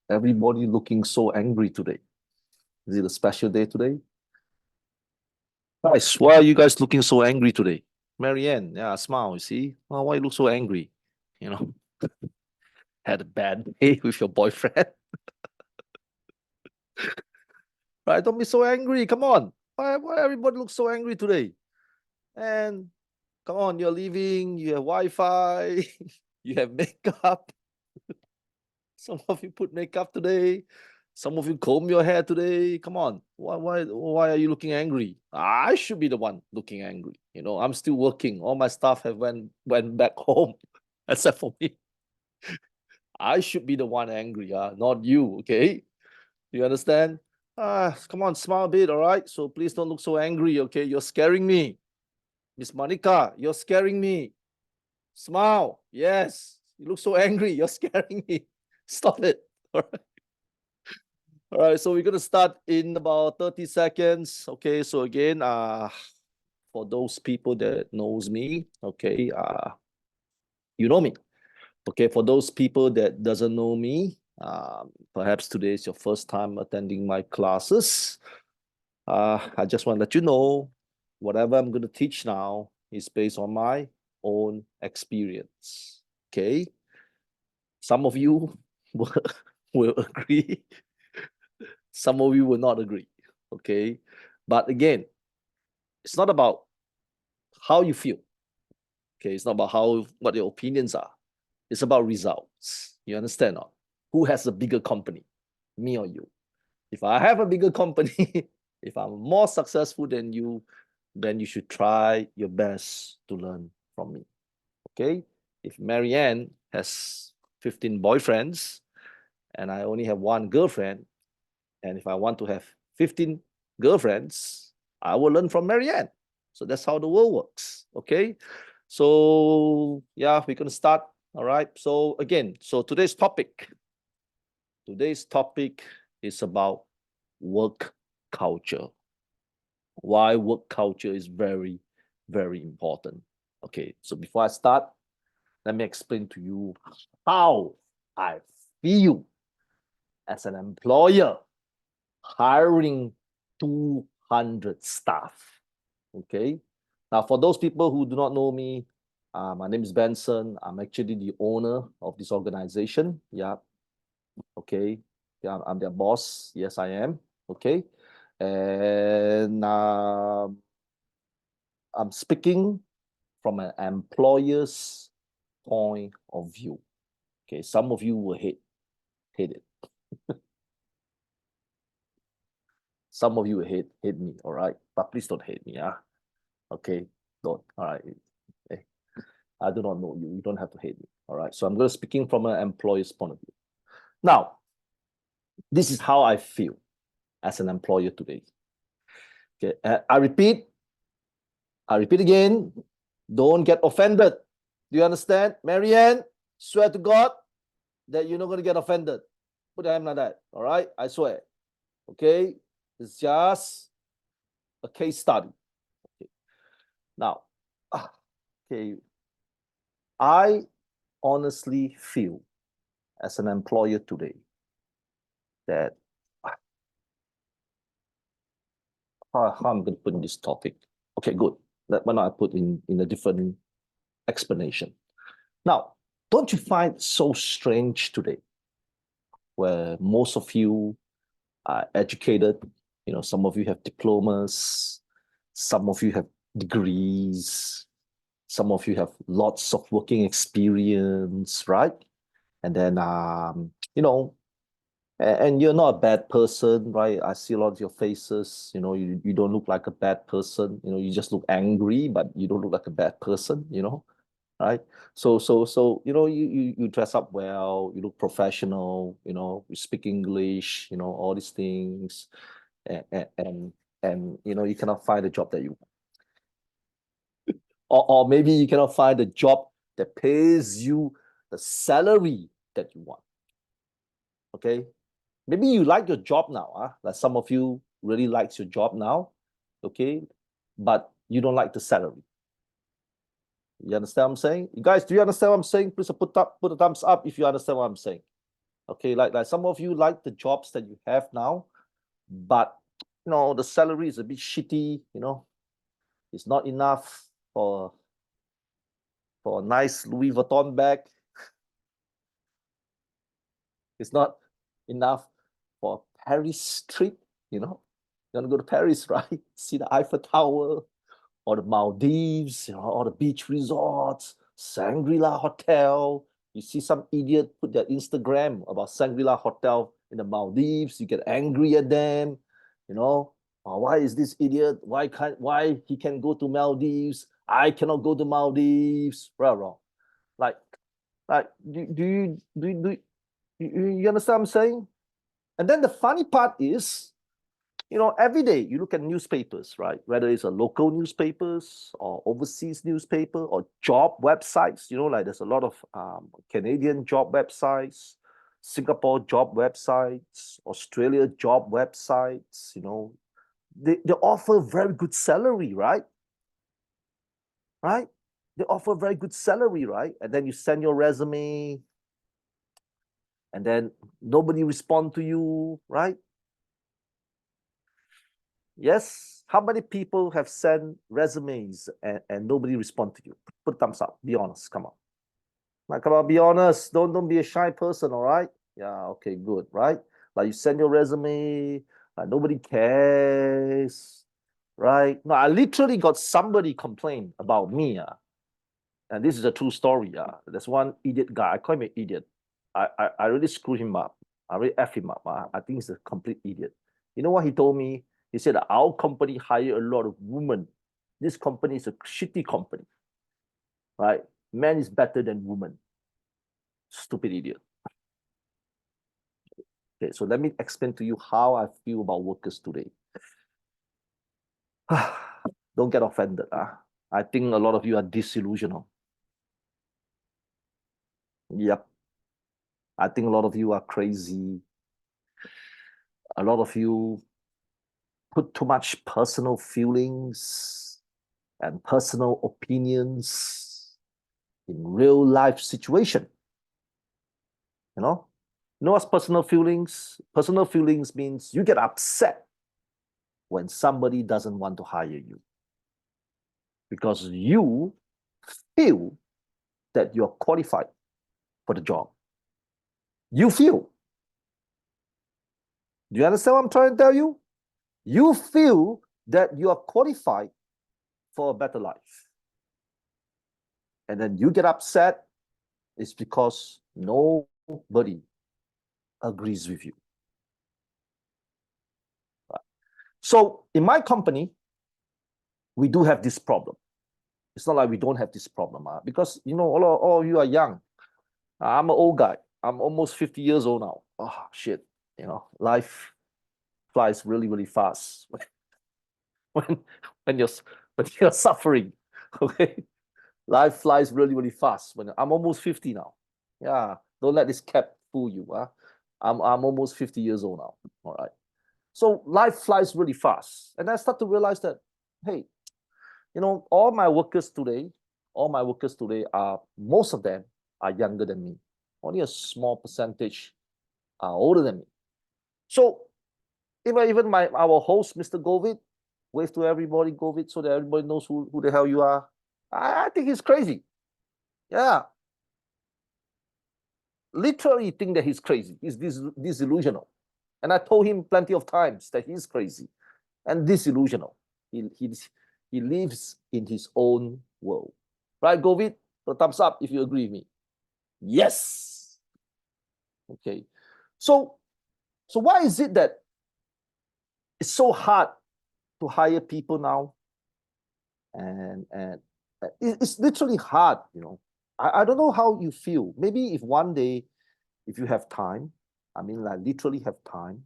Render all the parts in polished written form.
everybody looking so angry today? Is it a special day today? Guys, why are you guys looking so angry today? Marianne, yeah, smile, you see? Oh, why you look so angry? You know, had a bad day with your boyfriend. Right? Don't be so angry. Come on. Why everybody looks so angry today? And come on, you're leaving, you have Wi-Fi, you have makeup. Some of you put makeup today. Some of you comb your hair today. Come on. Why are you looking angry? I should be the one looking angry. I'm still working. All my staff have went back home, except for me. I should be the one angry, not you, okay? Do you understand? Come on, smile a bit, all right? So please don't look so angry, okay? You're scaring me. Miss Monica, you're scaring me. Smile. Yes. You look so angry. You're scaring me. Stop it. All right. All right. So we're gonna start in about 30 seconds. Okay. So again, for those people that knows me, okay, you know me. Okay. For those people that doesn't know me, perhaps today is your first time attending my classes. I just want to let you know, whatever I'm gonna teach now is based on my own experience. Okay. Some of you will agree, some of you will not agree. Okay. But again, it's not about how you feel. Okay. It's not about what your opinions are. It's about results. You understand not? Who has a bigger company? Me or you? If I have a bigger company, if I'm more successful than you, then you should try your best to learn from me. Okay. If Marianne has 15 boyfriends and I only have one girlfriend, and if I want to have 15 girlfriends, I will learn from Marianne. So that's how the world works. Okay. So yeah, we're gonna start. All right. So again, today's topic is about work culture. Why work culture is very, very important. Okay. So before I start, let me explain to you how I feel as an employer hiring 200 staff. Okay. Now, for those people who do not know me, my name is Benson. I'm actually the owner of this organization. Yeah. Okay. Yeah, I'm their boss. Yes, I am. Okay. And I'm speaking from an employer's point of view. Okay. Some of you will hate it. Some of you hate me, all right? But please don't hate me, okay? Don't, all right? Hey, I do not know you. You don't have to hate me, all right? So I'm going to speaking from an employer's point of view. Now, this is how I feel as an employer today. Okay, I repeat again. Don't get offended. Do you understand, Marianne? Swear to God that you're not going to get offended. Put your hand like that, all right? I swear. Okay, it's just a case study. Okay. Now, okay, I honestly feel as an employer today that how I'm going to put in this topic. Okay, good. Why not I put in a different explanation? Now, don't you find it so strange today where most of you are educated? Some of you have diplomas, some of you have degrees, some of you have lots of working experience, right? And then, and you're not a bad person, right? I see a lot of your faces. You don't look like a bad person. You just look angry, but you don't look like a bad person. Right? So you dress up well. You look professional. You speak English. All these things, and you cannot find a job that you want, or maybe you cannot find a job that pays you the salary that you want. Okay. Maybe you like your job now, like some of you really likes your job now, okay, but you don't like the salary. You understand what I'm saying? You guys, do you understand what I'm saying? Please put a thumbs up if you understand what I'm saying. Okay, like some of you like the jobs that you have now, but the salary is a bit shitty, it's not enough for a nice Louis Vuitton bag. It's not enough for a Paris trip, you want to go to Paris, right? See the Eiffel Tower, or the Maldives, or the beach resorts, Shangri-La Hotel. You see some idiot put their Instagram about Shangri-La Hotel in the Maldives, you get angry at them, why is this idiot? Why he can go to Maldives? I cannot go to Maldives. Wrong. Like, you understand what I'm saying? And then the funny part is, every day you look at newspapers, right? Whether it's a local newspapers or overseas newspaper or job websites, like there's a lot of Canadian job websites, Singapore job websites, Australia job websites, they offer very good salary, right? Right? They offer very good salary, right? And then you send your resume, and then nobody respond to you, right? Yes. How many people have sent resumes and nobody respond to you? Put a thumbs up. Be honest. Come on. Like, come on, be honest. Don't be a shy person, all right? Yeah, okay, good, right? Like you send your resume, like nobody cares, right? No, I literally got somebody complain about me. And this is a true story. There's one idiot guy. I call him an idiot. I really screwed him up. I really F him up. I think he's a complete idiot. You know what he told me? He said our company hire a lot of women. This company is a shitty company, right? Man is better than woman. Stupid idiot. Okay, so let me explain to you how I feel about workers today. Don't get offended. I think a lot of you are disillusional. Yep. I think a lot of you are crazy. A lot of you put too much personal feelings and personal opinions in real life situation. What's personal feelings? Personal feelings means you get upset when somebody doesn't want to hire you because you feel that you're qualified for the job. You feel. Do you understand what I'm trying to tell you? You feel that you are qualified for a better life. And then you get upset, it's because nobody agrees with you. So in my company, we do have this problem. It's not like we don't have this problem, because all of you are young. I'm an old guy. I'm almost 50 years old now. Oh shit, life flies really, really fast when when you're suffering. Okay, life flies really, really fast. When I'm almost 50 now. Yeah, don't let this cap fool you. I'm almost 50 years old now. All right. So life flies really fast. And I start to realize that, hey, all my workers today are, most of them are younger than me. Only a small percentage are older than me. So even our host, Mr. Govind, wave to everybody, Govind, so that everybody knows who the hell you are. I think he's crazy. Yeah. Literally think that he's crazy. He's disillusional. And I told him plenty of times that he's crazy and disillusional. He lives in his own world. Right, Govind? So thumbs up if you agree with me. Yes. Okay. So why is it that it's so hard to hire people now? And it's literally hard, I don't know how you feel. Maybe if one day, if you have time, I mean, like literally have time,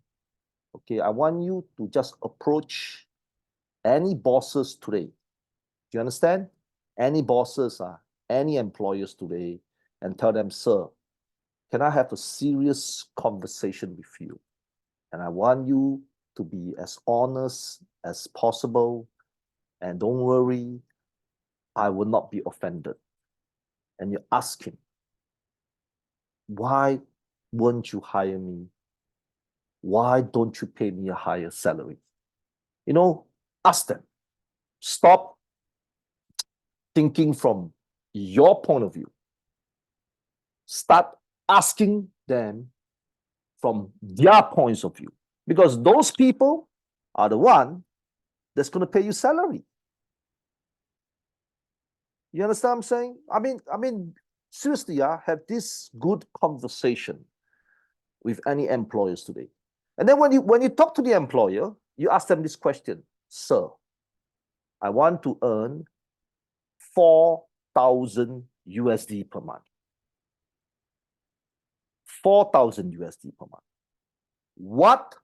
okay, I want you to just approach any bosses today. Do you understand? Any bosses, any employers today, and tell them, sir, can I have a serious conversation with you? And I want you to be as honest as possible. And don't worry, I will not be offended. And you ask him, why won't you hire me? Why don't you pay me a higher salary? Ask them. Stop thinking from your point of view. Start asking them from their points of view, because those people are the one that's going to pay you salary. You understand what I'm saying? I mean, seriously, have this good conversation with any employers today. And then when you talk to the employer, you ask them this question: sir, I want to earn 4,000 USD per month. 4,000 USD per month. What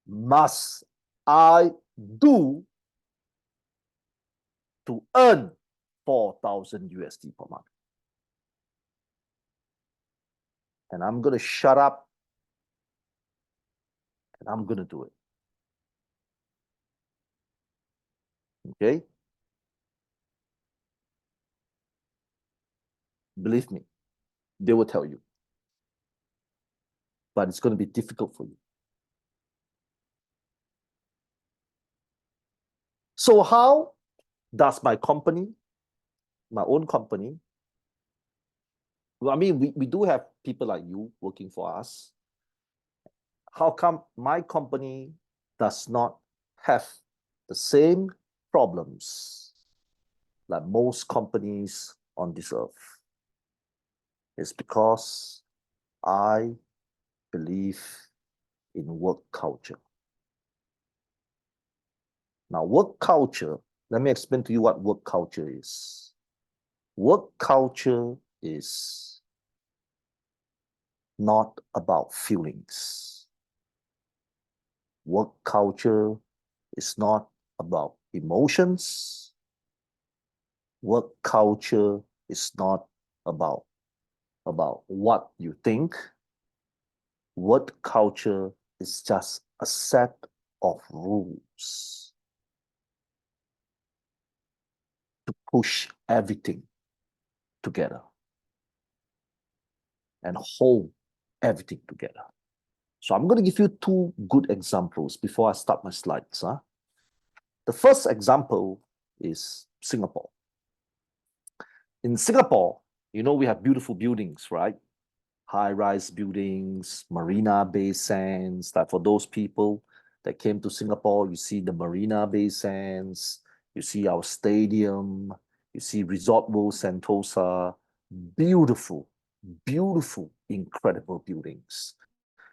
must I do to earn 4,000 USD per month? And I'm going to shut up and I'm going to do it. Okay? Believe me, they will tell you. But it's going to be difficult for you. So how does my company, my own company, I mean, we do have people like you working for us. How come my company does not have the same problems like most companies on this earth? It's because I believe in work culture. Now, work culture, let me explain to you what work culture is. Work culture is not about feelings. Work culture is not about emotions. Work culture is not about what you think. Work culture is just a set of rules to push everything together and hold everything together. So I'm going to give you two good examples before I start my slides. The first example is Singapore. In Singapore, we have beautiful buildings, right? High-rise buildings, Marina Bay Sands. That for those people that came to Singapore, you see the Marina Bay Sands, you see our stadium, you see Resort World Sentosa. Beautiful, beautiful, incredible buildings.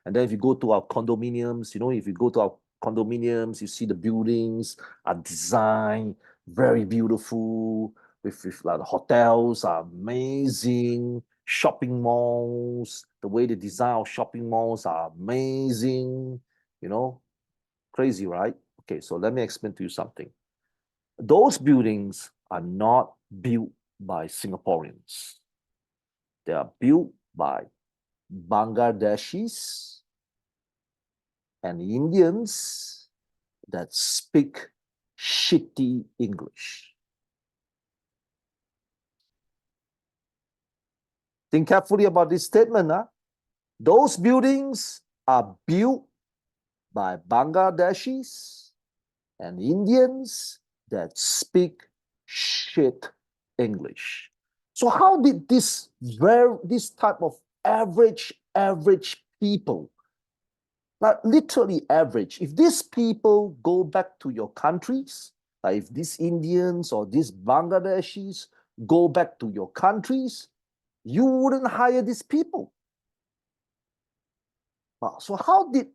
And then if you go to our condominiums, if you go to our condominiums, you see the buildings are designed very beautiful, with like the hotels are amazing, shopping malls, the way they design our shopping malls are amazing, crazy, right? Okay, so let me explain to you something. Those buildings are not built by Singaporeans. They are built by Bangladeshis and Indians that speak shitty English. Think carefully about this statement. Those buildings are built by Bangladeshis and Indians that speak shit English. So how did this type of average people, like literally average, if these people go back to your countries, like if these Indians or these Bangladeshis go back to your countries, you wouldn't hire these people. So how did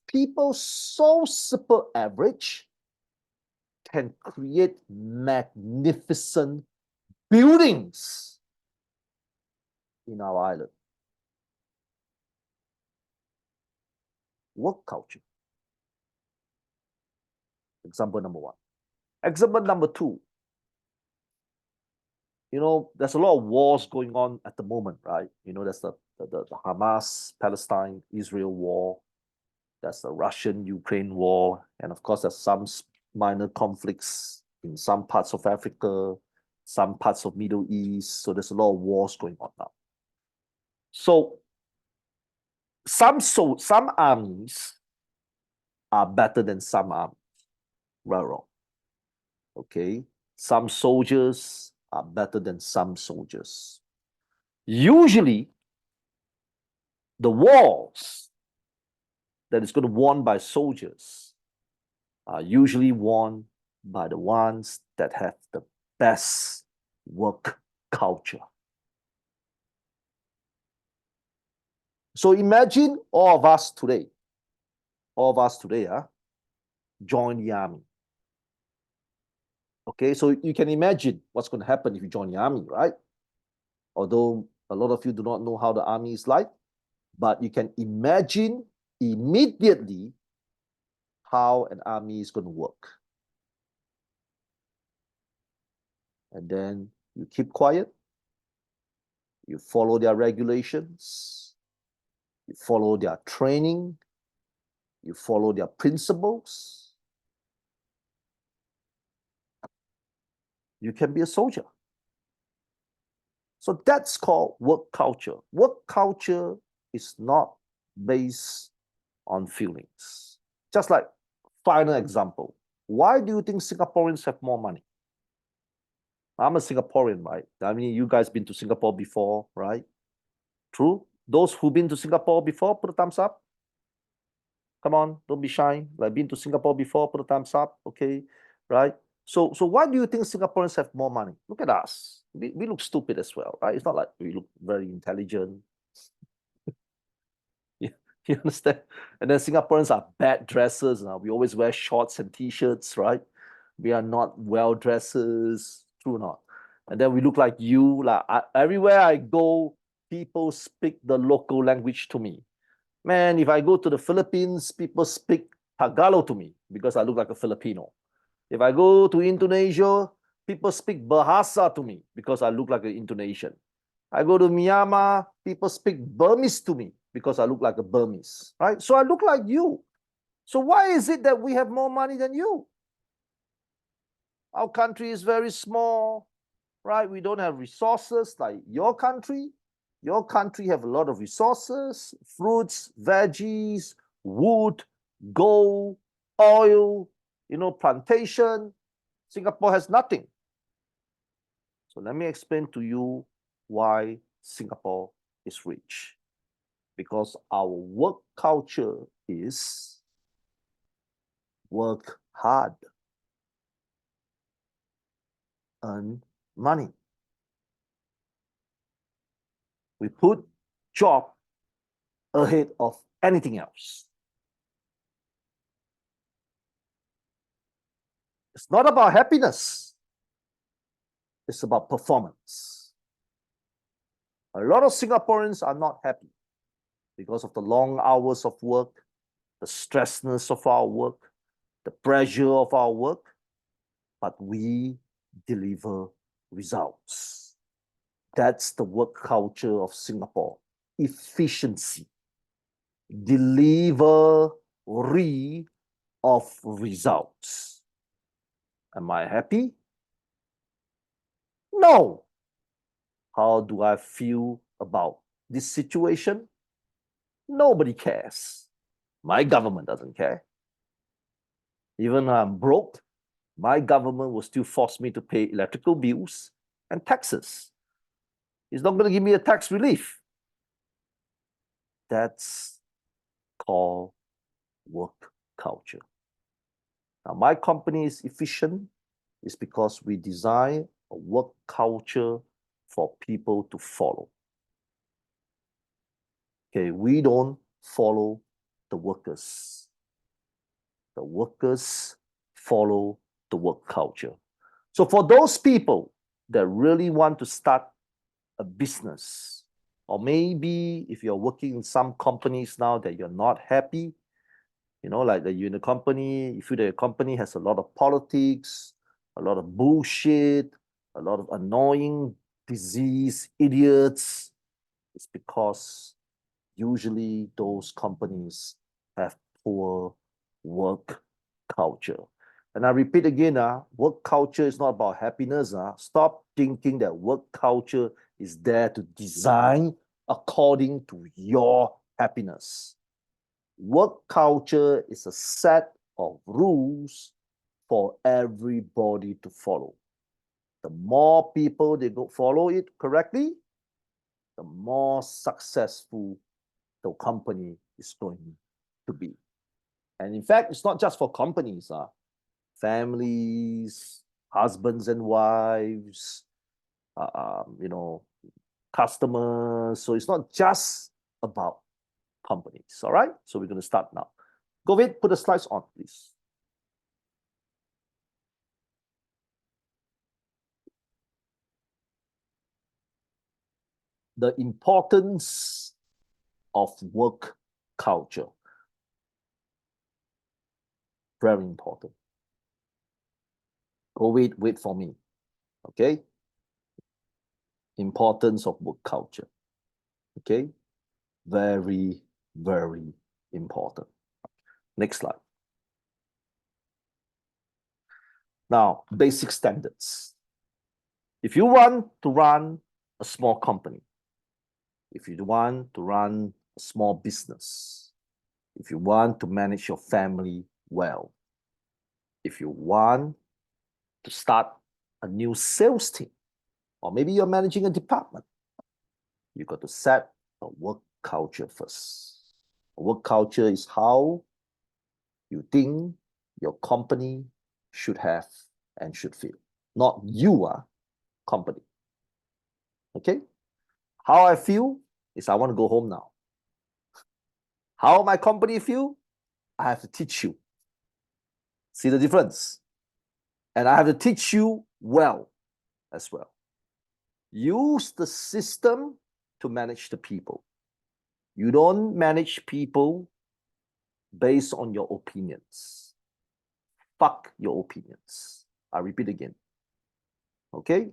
people so super average can create magnificent buildings in our island? Work culture. Example number one. Example number two. There's a lot of wars going on at the moment, right? There's the Hamas, Palestine, Israel war. There's the Russian-Ukraine war. And of course, there's some minor conflicts in some parts of Africa, some parts of Middle East. So there's a lot of wars going on now. So some armies are better than some armies. Right, wrong. Okay, some soldiers are better than some soldiers. Usually, the wars that is going to be won by soldiers are usually won by the ones that have the best work culture. So imagine all of us today, join the army. Okay, so you can imagine what's going to happen if you join the army, right? Although a lot of you do not know how the army is like, but you can imagine immediately how an army is going to work. And then you keep quiet, you follow their regulations, you follow their training, you follow their principles. You can be a soldier. So that's called work culture. Work culture is not based on feelings. Just like final example, why do you think Singaporeans have more money? I'm a Singaporean, right? I mean, you guys been to Singapore before, right? True? Those who've been to Singapore before, put a thumbs up. Come on, don't be shy. Like, been to Singapore before, put a thumbs up, okay? Right? So why do you think Singaporeans have more money? Look at us. We look stupid as well, right? It's not like we look very intelligent. You understand? And then Singaporeans are bad dressers. We always wear shorts and t-shirts, right? We are not well dressers, true or not? And then we look like you. Everywhere I go, people speak the local language to me. Man, if I go to the Philippines, people speak Tagalog to me because I look like a Filipino. If I go to Indonesia, people speak Bahasa to me because I look like an Indonesian. I go to Myanmar, people speak Burmese to me because I look like a Burmese, right? So I look like you. So why is it that we have more money than you? Our country is very small, right? We don't have resources like your country. Your country have a lot of resources, fruits, veggies, wood, gold, oil, plantation. Singapore has nothing. So let me explain to you why Singapore is rich. Because our work culture is work hard, earn money. We put job ahead of anything else. It's not about happiness. It's about performance. A lot of Singaporeans are not happy because of the long hours of work, the stressness of our work, the pressure of our work, but we deliver results. That's the work culture of Singapore. Efficiency. Delivery of results. Am I happy? No. How do I feel about this situation? Nobody cares. My government doesn't care. Even when I'm broke, my government will still force me to pay electrical bills and taxes. It's not going to give me a tax relief. That's called work culture. Now, my company is efficient is because we design a work culture for people to follow. Okay, we don't follow the workers. The workers follow the work culture. So for those people that really want to start a business, or maybe if you're working in some companies now that you're not happy, like that you're in a company, you feel that your company has a lot of politics, a lot of bullshit, a lot of annoying disease idiots, it's because usually those companies have poor work culture. And I repeat again, work culture is not about happiness. Stop thinking that work culture is there to design according to your happiness. Work culture is a set of rules for everybody to follow. The more people they go follow it correctly, the more successful the company is going to be. And in fact, it's not just for companies, families, husbands and wives, customers. So it's not just about companies. All right. So we're going to start now. Govind, put the slides on, please. The importance of work culture. Very important. Govind, wait for me. Okay. Importance of work culture. Okay. Very, very important. Next slide. Now, basic standards. If you want to run a small company, if you want to run a small business, if you want to manage your family well, if you want to start a new sales team, or maybe you're managing a department, you got to set a work culture first. A work culture is how you think your company should have and should feel, not you are company. Okay? How I feel is I want to go home now. How my company feel, I have to teach you. See the difference? And I have to teach you well as well. Use the system to manage the people. You don't manage people based on your opinions. Fuck your opinions. I repeat again. Okay?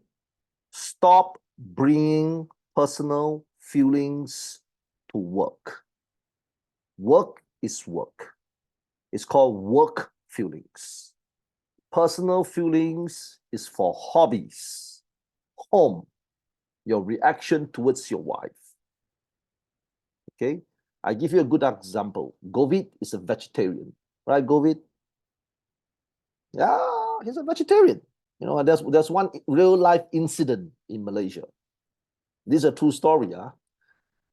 Stop bringing personal feelings to work. Work is work. It's called work feelings. Personal feelings is for hobbies, home, your reaction towards your wife. Okay? I give you a good example. Govind is a vegetarian, right, Govind? Yeah, he's a vegetarian. You know, there's one real life incident in Malaysia. This is a true story,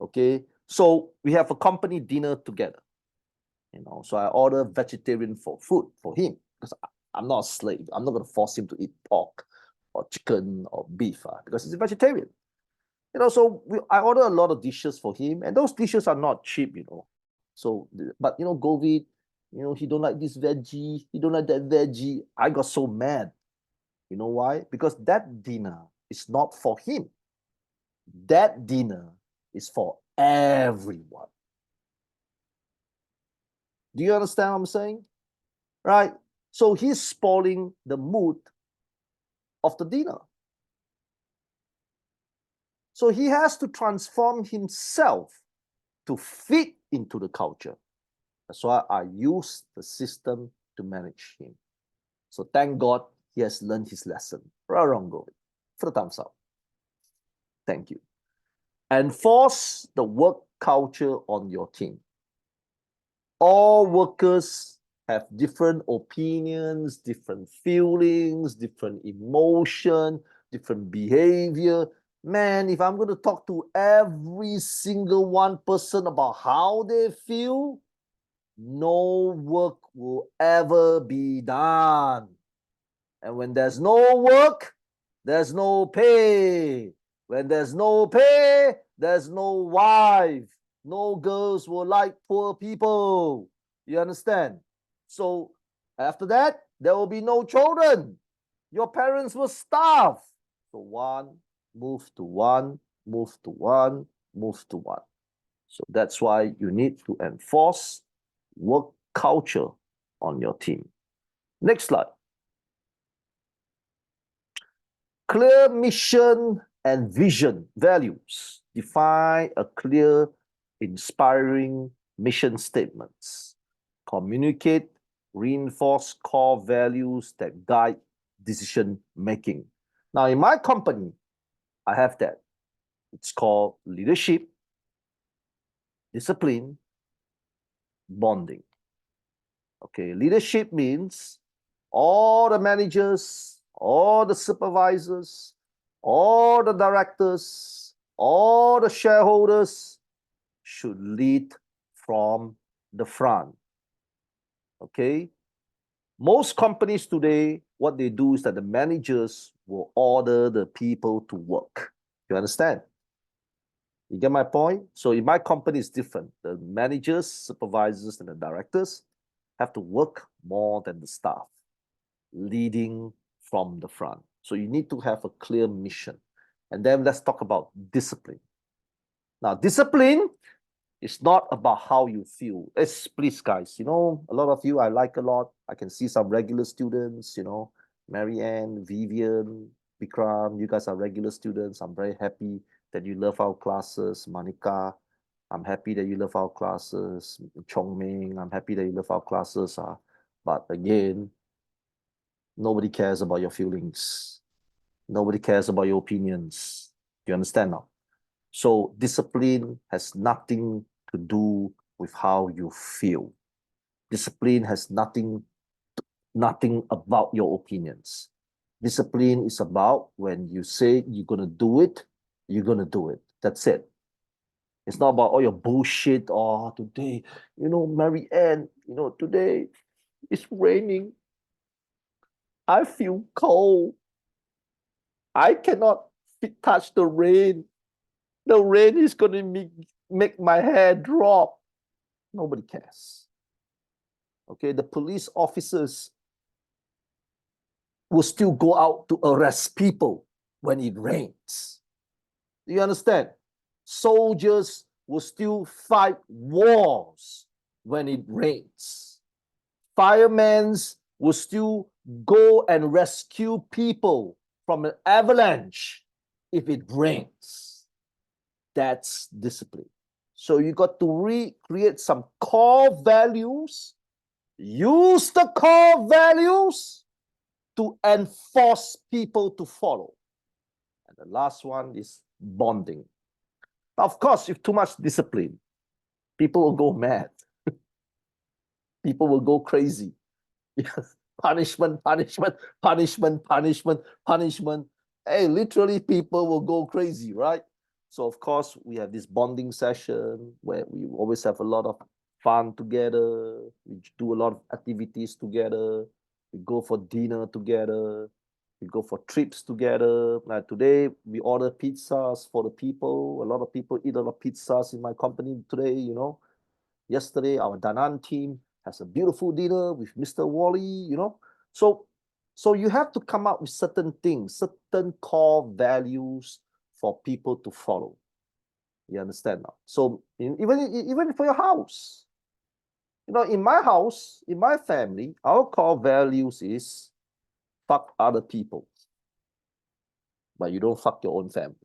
okay? So we have a company dinner together. You know, so I order vegetarian food for him because I'm not a slave. I'm not going to force him to eat pork or chicken or beef because he's a vegetarian. You know, so I order a lot of dishes for him, and those dishes are not cheap, you know. So, but you know, Govind, you know, he don't like this veggie, he don't like that veggie. I got so mad. You know why? Because that dinner is not for him. That dinner is for everyone. Do you understand what I'm saying? Right? So he's spoiling the mood of the dinner. So he has to transform himself to fit into the culture. That's why I use the system to manage him. So thank God he has learned his lesson. Right or wrong, Govind? For the thumbs up. Thank you. Enforce the work culture on your team. All workers have different opinions, different feelings, different emotion, different behavior. Man, if I'm going to talk to every single one person about how they feel, no work will ever be done. And when there's no work, there's no pay. When there's no pay, there's no wife. No girls will like poor people. You understand? So after that, there will be no children. Your parents will starve. So one, move to one, move to one, move to one. So that's why you need to enforce work culture on your team. Next slide. Clear mission and vision, values. Define a clear, inspiring mission statements. Communicate, reinforce core values that guide decision making. Now, in my company, I have that. It's called leadership, discipline, bonding. Okay, leadership means all the managers, all the supervisors, all the directors, all the shareholders should lead from the front. Okay, most companies today, what they do is that the managers will order the people to work. You understand? You get my point? So in my company, it's different. The managers, supervisors, and the directors have to work more than the staff, leading from the front. So you need to have a clear mission. And then let's talk about discipline. Now, discipline is not about how you feel. It's, please, guys, a lot of you I like a lot. I can see some regular students, Marianne, Vivian, Vikram, you guys are regular students. I'm very happy that you love our classes. Monica, I'm happy that you love our classes. Chong Ming, I'm happy that you love our classes. But again, nobody cares about your feelings. Nobody cares about your opinions. You understand now? So discipline has nothing to do with how you feel. Discipline has nothing about your opinions. Discipline is about when you say you're going to do it, you're going to do it. That's it. It's not about all your bullshit. Oh, today, Mary Ann, today it's raining. I feel cold. I cannot touch the rain. The rain is going to make my hair drop. Nobody cares. Okay, the police officers will still go out to arrest people when it rains. Do you understand? Soldiers will still fight wars when it rains. Firemen will still go and rescue people from an avalanche if it rains. That's discipline. So you got to recreate some core values. Use the core values to enforce people to follow. And the last one is bonding. Now, of course, if too much discipline, people will go mad. People will go crazy. Punishment, punishment, punishment, punishment, punishment. Hey, literally people will go crazy, right? So of course, we have this bonding session where we always have a lot of fun together. We do a lot of activities together. We go for dinner together. We go for trips together. Like today, we order pizzas for the people. A lot of people eat a lot of pizzas in my company today, Yesterday, our Danan team has a beautiful dinner with Mr. Wally, So you have to come up with certain things, certain core values for people to follow. You understand now? So even for your house, in my house, in my family, our core values is fuck other people, but you don't fuck your own family.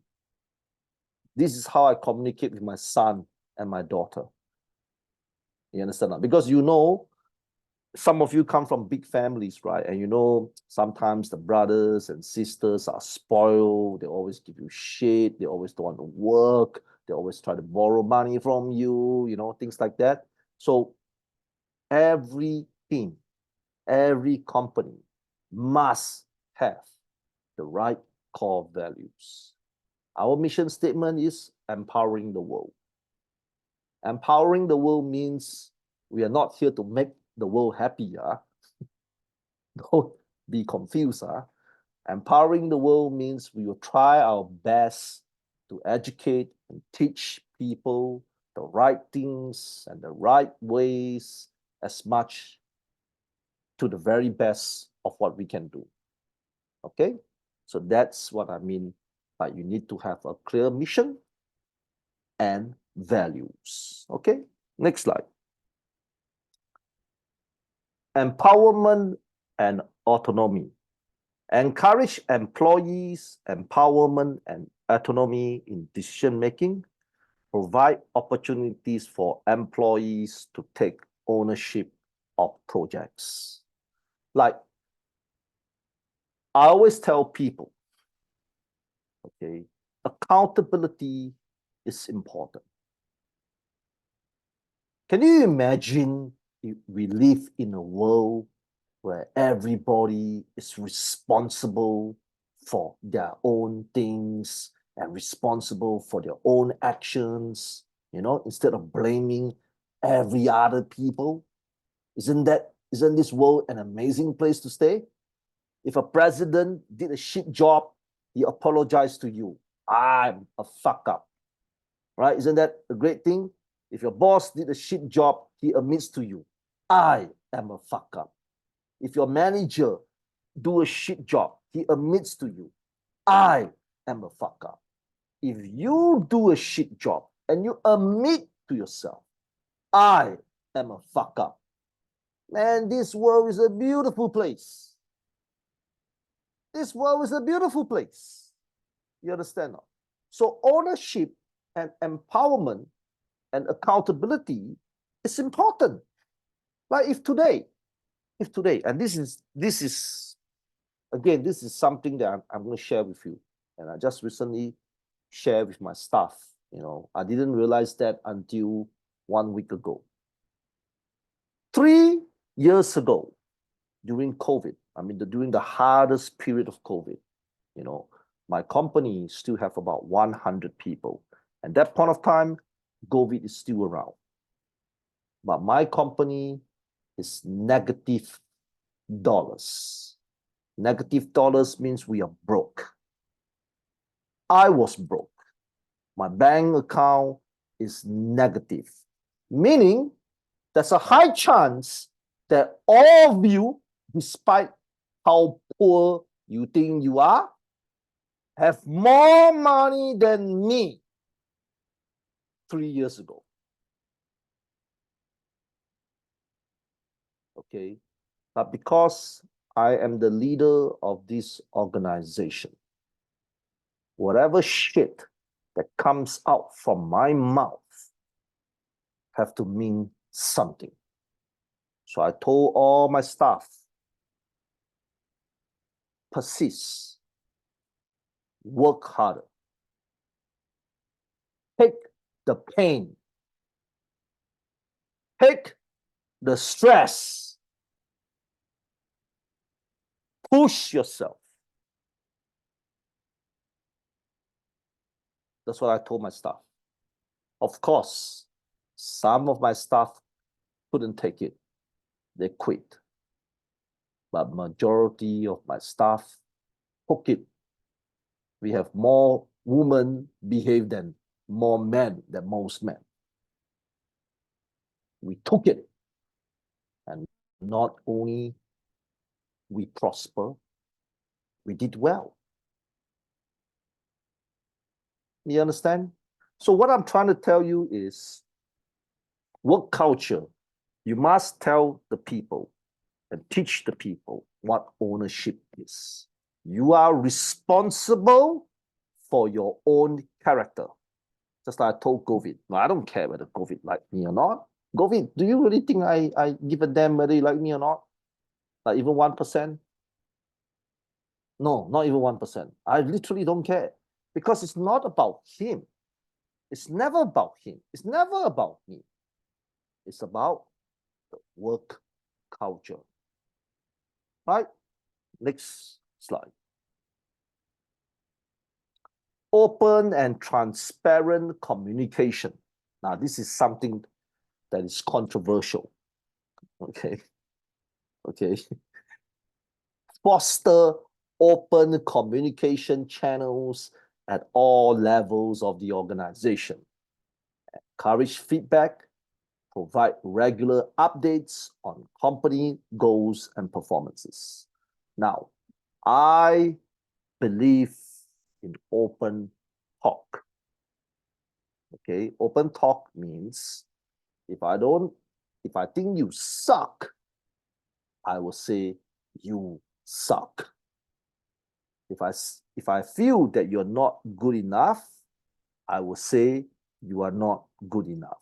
This is how I communicate with my son and my daughter. You understand now? Because some of you come from big families, right? And sometimes the brothers and sisters are spoiled. They always give you shit. They always don't want to work. They always try to borrow money from you, things like that. So every team, every company must have the right core values. Our mission statement is empowering the world. Empowering the world means we are not here to make the world happier. Don't be confused. Empowering the world means we will try our best to educate and teach people the right things and the right ways as much to the very best of what we can do. Okay? So that's what I mean by you need to have a clear mission and values. Okay? Next slide. Empowerment and autonomy. Encourage employees' empowerment and autonomy in decision making. Provide opportunities for employees to take ownership of projects. Like I always tell people, okay, accountability is important. Can you imagine if we live in a world where everybody is responsible for their own things and responsible for their own actions, instead of blaming every other people? Isn't this world an amazing place to stay? If a president did a shit job, he apologized to you. I'm a fuck up. Right? Isn't that a great thing? If your boss did a shit job, he admits to you, I am a fuck up. If your manager do a shit job, he admits to you, I am a fuck up. If you do a shit job and you admit to yourself, I am a fuck up. Man, this world is a beautiful place. This world is a beautiful place. You understand? Now? So ownership and empowerment and accountability is important. Like if today, and this is again, this is something that I'm going to share with you. And I just recently shared with my staff. I didn't realize that until 1 week ago. 3 years ago, during COVID, during the hardest period of COVID, my company still have about 100 people. At that point of time, COVID is still around. But my company is negative dollars. Negative dollars means we are broke. I was broke. My bank account is negative, meaning there's a high chance that all of you, despite how poor you think you are, have more money than me 3 years ago. Okay, but because I am the leader of this organization, whatever shit that comes out from my mouth have to mean something. So I told all my staff, persist, work harder, take the pain, take the stress, push yourself. That's what I told my staff. Of course, some of my staff couldn't take it. They quit. But majority of my staff took it. We have more women behave than more men than most men. We took it. And not only we prosper, we did well. You understand? So what I'm trying to tell you is work culture. You must tell the people and teach the people what ownership is. You are responsible for your own character. Just like I told COVID. No, I don't care whether COVID like me or not. COVID, do you really think I give a damn whether you like me or not? Like even 1%? No, not even 1%. I literally don't care. Because it's not about him. It's never about him. It's never about me. It's about the work culture. Right? Next slide. Open and transparent communication. Now, this is something that is controversial. Okay. Foster open communication channels at all levels of the organization. Encourage feedback. Provide regular updates on company goals and performances. Now, I believe in open talk. Okay, open talk means if I think you suck, I will say you suck. If I feel that you're not good enough, I will say you are not good enough.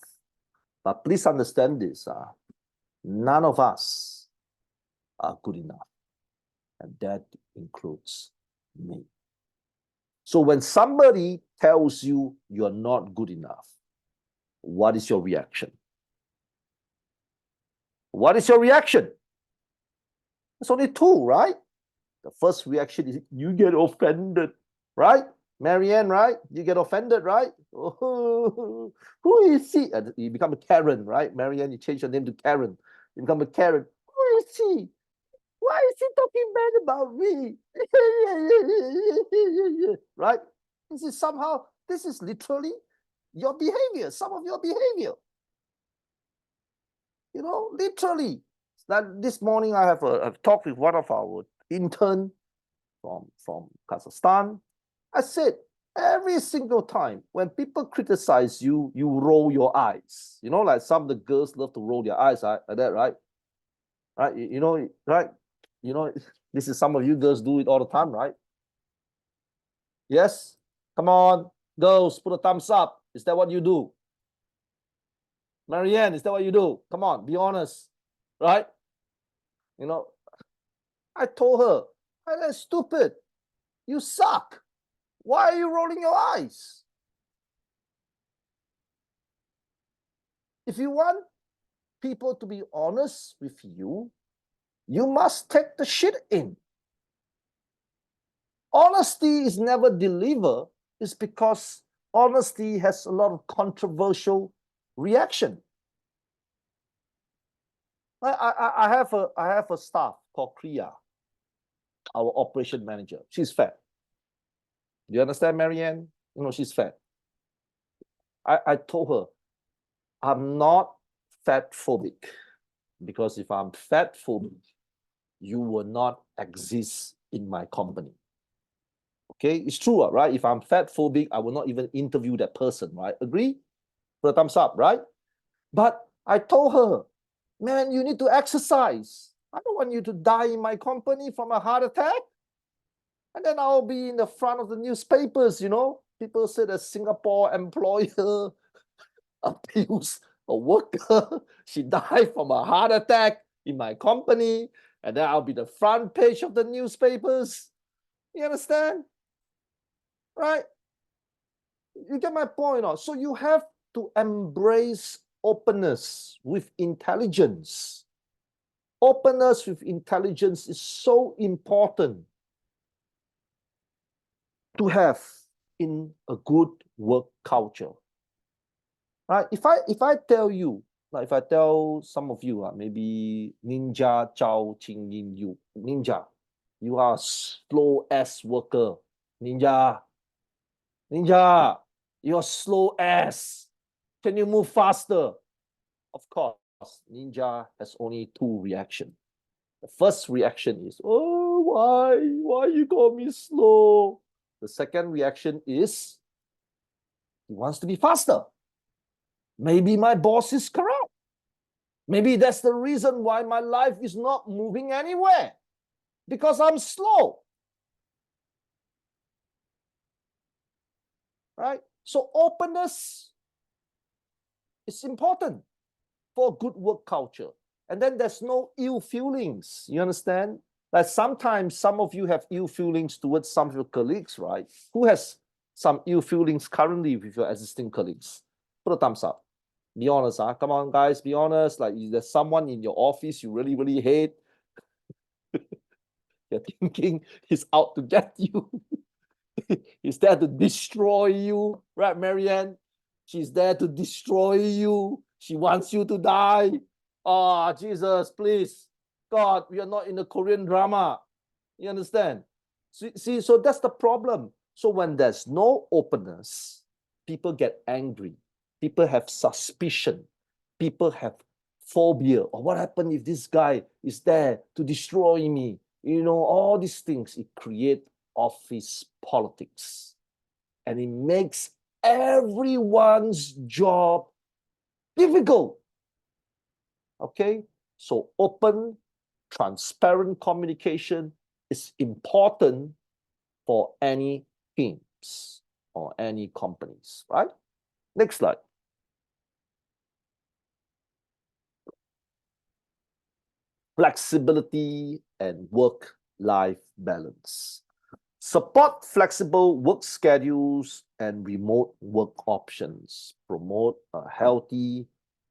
But please understand this, none of us are good enough. And that includes me. So when somebody tells you you're not good enough, what is your reaction? What is your reaction? It's only two, right? The first reaction is you get offended, right? Marianne, right? You get offended, right? Oh, who is he? You become a Karen, right? Marianne, you change your name to Karen. You become a Karen. Who is he? Why is he talking bad about me? Right? This is literally your behavior, some of your behavior. You know, literally. Like this morning, I have a talk with one of our intern from Kazakhstan. I said, every single time when people criticize you, you roll your eyes. You know, like some of the girls love to roll their eyes, right? Like that, right? Right? You know, right? You know, this is some of you girls do it all the time, right? Yes? Come on, girls, put a thumbs up. Is that what you do? Marianne, is that what you do? Come on, be honest, right? You know, I told her, that's stupid. You suck. Why are you rolling your eyes? If you want people to be honest with you, you must take the shit in. Honesty is never delivered. It's because honesty has a lot of controversial reaction. I have a staff called Kriya, our operation manager. She's fat. Do you understand, Marianne? You know, she's fat. I told her, I'm not fat phobic, because if I'm fat phobic, you will not exist in my company. Okay, it's true, right? If I'm fat phobic, I will not even interview that person, right? Agree? Put a thumbs up, right? But I told her, man, you need to exercise. I don't want you to die in my company from a heart attack. And then I'll be in the front of the newspapers, you know. People say that Singapore employer abused a worker. She died from a heart attack in my company. And then I'll be the front page of the newspapers. You understand? Right? You get my point, or? So you have to embrace openness with intelligence. Openness with intelligence is so important to have in a good work culture. Right? If I tell you, like if I tell some of you, maybe Ninja Chao Ching Yin you, Ninja, you are slow ass worker. Ninja, you're slow ass. Can you move faster? Of course, Ninja has only two reactions. The first reaction is, oh, why you call me slow? The second reaction is, he wants to be faster. Maybe my boss is corrupt. Maybe that's the reason why my life is not moving anywhere, because I'm slow. Right? So openness is important for a good work culture. And then there's no ill feelings. You understand? Like sometimes some of you have ill feelings towards some of your colleagues, right? Who has some ill feelings currently with your existing colleagues? Put a thumbs up. Be honest, huh? Come on, guys, be honest. Like, there's someone in your office you really, really hate. You're thinking he's out to get you. He's there to destroy you, right, Marianne? She's there to destroy you. She wants you to die. Oh, Jesus, please. God, we are not in a Korean drama. You understand? See, so that's the problem. So when there's no openness, people get angry. People have suspicion. People have phobia. Or what happened if this guy is there to destroy me? You know, all these things, it creates office politics. And it makes everyone's job difficult. Okay? So open, transparent communication is important for any teams or any companies, right? Next slide. Flexibility and work-life balance. Support flexible work schedules and remote work options. Promote a healthy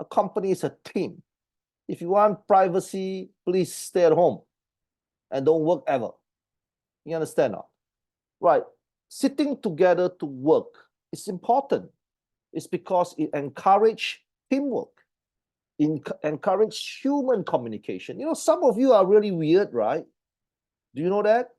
A company is a team. If you want privacy, please stay at home and don't work ever. You understand now? Right. Sitting together to work is important. It's because it encourages teamwork, encourage human communication. You know, some of you are really weird, right? Do you know that?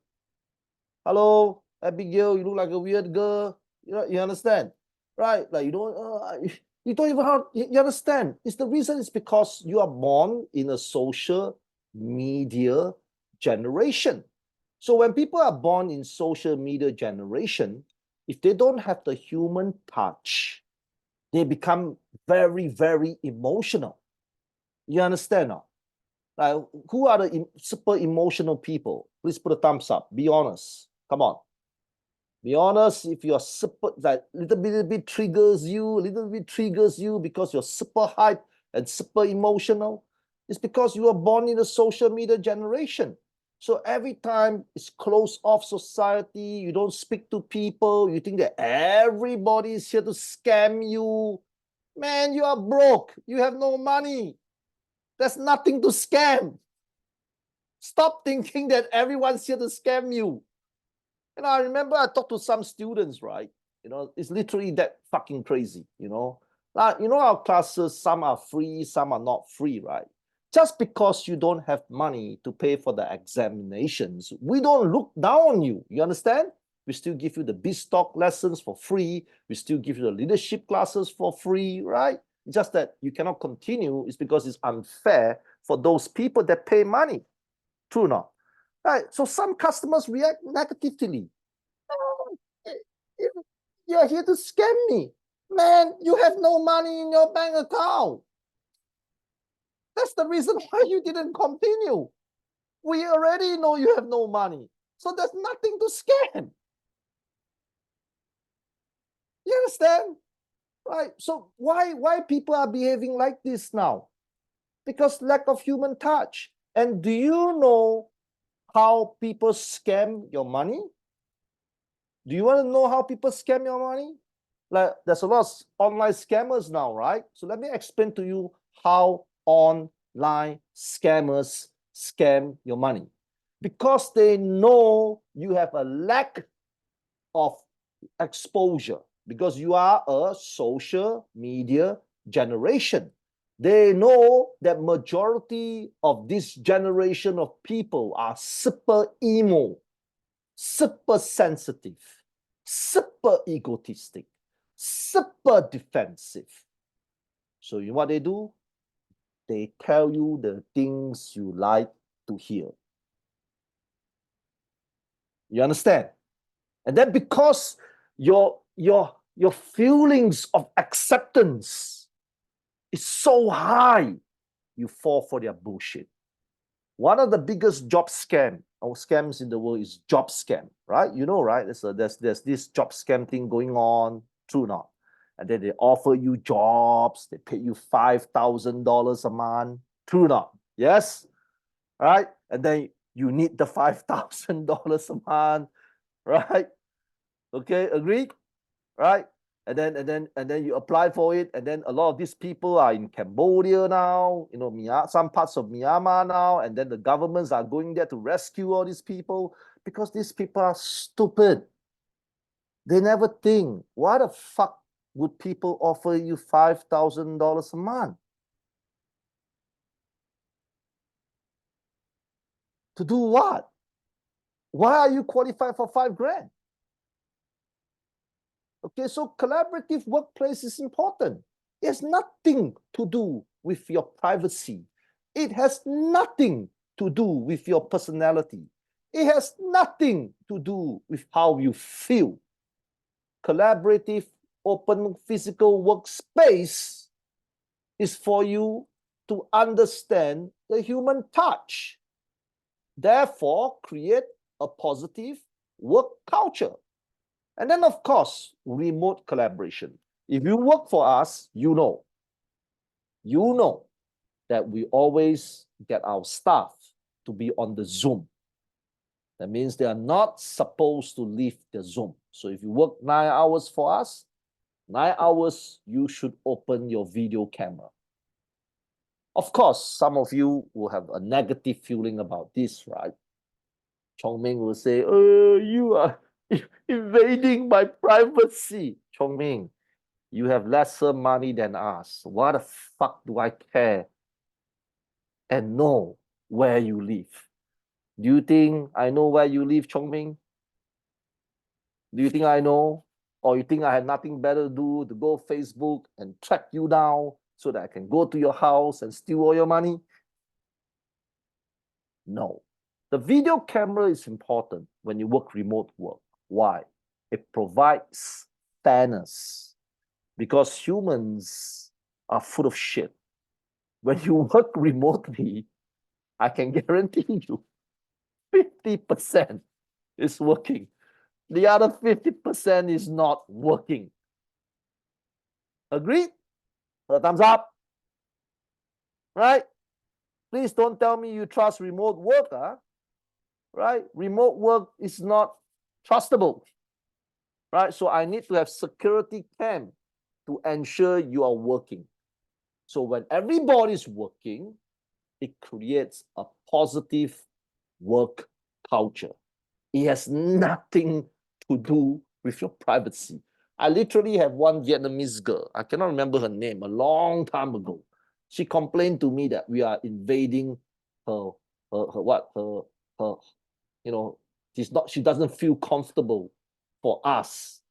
Hello, Abigail, you look like a weird girl. You understand? Right? Like you don't even you understand. It's the reason is because you are born in a social media generation. So when people are born in social media generation, if they don't have the human touch, they become very, very emotional. You understand now? Like, who are the super emotional people? Please put a thumbs up. Be honest. Come on. Be honest. If you're super, like little bit triggers you, because you're super hype and super emotional, it's because you were born in a social media generation. So every time it's closed off society, you don't speak to people, you think that everybody is here to scam you. Man, you are broke. You have no money. There's nothing to scam. Stop thinking that everyone's here to scam you. I remember I talked to some students, right? It's literally that fucking crazy, Like, our classes, some are free, some are not free, right? Just because you don't have money to pay for the examinations, we don't look down on you. You understand? We still give you the BizTalk lessons for free. We still give you the leadership classes for free, right? Just that you cannot continue is because it's unfair for those people that pay money. True or not? Right. So some customers react negatively. Oh, you're here to scam me. Man, you have no money in your bank account. That's the reason why you didn't continue. We already know you have no money. So there's nothing to scam. You understand? Right. So why people are behaving like this now? Because lack of human touch. And do you know how people scam your money? Do you want to know how people scam your money? Like, there's a lot of online scammers now, right? So let me explain to you how online scammers scam your money. Because they know you have a lack of exposure, because you are a social media generation. They know that majority of this generation of people are super emo, super sensitive, super egotistic, super defensive. So you know what they do? They tell you the things you like to hear. You understand? And then because your feelings of acceptance is so high, you fall for their bullshit. One of the biggest job scams in the world is job scam, right? You know, right? There's this job scam thing going on, true or not? And then they offer you jobs, they pay you $5,000 a month, true or not? Yes, right? And then you need the $5,000 a month, right? Okay, agreed, right? And then you apply for it, and then a lot of these people are in Cambodia now, some parts of Myanmar now, and then the governments are going there to rescue all these people because these people are stupid. They never think, why the fuck would people offer you $5,000 a month? To do what? Why are you qualified for $5,000? Okay, so collaborative workplace is important. It has nothing to do with your privacy. It has nothing to do with your personality. It has nothing to do with how you feel. Collaborative, open, physical workspace is for you to understand the human touch. Therefore, create a positive work culture. And then, of course, remote collaboration. If you work for us, you know that we always get our staff to be on the Zoom. That means they are not supposed to leave the Zoom. So if you work 9 hours for us, 9 hours, you should open your video camera. Of course, some of you will have a negative feeling about this, right? Chong Ming will say, oh, you are invading my privacy. Chong Ming, you have lesser money than us. What the fuck do I care and know where you live? Do you think I know where you live, Chong Ming? Do you think I know? Or you think I had nothing better to do to go Facebook and track you down so that I can go to your house and steal all your money? No. The video camera is important when you work remote work. Why? It provides fairness because humans are full of shit. When you work remotely, I can guarantee you 50% is working. The other 50% is not working. Agreed? A thumbs up. Right? Please don't tell me you trust remote work. Right? Remote work is not trustable. Right? So I need to have security cam to ensure you are working. So when everybody's working, it creates a positive work culture. It has nothing to do with your privacy. I literally have one Vietnamese girl, I cannot remember her name, a long time ago. She complained to me that we are invading her, her, you know, she doesn't feel comfortable for us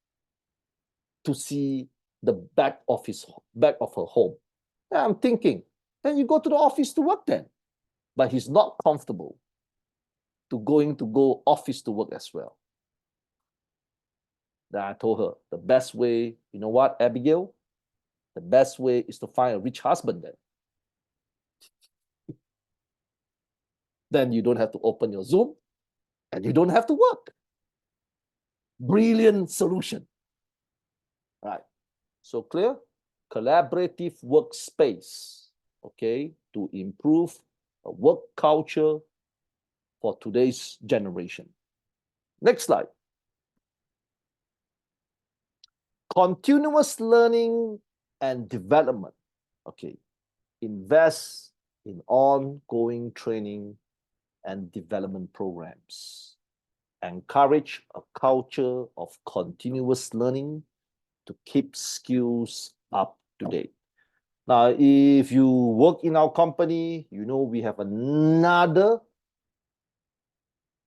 to see the back of her home. And I'm thinking, then you go to the office to work then. But he's not comfortable to go office to work as well. Then I told her, the best way, you know what, Abigail? The best way is to find a rich husband then. Then you don't have to open your Zoom and you don't have to work. Brilliant solution. Right. So clear? Collaborative workspace, okay, to improve a work culture for today's generation. Next slide. Continuous learning and development. Okay. Invest in ongoing training and development programs. Encourage a culture of continuous learning to keep skills up to date. Now, if you work in our company, you know we have another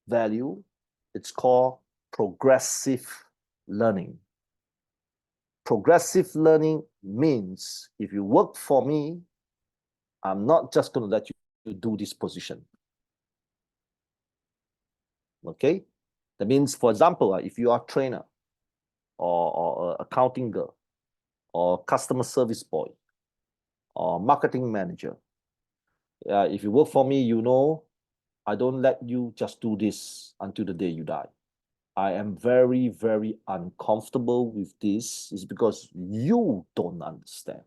value. It's called progressive learning. Progressive learning means if you work for me, I'm not just going to let you do this position. Okay? That means, for example, if you are a trainer or accounting girl or customer service boy or marketing manager, if you work for me, you know I don't let you just do this until the day you die. I am very, very uncomfortable with this. It's because you don't understand.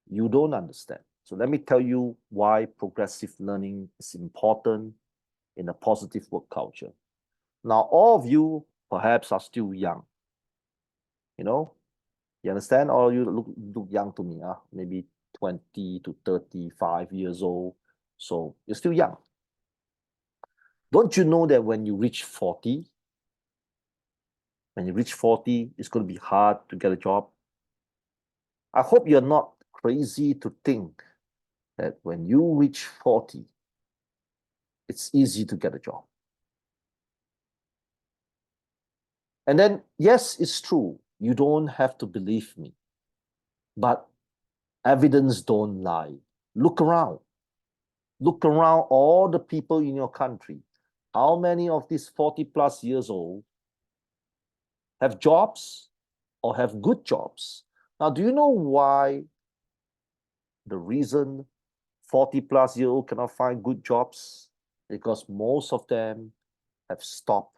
You don't understand. So let me tell you why progressive learning is important in a positive work culture. Now, all of you perhaps are still young. You know, you understand? Or you look young to me, maybe 20 to 35 years old. So you're still young. Don't you know that when you reach 40, it's going to be hard to get a job? I hope you're not crazy to think that when you reach 40, it's easy to get a job. And then, yes, it's true. You don't have to believe me. But evidence don't lie. Look around. Look around all the people in your country. How many of these 40 plus years old have jobs or have good jobs? Now, do you know why the reason 40 plus year old cannot find good jobs? Because most of them have stopped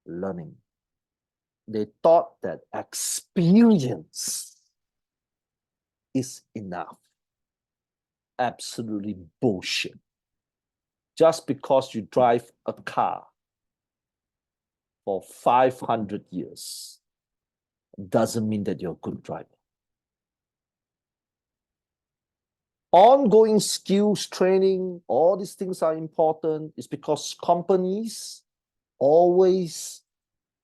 learning. They thought that experience is enough. Absolutely bullshit. Just because you drive a car for 500 years doesn't mean that you're a good driver. ongoing skills training, all these things are important. It's because companies always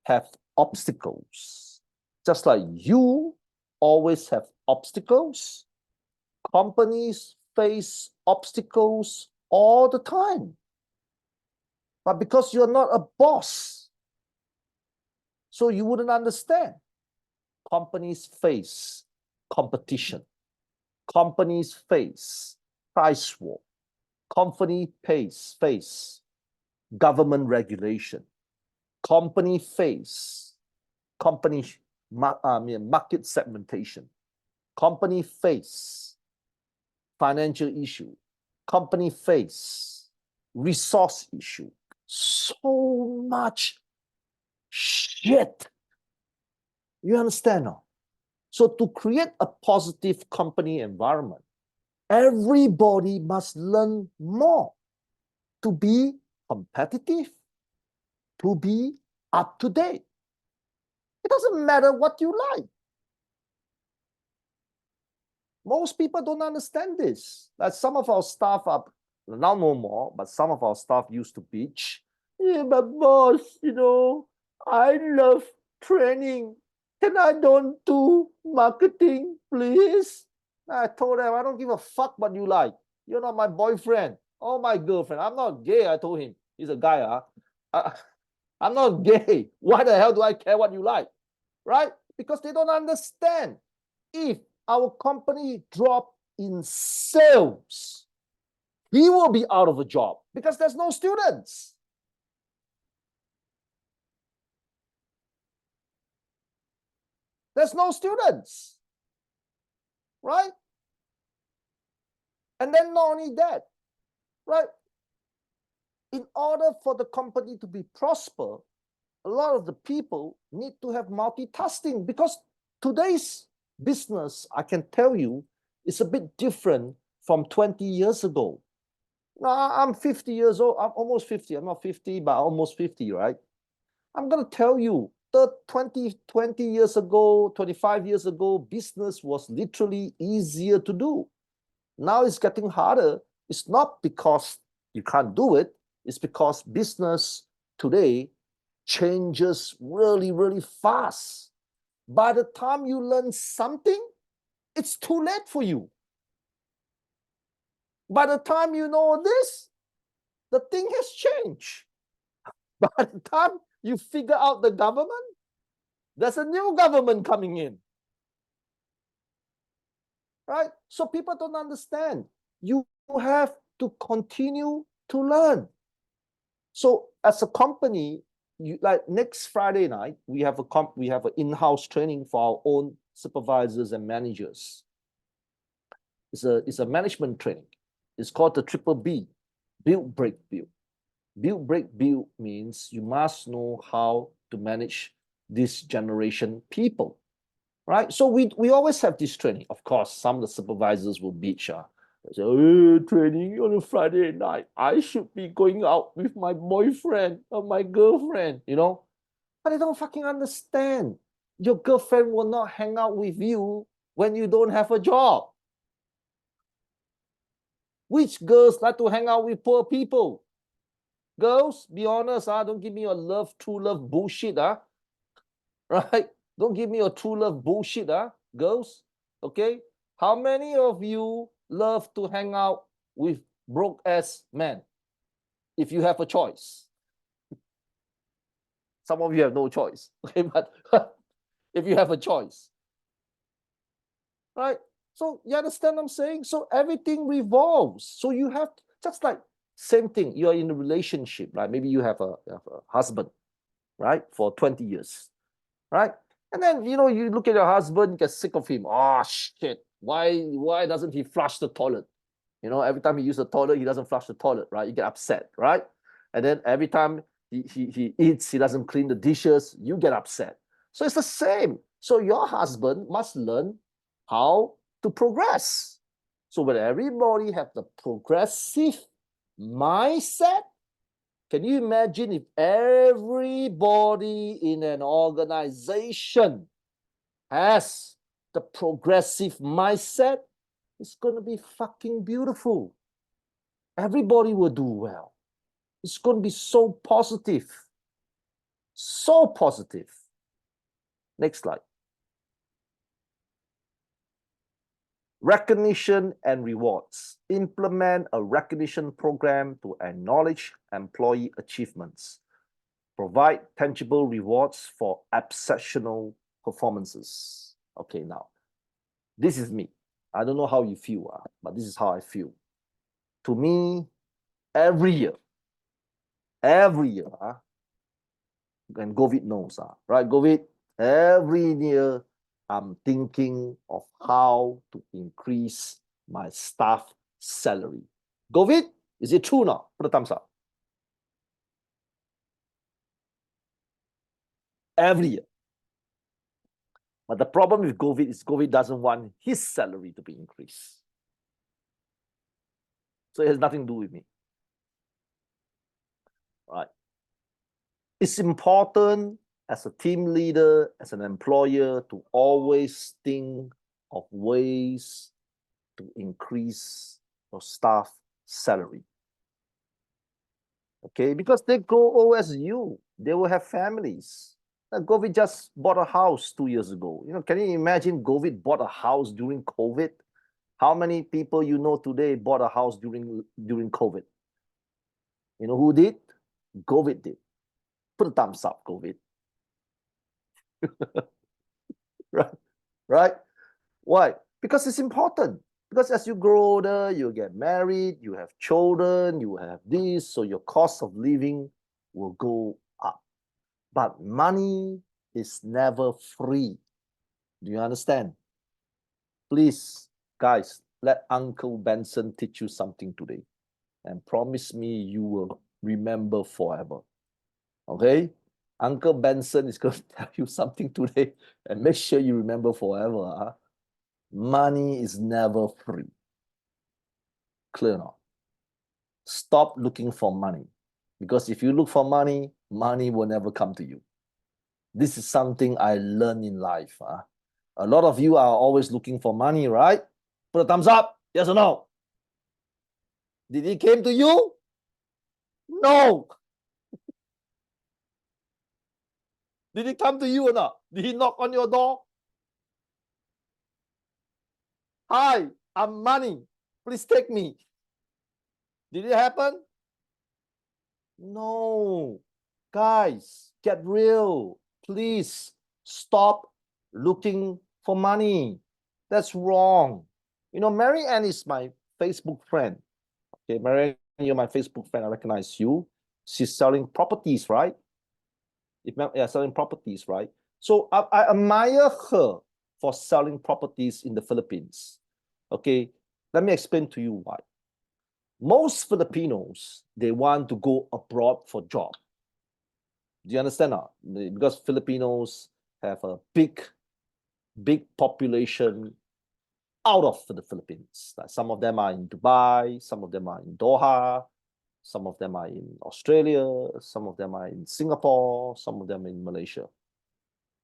have obstacles. Just like you always have obstacles, companies face obstacles all the time. But because you're not a boss, so you wouldn't understand. Companies face competition. Companies face price war. Company face government regulation. Company face market segmentation. Company face financial issue. Company face resource issue. So much shit. You understand now? So to create a positive company environment, everybody must learn more to be competitive, to be up to date. It doesn't matter what you like. Most people don't understand this. Like some of our staff are now no more, but some of our staff used to bitch. Yeah, but boss, I love training. Can I don't do marketing, please? I told them, I don't give a fuck what you like. You're not my boyfriend or my girlfriend. I'm not gay, I told him. He's a guy, I'm not gay. Why the hell do I care what you like? Right? Because they don't understand. If our company drop in sales, he will be out of a job because there's no students. There's no students, right? And then not only that, right? In order for the company to be prosper, a lot of the people need to have multitasking because today's business, I can tell you, is a bit different from 20 years ago. Now, I'm 50 years old. I'm almost 50. I'm not 50, but almost 50, right? I'm going to tell you, 20 years ago, 25 years ago, business was literally easier to do. Now it's getting harder. It's not because you can't do it. It's because business today changes really, really fast. By the time you learn something, it's too late for you. By the time you know this, the thing has changed. By the time you figure out the government, there's a new government coming in. Right? So people don't understand. You have to continue to learn. So as a company, like next Friday night, we have an in-house training for our own supervisors and managers. It's a management training. It's called the Triple B, build, break, build. Build, break, build means you must know how to manage this generation people, right? So we always have this training. Of course, some of the supervisors will bitch. They say, oh, training on a Friday night. I should be going out with my boyfriend or my girlfriend, But they don't fucking understand. Your girlfriend will not hang out with you when you don't have a job. Which girls like to hang out with poor people? Girls, be honest, don't give me your true love bullshit, right? Don't give me your true love bullshit, girls, okay? How many of you love to hang out with broke-ass men if you have a choice? Some of you have no choice, okay? But if you have a choice, right? So you understand what I'm saying? So everything revolves. So you have, just like, same thing, you're in a relationship, right? Maybe you have a husband, right? For 20 years, right? And then, you look at your husband, you get sick of him. Oh, shit. Why doesn't he flush the toilet? Every time he uses the toilet, he doesn't flush the toilet, right? You get upset, right? And then every time he eats, he doesn't clean the dishes, you get upset. So it's the same. So your husband must learn how to progress. So when everybody have the progressive mindset, can you imagine if everybody in an organization has the progressive mindset? It's going to be fucking beautiful. Everybody will do well. It's going to be so positive. So positive. Next slide. Recognition and rewards. Implement a recognition program to acknowledge employee achievements. Provide tangible rewards for exceptional performances. Okay, now, this is me. I don't know how you feel, but this is how I feel. To me, every year, and COVID knows, right? COVID, every year, I'm thinking of how to increase my staff salary. COVID, is it true now? Put a thumbs up. Every year. But the problem with COVID is COVID doesn't want his salary to be increased. So it has nothing to do with me. Right? It's important as a team leader, as an employer, to always think of ways to increase your staff salary. Okay, because they grow old as you, they will have families. Govit just bought a house 2 years ago. Can you imagine Govit bought a house during COVID? How many people you know today bought a house during COVID? You know who did? Govit did. Put a thumbs up, Govit. Right? Why? Because it's important. Because as you grow older, you get married, you have children, you have this, so your cost of living will go up. But money is never free. Do you understand? Please, guys, let Uncle Benson teach you something today. And promise me you will remember forever. Okay? Uncle Benson is going to tell you something today, and make sure you remember forever. Money is never free. Clear now. Stop looking for money. Because if you look for money, money will never come to you. This is something I learned in life. A lot of you are always looking for money, right? Put a thumbs up. Yes or no? Did he came to you? No. Did he come to you or not? Did he knock on your door? Hi, I'm money. Please take me. Did it happen? No. Guys, get real. Please stop looking for money. That's wrong. Mary Ann is my Facebook friend. Okay, Mary Ann, you're my Facebook friend. I recognize you. She's selling properties, right? Selling properties, right? So I admire her for selling properties in the Philippines. Okay, let me explain to you why. Most Filipinos, they want to go abroad for job. Do you understand now? Because Filipinos have a big population out of the Philippines. Like some of them are in Dubai, some of them are in Doha, some of them are in Australia, some of them are in Singapore, some of them in Malaysia.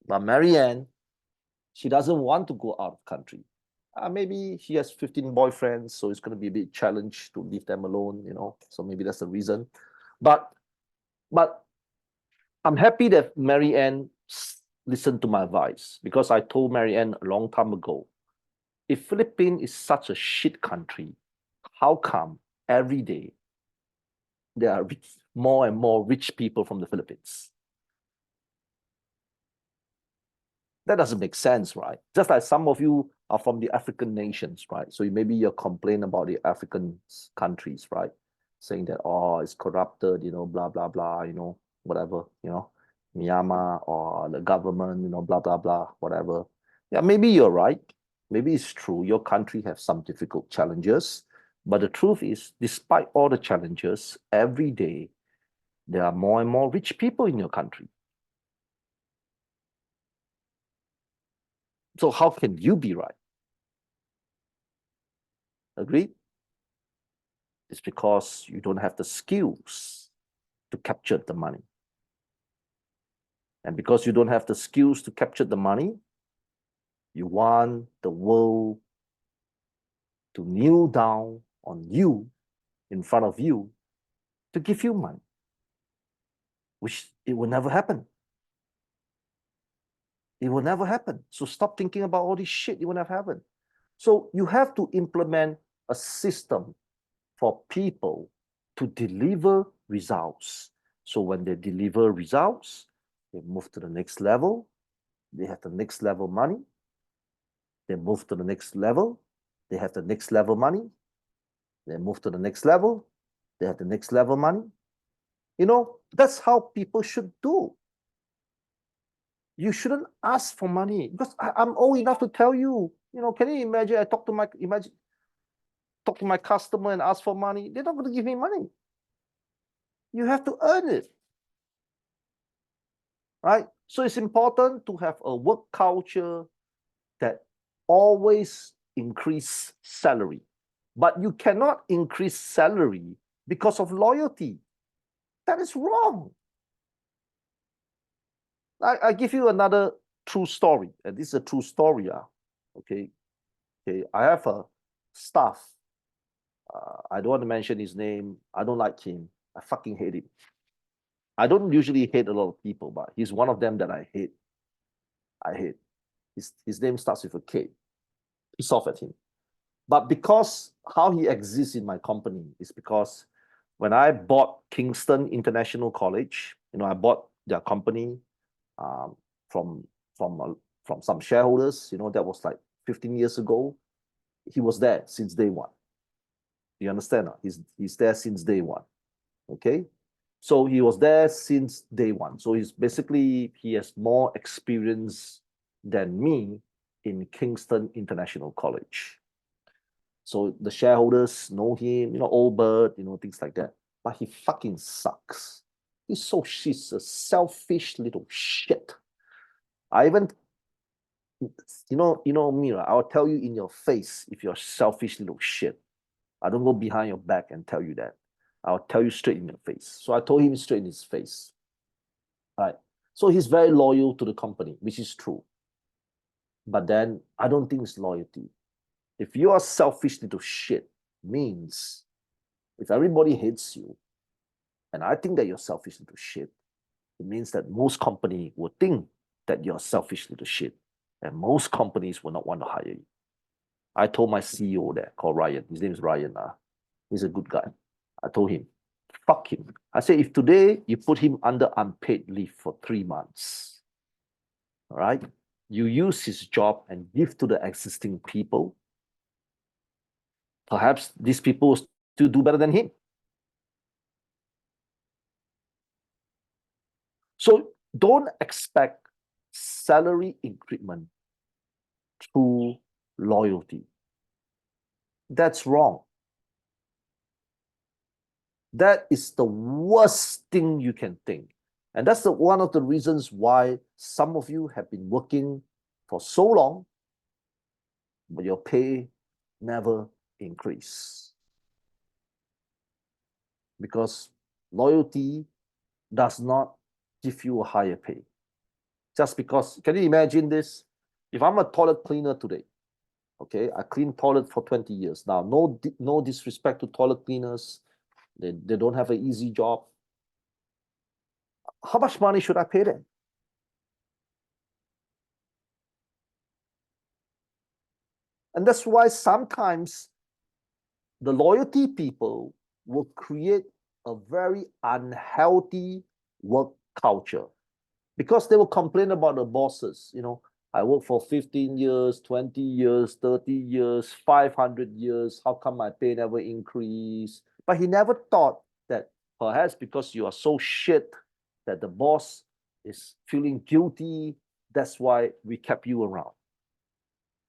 But Marianne, she doesn't want to go out of country. Maybe she has 15 boyfriends, so it's going to be a big challenge to leave them alone, So maybe that's the reason. But I'm happy that Marianne listened to my advice, because I told Marianne a long time ago, if Philippines is such a shit country, how come every day there are more and more rich people from the Philippines? That doesn't make sense, right? Just like some of you are from the African nations, right? So maybe you're complaining about the African countries, right? Saying that, oh, it's corrupted, blah, blah, blah, whatever, Myanmar or the government, blah, blah, blah, whatever. Yeah, maybe you're right. Maybe it's true. Your country has some difficult challenges. But the truth is, despite all the challenges, every day, there are more and more rich people in your country. So how can you be right? Agreed? It's because you don't have the skills to capture the money. And because you don't have the skills to capture the money, you want the world to kneel down on you, in front of you, to give you money, which it will never happen. It will never happen. So stop thinking about all this shit. It will never happen. So you have to implement a system for people to deliver results. So when they deliver results, they move to the next level. They have the next level money. They move to the next level. They have the next level money. They move to the next level. They have the next level money. You know, that's how people should do. You shouldn't ask for money, because I'm old enough to tell you, you know, can you imagine I talk to my customer and ask for money? They're not going to give me money. You have to earn it, right? So it's important to have a work culture that always increase salary, but you cannot increase salary because of loyalty. That is wrong. I give you another true story, and this is a true story. Okay. I have a staff. I don't want to mention his name. I don't like him. I fucking hate him. I don't usually hate a lot of people, but he's one of them that I hate. His name starts with a K. Piss off at him. But because how he exists in my company is because when I bought Kingston International College, you know, I bought their company from some shareholders. You know, that was like 15 years ago. He was there since day one. You understand? He's there since day one. Okay, so he was there since day one. So he has more experience than me in Kingston International College. So the shareholders know him, you know, old bird, you know, things like that. But he fucking sucks. She's a selfish little shit. I even, you know me, right? I'll tell you in your face if you're a selfish little shit. I don't go behind your back and tell you that. I'll tell you straight in your face. So I told him straight in his face. Right. So he's very loyal to the company, which is true. But then I don't think it's loyalty. If you are selfish little shit, means if everybody hates you, and I think that you're selfish little shit, it means that most company will think that you're selfish little shit, and most companies will not want to hire you. I told my CEO there, called Ryan. His name is Ryan. He's a good guy. I told him, fuck him. I said, if today you put him under unpaid leave for 3 months, all right, you use his job and give to the existing people, perhaps these people will still do better than him. So don't expect salary increment through loyalty. That's wrong. That is the worst thing you can think. And that's one of the reasons why some of you have been working for so long, but your pay never increase. Because loyalty does not give you a higher pay. Just because, can you imagine this? If I'm a toilet cleaner today, okay, I clean toilet for 20 years. Now, no disrespect to toilet cleaners. They don't have an easy job. How much money should I pay them? And that's why sometimes the loyalty people will create a very unhealthy work culture, because they will complain about the bosses. You know, I work for 15 years, 20 years, 30 years, 500 years. How come my pay never increase? But he never thought that perhaps because you are so shit that the boss is feeling guilty. That's why we kept you around.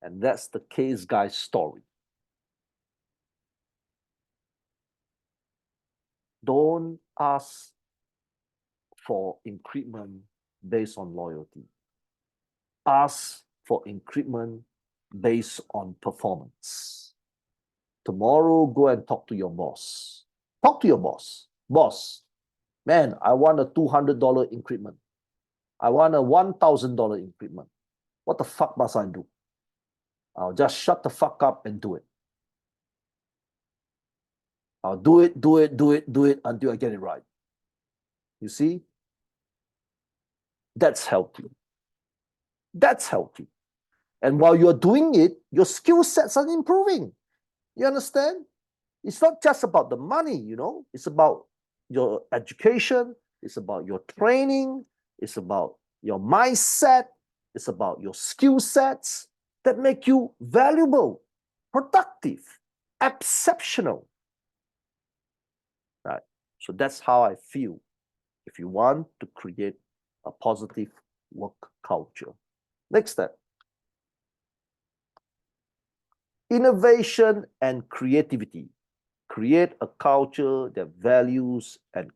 And that's the case guy's story. Don't ask for increment based on loyalty. Ask for increment based on performance. Tomorrow, go and talk to your boss. Talk to your boss. Boss, man, I want a $200 increment. I want a $1,000 increment. What the fuck must I do? I'll just shut the fuck up and do it. I'll do it, do it, do it, do it until I get it right. You see? That's healthy. That's healthy. And while you're doing it, your skill sets are improving. You understand? It's not just about the money, you know, it's about your education, it's about your training, it's about your mindset, it's about your skill sets that make you valuable, productive, exceptional. Right? So that's how I feel if you want to create a positive work culture. Next step. Innovation and creativity. Create a culture that values and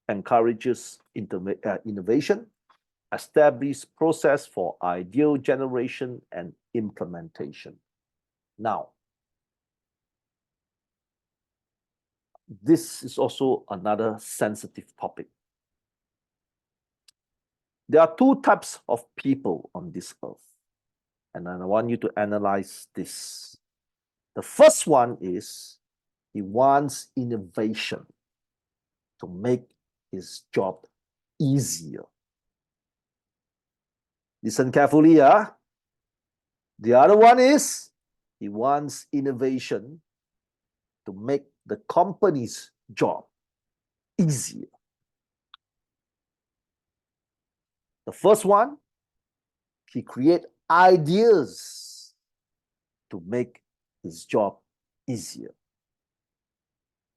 encourages innovation, establish process for ideal generation and implementation. Now, this is also another sensitive topic. There are two types of people on this earth, and I want you to analyze this. The first one is he wants innovation to make his job easier. Listen carefully, yeah? The other one is he wants innovation to make the company's job easier. The first one, he create ideas to make his job easier.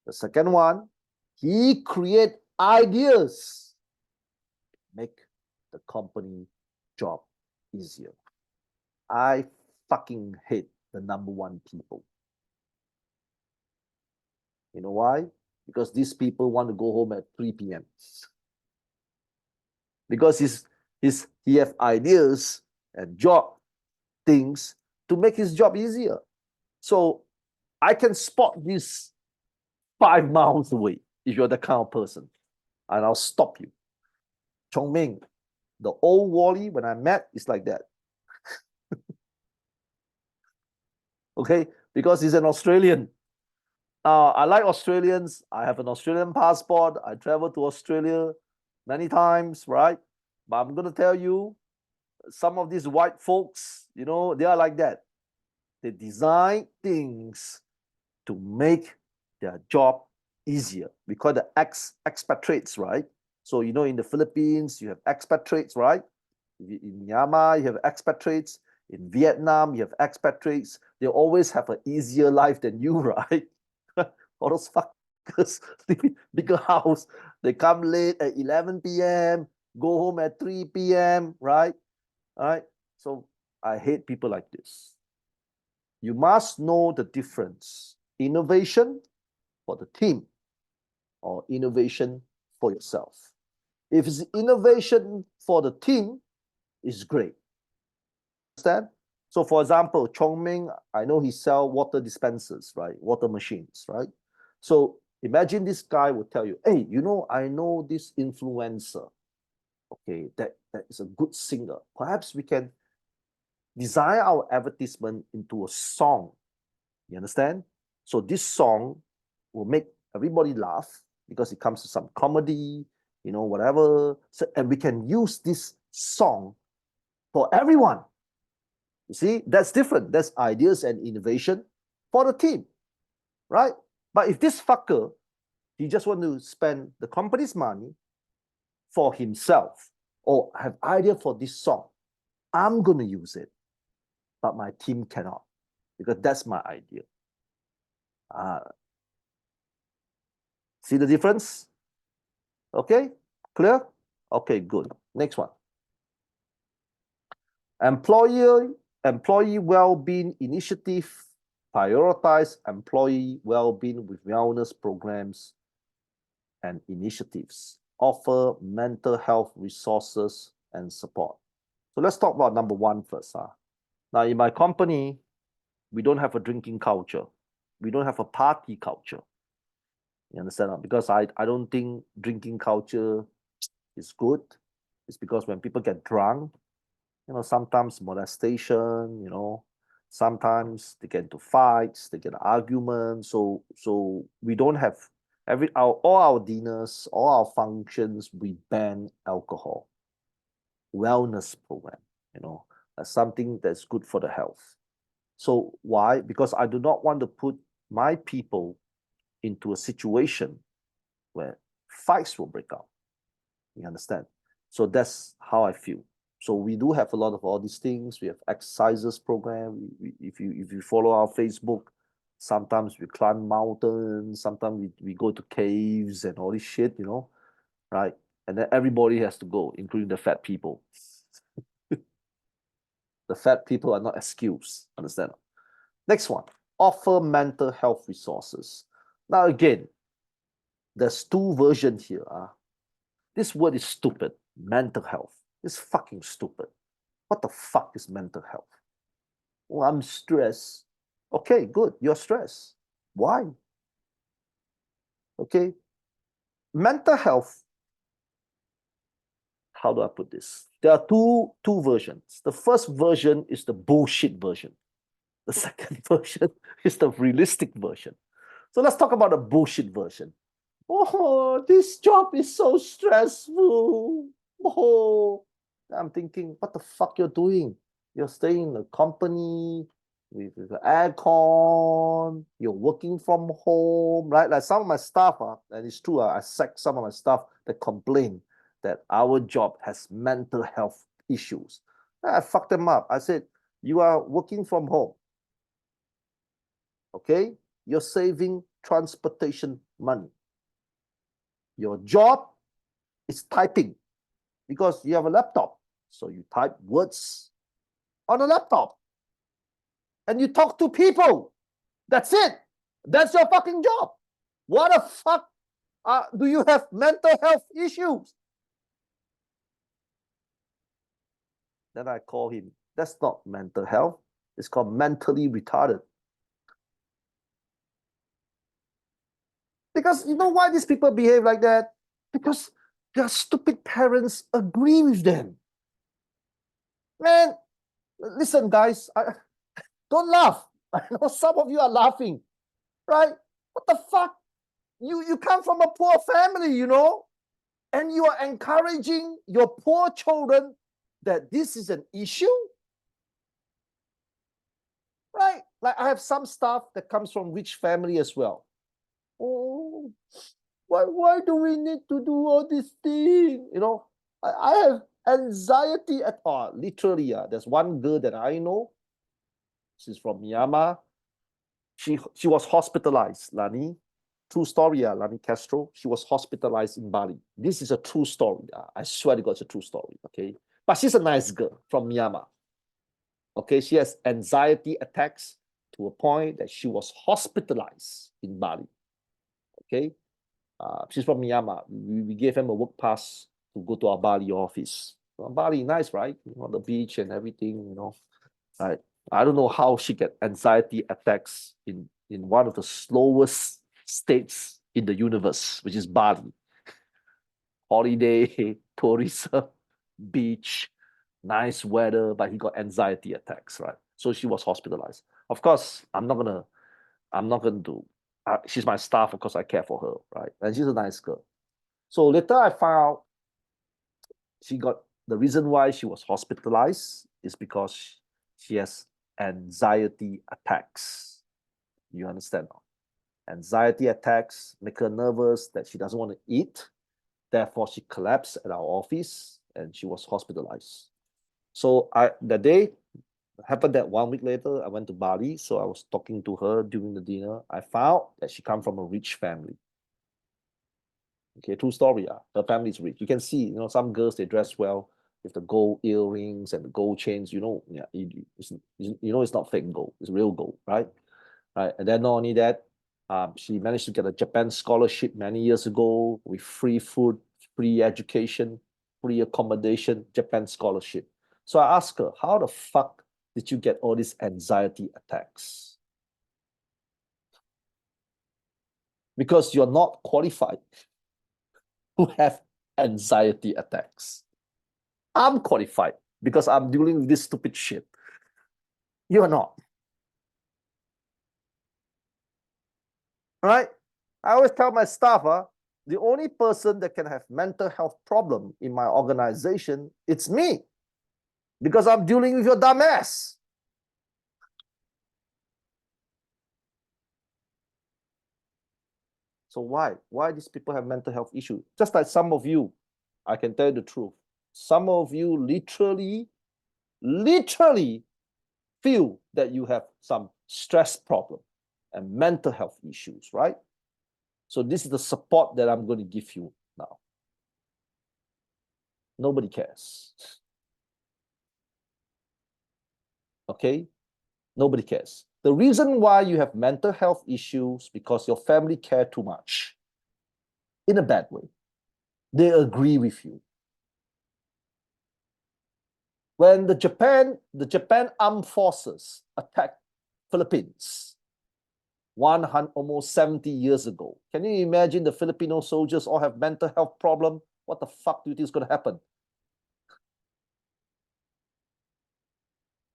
The second one, he create ideas to make the company job easier. I fucking hate the number one people. You know why? Because these people want to go home at 3 p.m. Because he have ideas and job things to make his job easier. So I can spot this 5 miles away if you're the kind of person, and I'll stop you. Chong Ming, the old Wally when I met is like that. Okay, because he's an Australian. I like Australians. I have an Australian passport. I travel to Australia many times, right? But I'm gonna tell you, some of these white folks, you know, they are like that. They design things to make their job easier. We call the expatriates, right? So, you know, in the Philippines, you have expatriates, right? In Myanmar, you have expatriates. In Vietnam, you have expatriates. They always have an easier life than you, right? All those fuckers live in bigger house. They come late at 11 p.m., go home at 3 p.m., right? All right. So I hate people like this. You must know the difference. Innovation for the team or innovation for yourself. If it's innovation for the team, it's great. Understand? So for example, Chong Ming, I know he sell water dispensers, right? Water machines, right? So imagine this guy will tell you, hey, you know, I know this influencer, okay, that is a good singer. Perhaps we can design our advertisement into a song. You understand? So this song will make everybody laugh because it comes to some comedy, you know, whatever. So, and we can use this song for everyone. You see, that's different. That's ideas and innovation for the team, right? But if this fucker, he just want to spend the company's money for himself or have idea for this song, I'm going to use it, but my team cannot because that's my idea. See the difference? Okay, clear? Okay, good. Next one. Employee well-being initiative prioritize employee well-being with wellness programs and initiatives, offer mental health resources and support. So let's talk about number one first. Now, in my company, we don't have a drinking culture. We don't have a party culture. You understand? Because I don't think drinking culture is good. It's because when people get drunk, you know, sometimes molestation, you know, Sometimes they get into fights, they get arguments. So we don't have all our dinners, all our functions, we ban alcohol. Wellness program, something that's good for the health. So why? Because I do not want to put my people into a situation where fights will break out. You understand? So that's how I feel. So we do have a lot of all these things. We have exercises program. If you follow our Facebook, sometimes we climb mountains. Sometimes we go to caves and all this shit, right? And then everybody has to go, including the fat people. The fat people are not excused. Understand? Next one, offer mental health resources. Now again, there's two versions here. This word is stupid. Mental health. It's fucking stupid. What the fuck is mental health? Well, I'm stressed. Okay, good. You're stressed. Why? Okay. Mental health. How do I put this? There are two versions. The first version is the bullshit version. The second version is the realistic version. So let's talk about the bullshit version. Oh, this job is so stressful. Oh, I'm thinking, what the fuck you're doing? You're staying in a company with the aircon. You're working from home, right? Like some of my staff, and it's true, I sacked some of my staff that complain that our job has mental health issues. I fucked them up. I said, you are working from home. Okay? You're saving transportation money. Your job is typing because you have a laptop. So you type words on a laptop and you talk to people. That's it. That's your fucking job. What the fuck do you have mental health issues? Then I call him. That's not mental health. It's called mentally retarded. Because you know why these people behave like that? Because their stupid parents agree with them. Man, listen, guys, don't laugh. I know some of you are laughing, right? What the fuck? You come from a poor family, and you are encouraging your poor children that this is an issue, right? Like I have some stuff that comes from rich family as well. Oh, why do we need to do all this thing? I have anxiety at all. Literally, there's one girl that I know. She's from Myanmar. She was hospitalized, Lani. True story, Lani Castro. She was hospitalized in Bali. This is a true story. I swear to God, it's a true story. Okay, but she's a nice girl from Myanmar. Okay, she has anxiety attacks to a point that she was hospitalized in Bali. Okay, she's from Myanmar. We gave him a work pass to go to our Bali office. Bali, nice, right? The beach and everything. Right? I don't know how she get anxiety attacks in one of the slowest states in the universe, which is Bali. Holiday, tourism, beach, nice weather, but he got anxiety attacks, right? So she was hospitalized. Of course, I'm not gonna do. She's my staff, of course. I care for her, right? And she's a nice girl. So later, I found out she got the reason why she was hospitalized is because she has anxiety attacks. You understand? Anxiety attacks make her nervous that she doesn't want to eat. Therefore, she collapsed at our office and she was hospitalized. So that day happened that 1 week later, I went to Bali. So I was talking to her during the dinner. I found that she come from a rich family. Okay, true story. Her family is rich. You can see, some girls they dress well with the gold earrings and the gold chains. Yeah, it's not fake gold. It's real gold, right? Right. And then not only that, she managed to get a Japan scholarship many years ago with free food, free education, free accommodation, Japan scholarship. So I asked her, how the fuck did you get all these anxiety attacks? Because you're not qualified to have anxiety attacks. I'm qualified because I'm dealing with this stupid shit. You're not. right? I always tell my staff, the only person that can have mental health problem in my organization, it's me, because I'm dealing with your dumb ass. So why? Why these people have mental health issues? Just like some of you, I can tell you the truth. Some of you literally feel that you have some stress problem and mental health issues, right? So this is the support that I'm going to give you now. Nobody cares. Okay? Nobody cares. The reason why you have mental health issues because your family care too much. In a bad way. They agree with you. When the Japan Armed Forces attacked Philippines almost 70 years ago, can you imagine the Filipino soldiers all have mental health problem? What the fuck do you think is going to happen?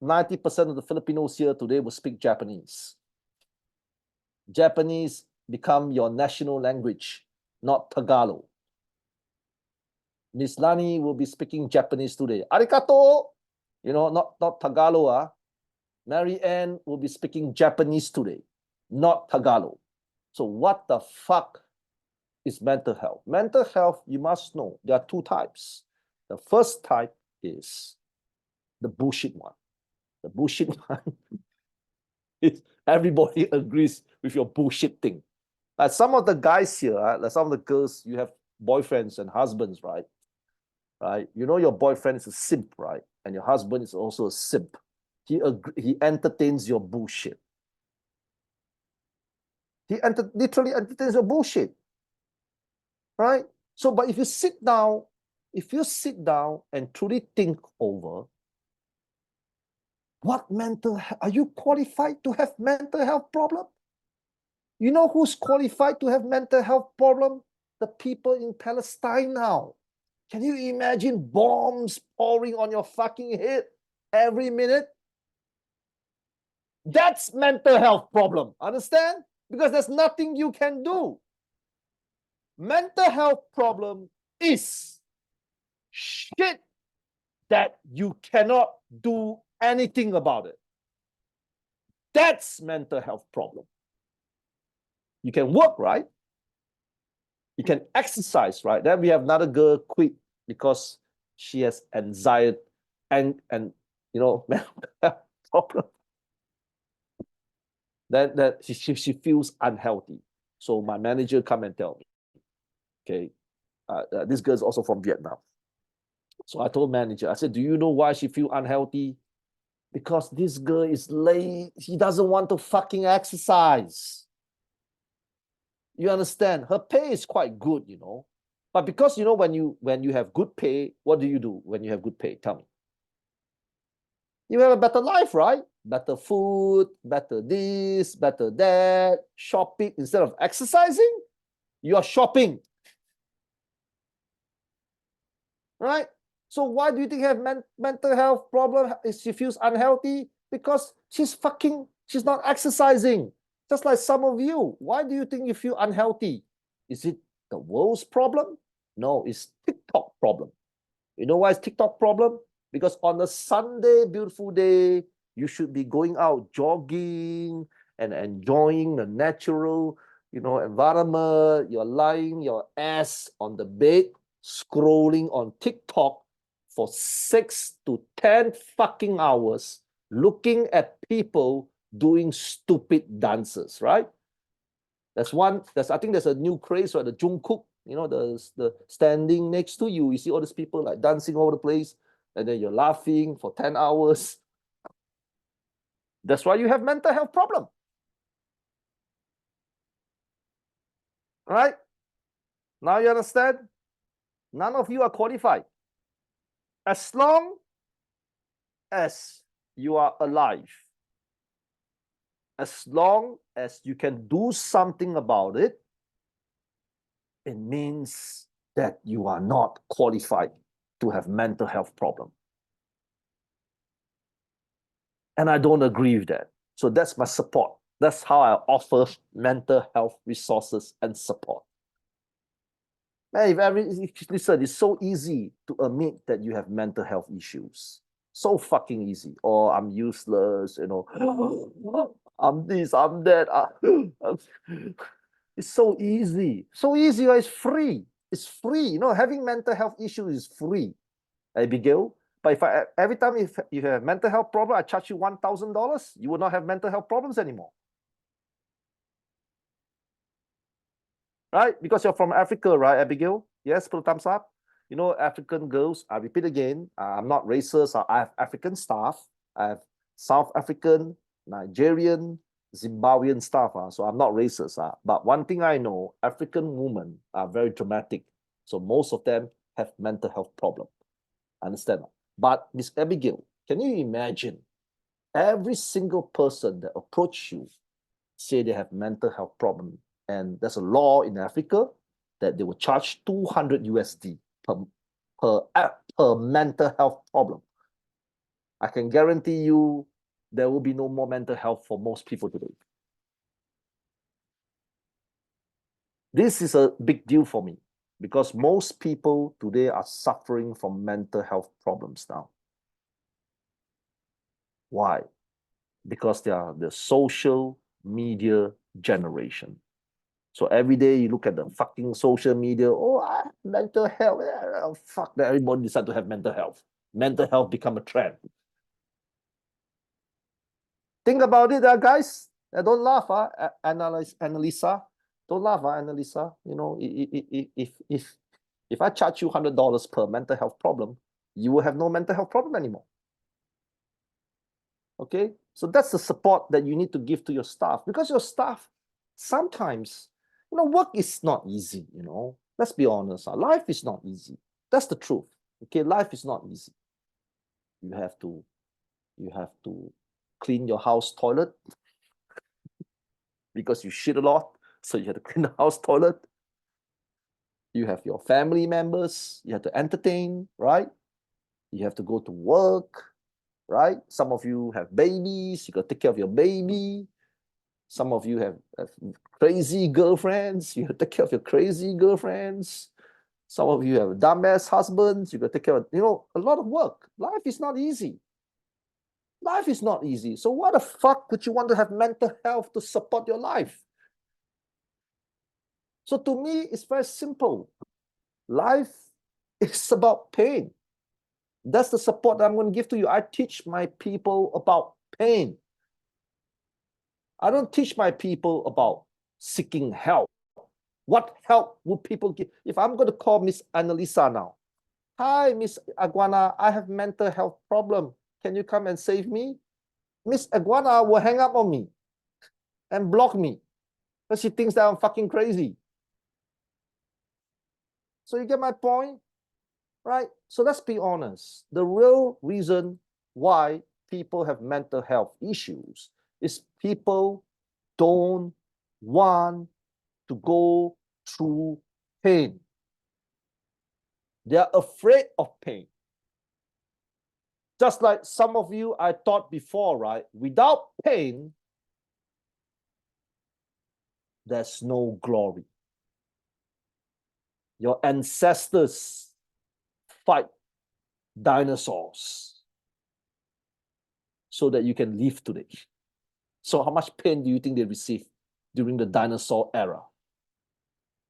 90% of the Filipinos here today will speak Japanese. Japanese become your national language, not Tagalog. Miss Lani will be speaking Japanese today. Arigato! You know, not Tagalog. Mary Ann will be speaking Japanese today, not Tagalog. So what the fuck is mental health? Mental health, you must know, there are two types. The first type is the bullshit one. The bullshit one is everybody agrees with your bullshit thing. Like some of the guys here, like some of the girls, you have boyfriends and husbands, right? Right? You know your boyfriend is a simp, right? And your husband is also a simp. He entertains your bullshit. Literally entertains your bullshit, right? So, but if you sit down and truly think over, are you qualified to have mental health problem? You know who's qualified to have mental health problem? The people in Palestine now. Can you imagine bombs pouring on your fucking head every minute? That's mental health problem, understand? Because there's nothing you can do. Mental health problem is shit that you cannot do anything about it. That's mental health problem. You can work, right? You can exercise, right? Then we have another girl quit because she has anxiety and you know mental health problem. Then she feels unhealthy. So my manager come and tell me, okay, this girl is also from Vietnam. So I told manager, I said, do you know why she feel unhealthy? Because this girl is late. She doesn't want to fucking exercise. You understand? Her pay is quite good, you know. But because you know when you have good pay, what do you do when you have good pay? Tell me. You have a better life, right? Better food, better this, better that, shopping. Instead of exercising, you are shopping. Right? So why do you think you have mental health problem? She feels unhealthy because she's not exercising. Just like some of you. Why do you think you feel unhealthy? Is it the world's problem? No, it's TikTok problem. You know why it's TikTok problem? Because on a Sunday, beautiful day, you should be going out jogging and enjoying the natural, you know, environment. You're lying your ass on the bed, scrolling on TikTok for 6 to 10 fucking hours, looking at people doing stupid dances, right? I think there's a new craze, right? The Jungkook, you know, the standing next to you. You see all these people like dancing all over the place, and then you're laughing for 10 hours. That's why you have mental health problem. Right? Now you understand? None of you are qualified. As long as you are alive, as long as you can do something about it, it means that you are not qualified to have mental health problem. And I don't agree with that. So that's my support. That's how I offer mental health resources and support. Man, listen, it's so easy to admit that you have mental health issues. So fucking easy. Oh, I'm useless, I'm this, I'm that. It's so easy. So easy, it's free. It's free. Having mental health issues is free. Abigail. But if every time if you have mental health problem, I charge you $1,000, you will not have mental health problems anymore. Right? Because you're from Africa, right, Abigail? Yes, put a thumbs up. African girls, I repeat again, I'm not racist. I have African staff. I have South African, Nigerian, Zimbabwean staff. So I'm not racist. But one thing I know, African women are very dramatic. So most of them have mental health problems. Understand? But Miss Abigail, can you imagine every single person that approach you say they have mental health problem, and there's a law in Africa that they will charge 200 USD per mental health problem. I can guarantee you there will be no more mental health for most people today. This is a big deal for me because most people today are suffering from mental health problems now. Why? Because they are the social media generation. So every day you look at the fucking social media, mental health, fuck that, everybody decide to have mental health. Mental health become a trend. Think about it, guys. Don't laugh, Annalisa. Don't laugh, Annalisa. If I charge you $100 per mental health problem, you will have no mental health problem anymore. Okay, so that's the support that you need to give to your staff, because your staff sometimes, work is not easy. Let's be honest. Life is not easy. That's the truth. Okay, life is not easy. You have to clean your house toilet because you shit a lot, so you have to clean the house toilet. You have your family members you have to entertain, right? You have to go to work, right? Some of you have babies, you got to take care of your baby. Some of you have crazy girlfriends, you have to take care of your crazy girlfriends. Some of you have dumbass husbands, you got to take care of, a lot of work. Life is not easy. Life is not easy. So why the fuck would you want to have mental health to support your life? So to me, it's very simple. Life is about pain. That's the support that I'm going to give to you. I teach my people about pain. I don't teach my people about seeking help. What help would people give? If I'm going to call Miss Annalisa now, hi, Miss Aguana, I have mental health problem. Can you come and save me? Miss Aguana will hang up on me and block me because she thinks that I'm fucking crazy. So you get my point, right? So let's be honest. The real reason why people have mental health issues is people don't want to go through pain. They are afraid of pain. Just like some of you, I taught before, right? Without pain, there's no glory. Your ancestors fight dinosaurs so that you can live today. So how much pain do you think they received during the dinosaur era?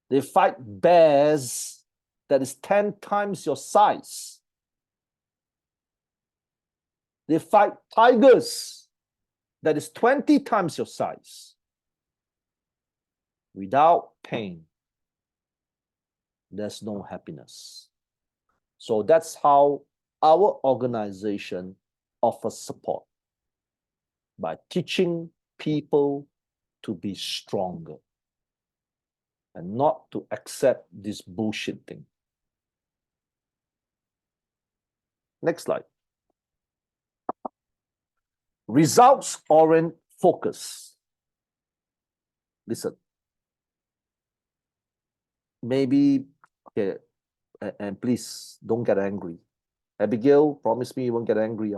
They fight bears that is 10 times your size. They fight tigers that is 20 times your size. Without pain, there's no happiness. So that's how our organization offers support, by teaching people to be stronger and not to accept this bullshit thing. Next slide. Results-oriented focus. Listen. Maybe, okay, and please don't get angry. Abigail, promise me you won't get angry.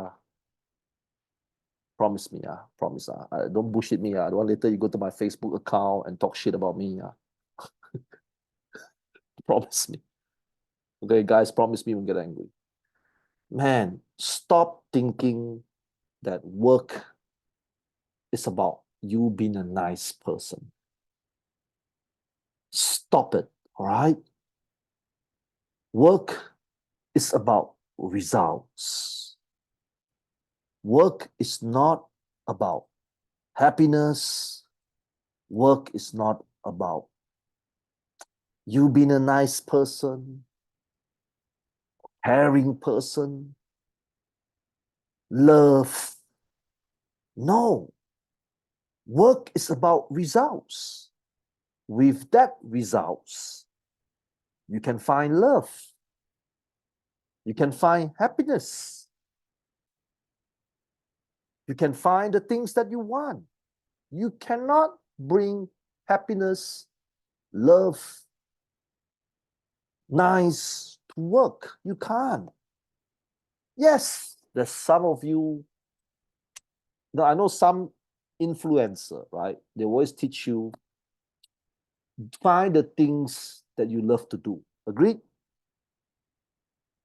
Promise me, promise. Don't bullshit me. Don't want later you go to my Facebook account and talk shit about me. Promise me. Okay, guys, promise me you won't get angry. Man, stop thinking that work is about you being a nice person. Stop it, all right? Work is about results. Work is not about happiness. Work is not about you being a nice person, caring person, love. No. Work is about results. With that results, you can find love. You can find happiness. You can find the things that you want. You cannot bring happiness, love, nice to work. You can't. Yes, there's some of you. Now, I know some influencer, right? They always teach you find the things that you love to do. Agreed?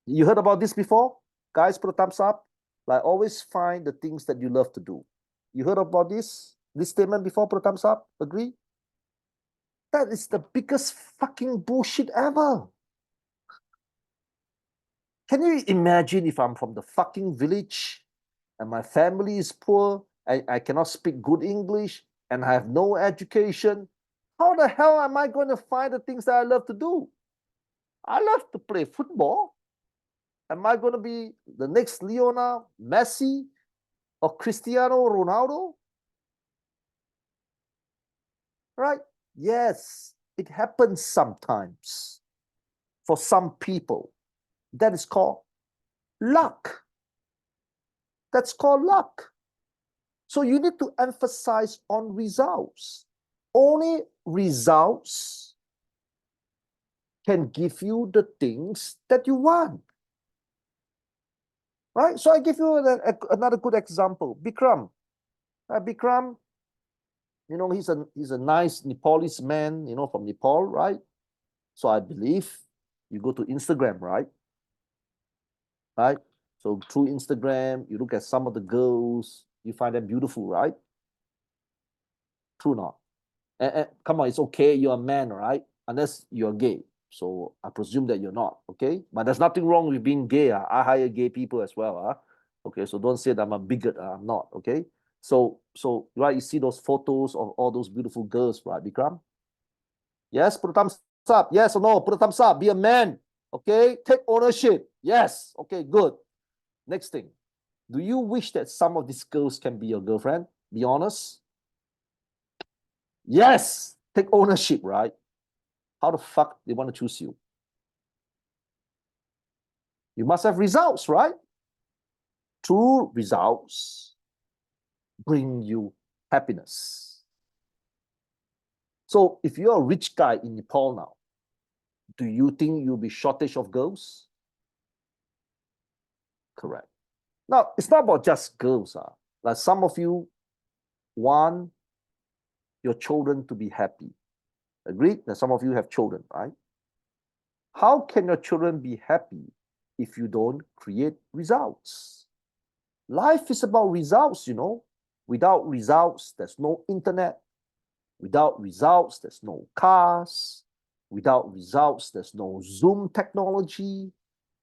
You heard about this before? Guys, put a thumbs up. Like, always find the things that you love to do. You heard about this statement before? Put a thumbs up. Agree? That is the biggest fucking bullshit ever. Can you imagine if I'm from the fucking village and my family is poor, I cannot speak good English, and I have no education? How the hell am I going to find the things that I love to do? I love to play football. Am I going to be the next Lionel Messi or Cristiano Ronaldo? Right? Yes, it happens sometimes. For some people, that is called luck. That's called luck. So you need to emphasize on results. Only results can give you the things that you want. Right? So I give you another good example. Bikram. Bikram, you know, he's a nice Nepalese man, you know, from Nepal, right? So I believe you go to Instagram, right? Right? So through Instagram, you look at some of the girls, you find them beautiful, right? True or not? And come on, it's okay, you're a man, right? Unless you're gay. So I presume that you're not, okay? But there's nothing wrong with being gay. I hire gay people as well. Okay, so don't say that I'm a bigot. I'm not, okay? So right, you see those photos of all those beautiful girls, right, Bikram? Yes, put a thumbs up. Yes or no? Put a thumbs up. Be a man, okay? Take ownership. Yes, okay, good. Next thing. Do you wish that some of these girls can be your girlfriend? Be honest. Yes, take ownership, right? How the fuck they want to choose you? You must have results, right? True results bring you happiness. So if you're a rich guy in Nepal now, do you think you'll be shortage of girls? Correct. Now, it's not about just girls. Like some of you want your children to be happy. Agreed? That some of you have children, right? How can your children be happy if you don't create results? Life is about results, you know. Without results, there's no internet. Without results, there's no cars. Without results, there's no Zoom technology.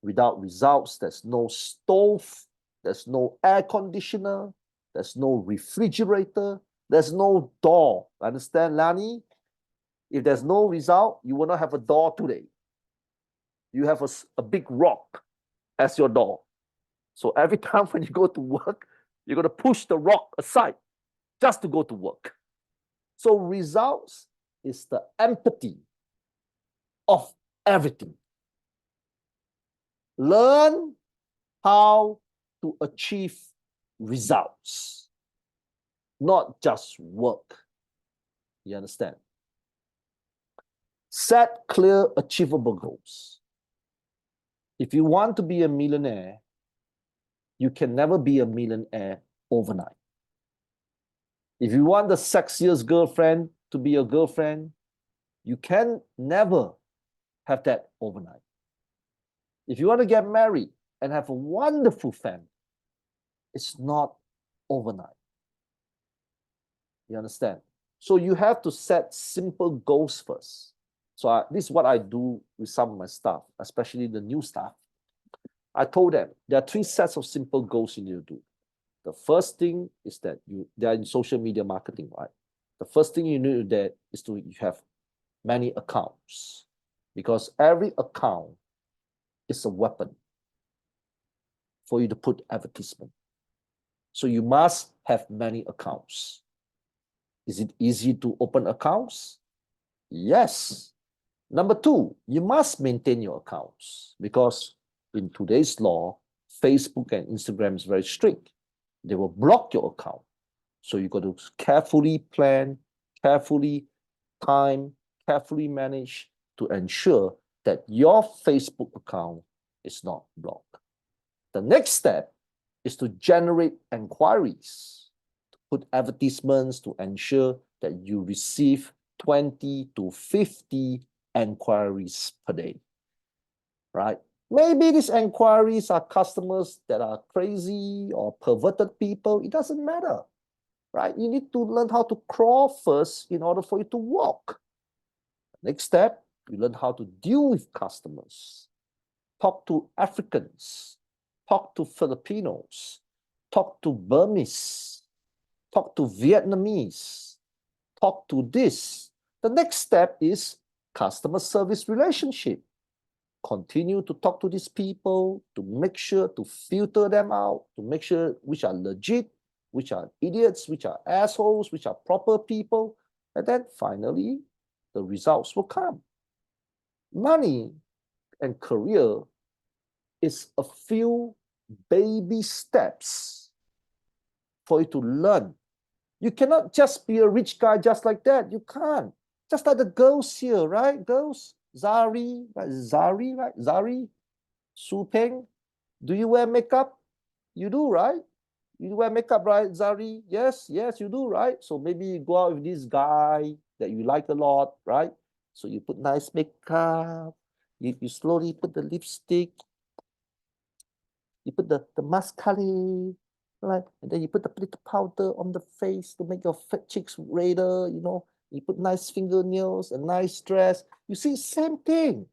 Without results, there's no stove. There's no air conditioner. There's no refrigerator. There's no door. Understand, Lani? If there's no result, you will not have a door today. You have a big rock as your door. So every time when you go to work, you're going to push the rock aside just to go to work. So results is the empathy of everything. Learn how to achieve results, not just work. You understand? Set clear, achievable goals. If you want to be a millionaire, you can never be a millionaire overnight. If you want the sexiest girlfriend to be your girlfriend, you can never have that overnight. If you want to get married and have a wonderful family, it's not overnight. You understand? So you have to set simple goals first. So this is what I do with some of my staff, especially the new staff. I told them there are 3 sets of simple goals you need to do. The first thing is that they're in social media marketing, right? The first thing you need to do is to have many accounts, because every account is a weapon for you to put advertisement. So you must have many accounts. Is it easy to open accounts? Yes. Number 2, you must maintain your accounts, because in today's law, Facebook and Instagram is very strict. They will block your account. So you got to carefully plan, carefully time, carefully manage to ensure that your Facebook account is not blocked. The next step is to generate inquiries, to put advertisements to ensure that you receive 20 to 50 inquiries per day, right? Maybe these inquiries are customers that are crazy or perverted people. It doesn't matter, right? You need to learn how to crawl first in order for you to walk. Next step, you learn how to deal with customers. Talk to Africans, talk to Filipinos, talk to Burmese, talk to Vietnamese, talk to this. The next step is customer service relationship. Continue to talk to these people to make sure to filter them out, to make sure which are legit, which are idiots, which are assholes, which are proper people. And then finally, the results will come. Money and career is a few baby steps for you to learn. You cannot just be a rich guy just like that. You can't. Just like the girls here, right? Girls, Zari, right? Zari, Su Peng. Do you wear makeup? You do, right? You wear makeup, right, Zari? Yes, you do, right? So maybe you go out with this guy that you like a lot, right? So you put nice makeup. You slowly put the lipstick. You put the mascara, right? And then you put the little powder on the face to make your fat cheeks redder, you know. You put nice fingernails, a nice dress. You see, same thing,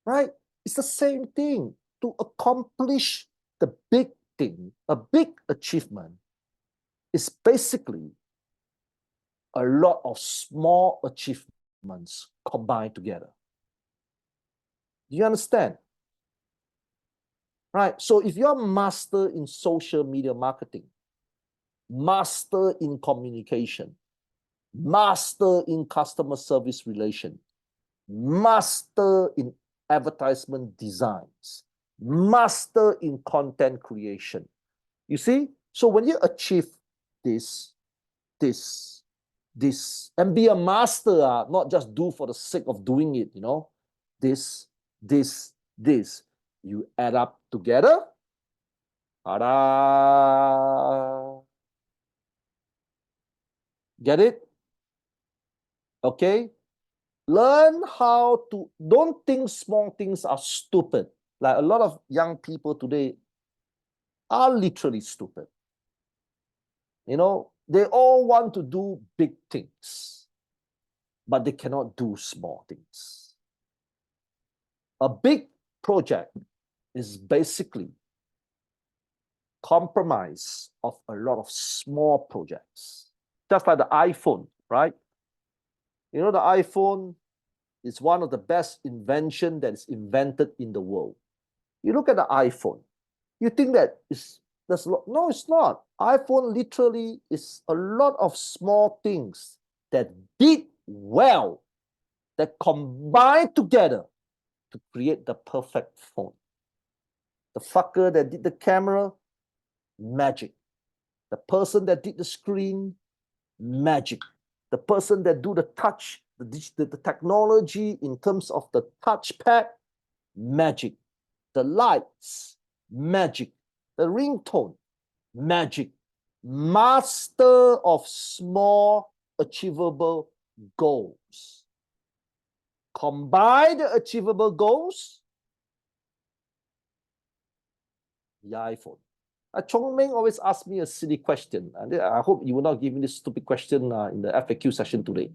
right? It's the same thing. To accomplish the big thing, a big achievement, is basically a lot of small achievements combined together. Do you understand? Right? So if you're a master in social media marketing, master in communication, master in customer service relation, master in advertisement designs, master in content creation. You see? So when you achieve this, and be a master, not just do for the sake of doing it, you know, this, you add up together. Ta-da! Get it? Okay? Learn how to, don't think small things are stupid. Like a lot of young people today are literally stupid. You know, they all want to do big things, but they cannot do small things. A big project is basically compromise of a lot of small projects. Just like the iPhone, right? You know, the iPhone is one of the best inventions that is invented in the world. You look at the iPhone, you think that no, it's not. iPhone literally is a lot of small things that did well, that combined together to create the perfect phone. The fucker that did the camera, magic. The person that did the screen, magic. The person that do the touch, the technology in terms of the touchpad, magic. The lights, magic. The ringtone, magic. Master of small achievable goals. Combine the achievable goals. The iPhone. Chong Meng always asks me a silly question. And I hope you will not give me this stupid question in the FAQ session today.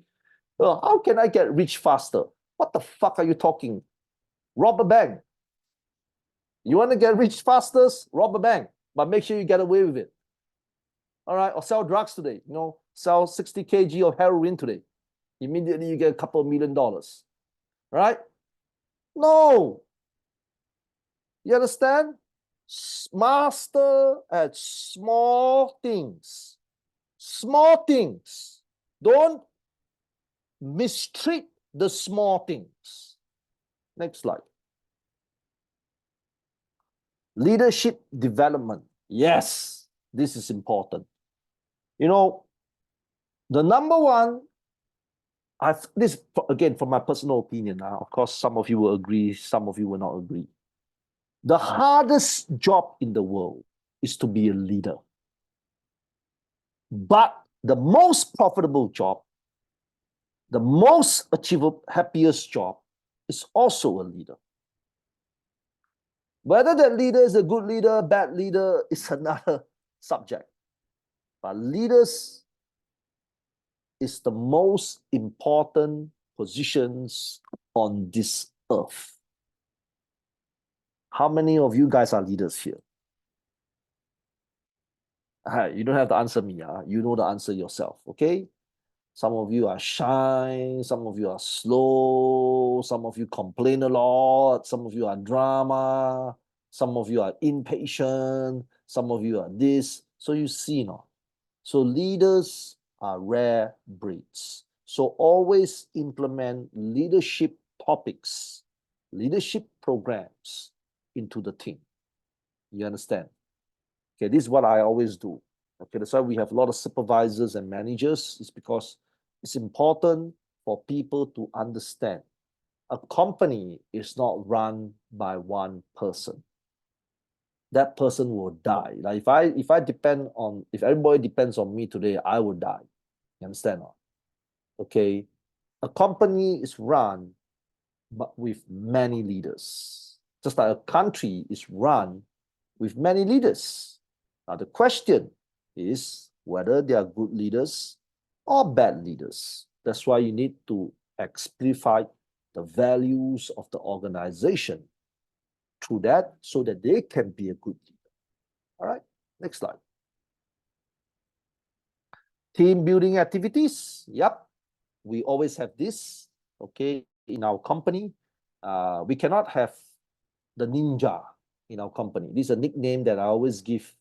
How can I get rich faster? What the fuck are you talking? Rob a bank. You want to get rich faster? Rob a bank. But make sure you get away with it. All right, or sell drugs today. Sell 60 kg of heroin today. Immediately you get a couple of $1 million. Right? No. You understand? Master at small things. Small things. Don't mistreat the small things. Next slide. Leadership development. Yes, this is important. The number one, this again from my personal opinion. Of course, some of you will agree, some of you will not agree. The hardest job in the world is to be a leader. But the most profitable job, the most achievable, happiest job is also a leader. Whether that leader is a good leader, bad leader is another subject. But leaders is the most important positions on this earth. How many of you guys are leaders here? You don't have to answer me. You know the answer yourself, okay? Some of you are shy, some of you are slow, some of you complain a lot, some of you are drama, some of you are impatient, some of you are this. So you see, so leaders are rare breeds. So always implement leadership topics, leadership programs into the team. You understand? Okay, this is what I always do. Okay, that's why we have a lot of supervisors and managers. It's because it's important for people to understand a company is not run by one person. That person will die. Like if everybody depends on me today, I will die. You understand? Okay, a company is run but with many leaders. Just like a country is run with many leaders. Now the question is whether they are good leaders or bad leaders. That's why you need to exemplify the values of the organization through that so that they can be a good leader. All right, next slide. Team building activities. Yep, we always have this, okay, in our company. We cannot have the ninja in our company. This is a nickname that I always give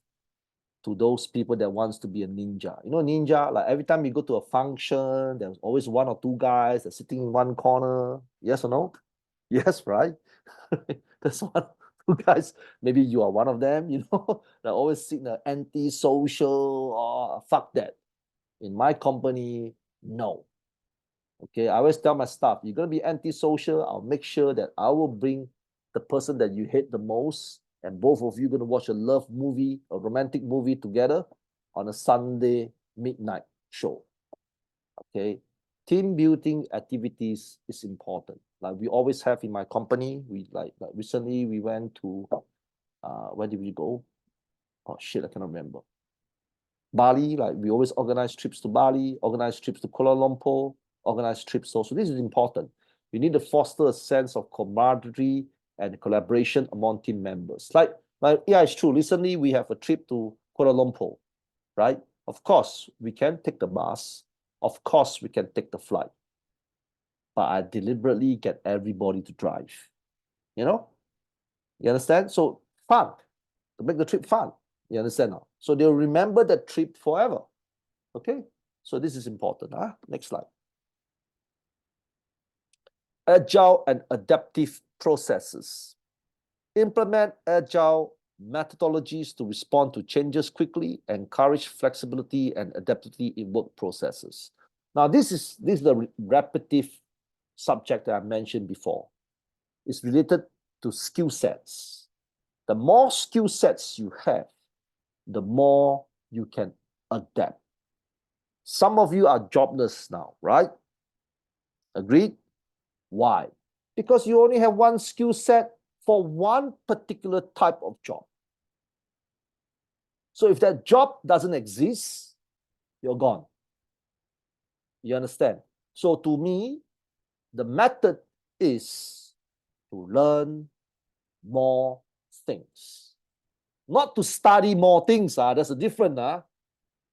to those people that wants to be a ninja. Ninja, like every time you go to a function, there's always one or two guys that are sitting in one corner. Yes or no? Yes, right? That's one, two guys. Maybe you are one of them, that always sit in an anti-social, fuck that. In my company, no. Okay, I always tell my staff, you're going to be anti-social, I'll make sure that I will bring the person that you hate the most, and both of you going to watch a love movie, a romantic movie together on a Sunday midnight show. Okay, team building activities is important. Like we always have in my company. We like recently we went to, where did we go? Oh shit, I cannot remember. Bali, like we always organize trips to Bali, organize trips to Kuala Lumpur, organize trips also. This is important. You need to foster a sense of camaraderie and collaboration among team members. Like yeah, it's true. Recently, we have a trip to Kuala Lumpur, right? Of course, we can take the bus. Of course, we can take the flight. But I deliberately get everybody to drive. You understand? So fun, to make the trip fun. You understand now? So they'll remember that trip forever. Okay? So this is important. Next slide. Agile and adaptive processes. Implement agile methodologies to respond to changes quickly, encourage flexibility and adaptivity in work processes. Now, this is the repetitive subject that I mentioned before. It's related to skill sets. The more skill sets you have, the more you can adapt. Some of you are jobless now, right? Agreed? Why? Because you only have one skill set for one particular type of job. So if that job doesn't exist, you're gone. You understand? So to me, the method is to learn more things. Not to study more things. There's a difference.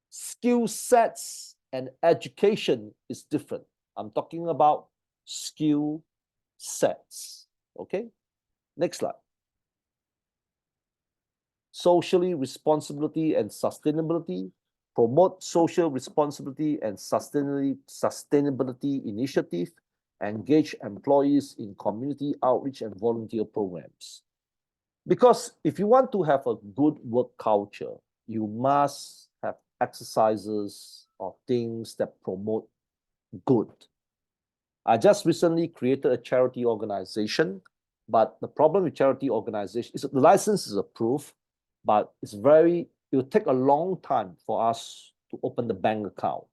Skill sets and education is different. I'm talking about skill sets. Okay? Next slide. Socially responsibility and sustainability. Promote social responsibility and sustainability initiative. Engage employees in community outreach and volunteer programs. Because if you want to have a good work culture, you must have exercises or things that promote good. I just recently created a charity organization, but the problem with charity organization is that the license is approved, but it will take a long time for us to open the bank account.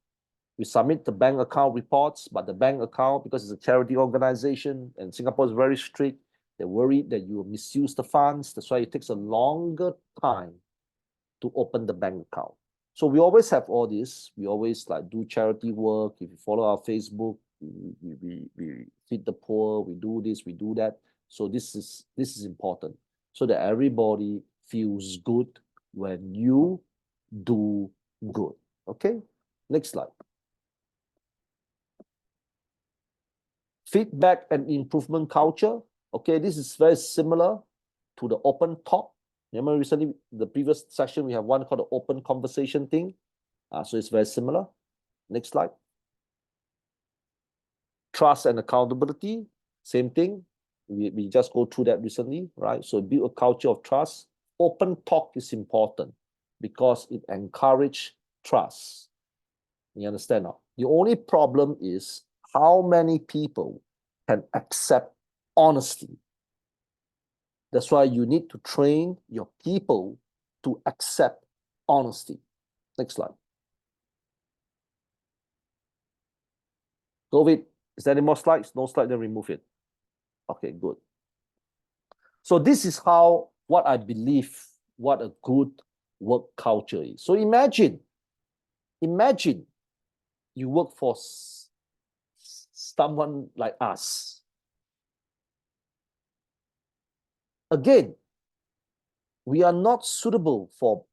We submit the bank account reports, but the bank account, because it's a charity organization and Singapore is very strict, they're worried that you will misuse the funds. That's why it takes a longer time to open the bank account. So we always have all this. We always do charity work. If you follow our Facebook, we feed the poor, we do this, we do that. So this is important so that everybody feels good when you do good. Okay, next slide. Feedback and improvement culture. Okay, this is very similar to the open talk. Remember recently, the previous session, we have one called the open conversation thing. So it's very similar. Next slide. Trust and accountability, same thing. We just go through that recently, right? So build a culture of trust. Open talk is important because it encourages trust. You understand now? The only problem is how many people can accept honesty. That's why you need to train your people to accept honesty. Next slide. COVID, is there any more slides? No slide, then remove it. Okay, good. So this is what I believe, what a good work culture is. So imagine you work for someone like us. Again, we are not suitable for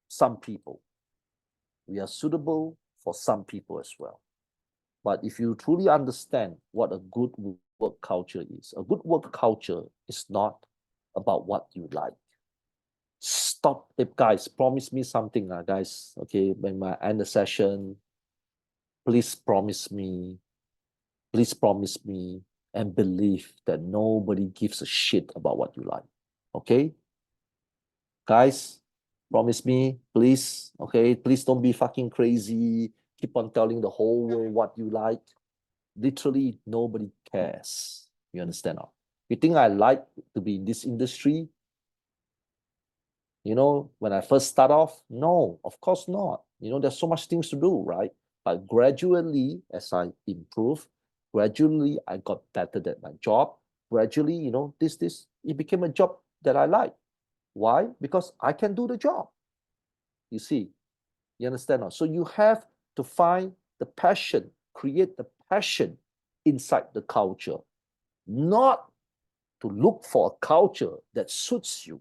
some people. We are suitable for some people as well. But if you truly understand what a good work culture is, a good work culture is not about what you like. Stop it, guys. Promise me something, guys. Okay, when I end the session, please promise me and believe that nobody gives a shit about what you like. Okay? Guys, promise me, please. Okay? Please don't be fucking crazy. Keep on telling the whole world what you like. Literally, nobody cares. You understand now? You think I like to be in this industry? When I first start off, no, of course not. There's so much things to do, right? But gradually, as I improve, gradually I got better at my job. Gradually, it became a job that I like. Why? Because I can do the job. You see, you understand now? So you have to find the passion, create the passion inside the culture, not to look for a culture that suits you.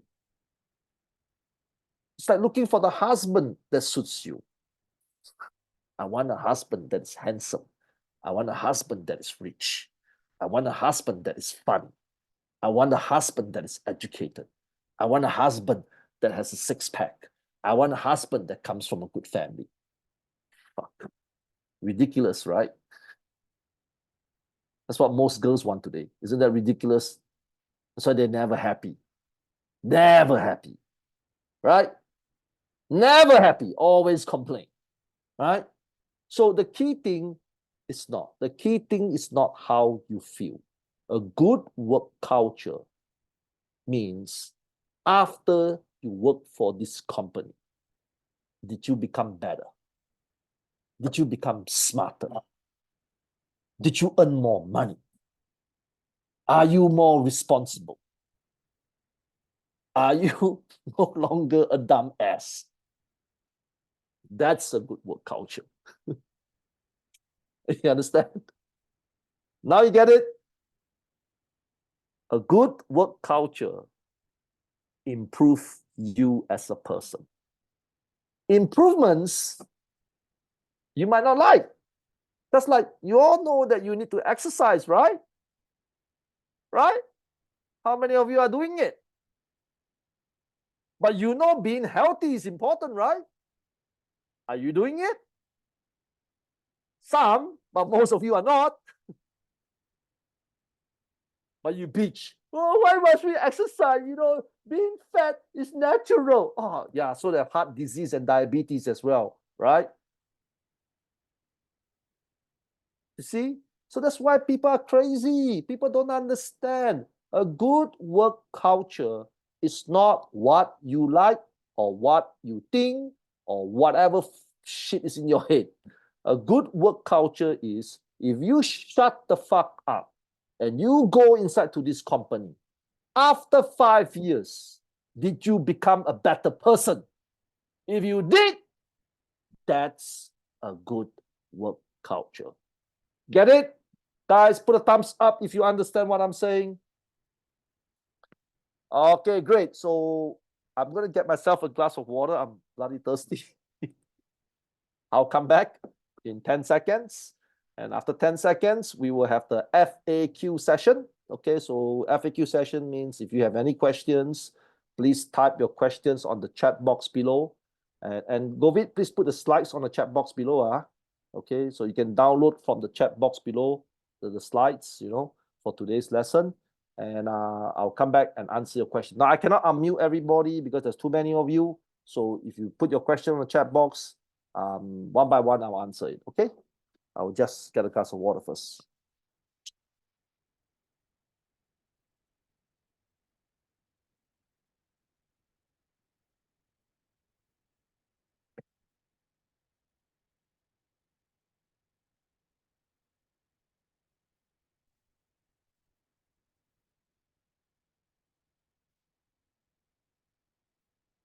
It's like looking for the husband that suits you. I want a husband that is handsome. I want a husband that is rich. I want a husband that is fun. I want a husband that is educated. I want a husband that has a six-pack. I want a husband that comes from a good family. Fuck. Ridiculous, right? That's what most girls want today. Isn't that ridiculous? That's why they're never happy. Never happy. Right? Never happy. Always complain. Right? So the key thing is not how you feel. A good work culture means after you work for this company, did you become better? Did you become smarter? Did you earn more money? Are you more responsible? Are you no longer a dumb ass? That's a good work culture. You understand? Now you get it? A good work culture improves you as a person. Improvements you might not like. That's like you all know that you need to exercise, right? Right? How many of you are doing it? But you know being healthy is important, right? Are you doing it? Some, but most of you are not. But you bitch. Oh, why must we exercise? You know, being fat is natural. Oh, yeah, so they have heart disease and diabetes as well, right? You see? So that's why people are crazy. People don't understand. A good work culture is not what you like or what you think or whatever shit is in your head. A good work culture is if you shut the fuck up and you go inside to this company, after 5 years, did you become a better person? If you did, that's a good work culture. Get it? Guys, put a thumbs up if you understand what I'm saying. Okay, great. So I'm going to get myself a glass of water. I'm bloody thirsty. I'll come back in 10 seconds. And after 10 seconds, we will have the FAQ session. Okay, so FAQ session means if you have any questions, please type your questions on the chat box below. And Govind, please put the slides on the chat box below. Okay, so you can download from the chat box below the slides, you know, for today's lesson. And I'll come back and answer your question. Now, I cannot unmute everybody because there's too many of you. So if you put your question on the chat box, one by one, I'll answer it, okay? I'll just get a glass of water first.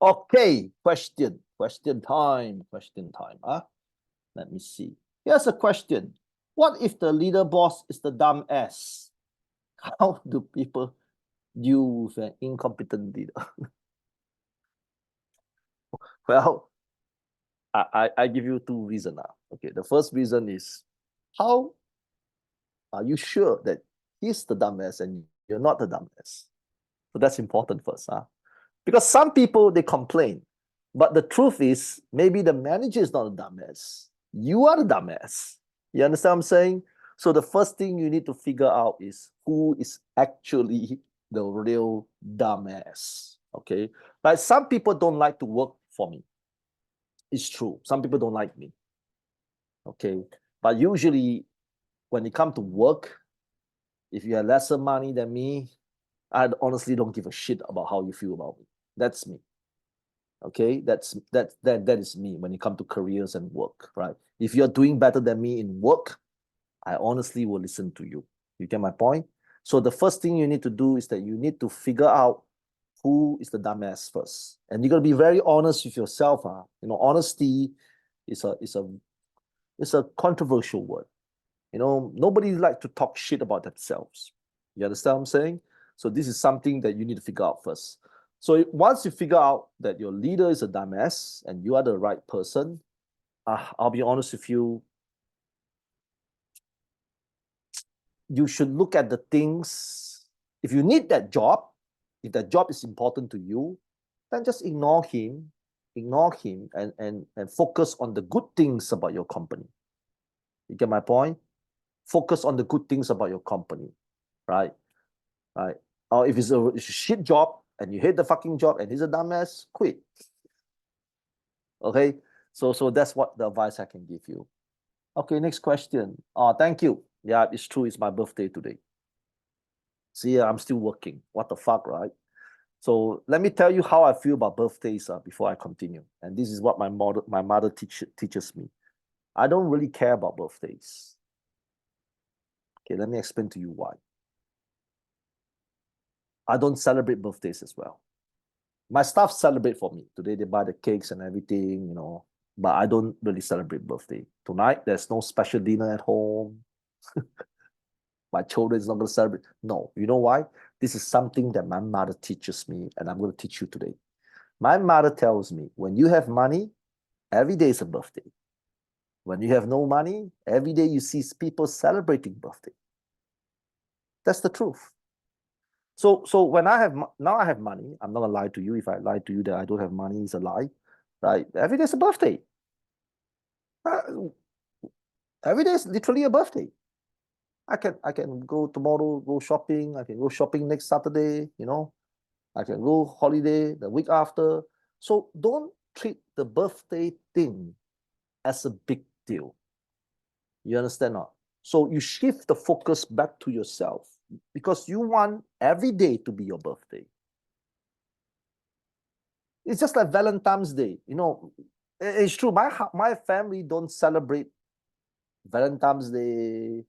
Okay, question time. Let me see. Here's a question. What if the leader boss is the dumb ass? How do people deal with an incompetent leader? Well, I give you two reasons now. Okay, the first reason is, how are you sure that he's the dumbass and you're not the dumbass? So that's important first. Because some people, they complain. But the truth is, maybe the manager is not a dumbass. You are the dumbass. You understand what I'm saying? So the first thing you need to figure out is who is actually the real dumbass. Okay? Like some people don't like to work for me. It's true. Some people don't like me. Okay? But usually, when it comes to work, if you have lesser money than me, I honestly don't give a shit about how you feel about me. That's me. Okay, that is me when it comes to careers and work, right? If you're doing better than me in work, I honestly will listen to you. You get my point? So the first thing you need to do is that you need to figure out who is the dumbass first, and you got to be very honest with yourself. You know, honesty is a controversial word. You know, nobody like to talk shit about themselves. You understand what I'm saying? So this is something that you need to figure out first. So once you figure out that your leader is a dumbass and you are the right person, I'll be honest with you, you should look at the things. If you need that job, if that job is important to you, then just ignore him and focus on the good things about your company. You get my point? Focus on the good things about your company, right? Right? Or if it's a shit job and you hate the fucking job and he's a dumbass, quit. Okay? So that's what the advice I can give you. Okay, next question. Thank you. Yeah, it's true. It's my birthday today. See, I'm still working. What the fuck, right? So let me tell you how I feel about birthdays before I continue. And this is what my mother teaches me. I don't really care about birthdays. Okay, let me explain to you why. I don't celebrate birthdays as well. My staff celebrate for me. Today they buy the cakes and everything, you know, but I don't really celebrate birthday. Tonight, there's no special dinner at home. My children's not going to celebrate. No, you know why? This is something that my mother teaches me, and I'm going to teach you today. My mother tells me, when you have money, every day is a birthday. When you have no money, every day you see people celebrating birthday. That's the truth. So when I have now I have money, I'm not gonna lie to you. If I lie to you that I don't have money, it's a lie, right? Every day is a birthday. Every day is literally a birthday. I can go tomorrow, go shopping. I can go shopping next Saturday. You know, I can go holiday the week after. So don't treat the birthday thing as a big deal. You understand not? So you shift the focus back to yourself because you want every day to be your birthday. It's just like Valentine's Day. You know, it's true. My family don't celebrate Valentine's Day,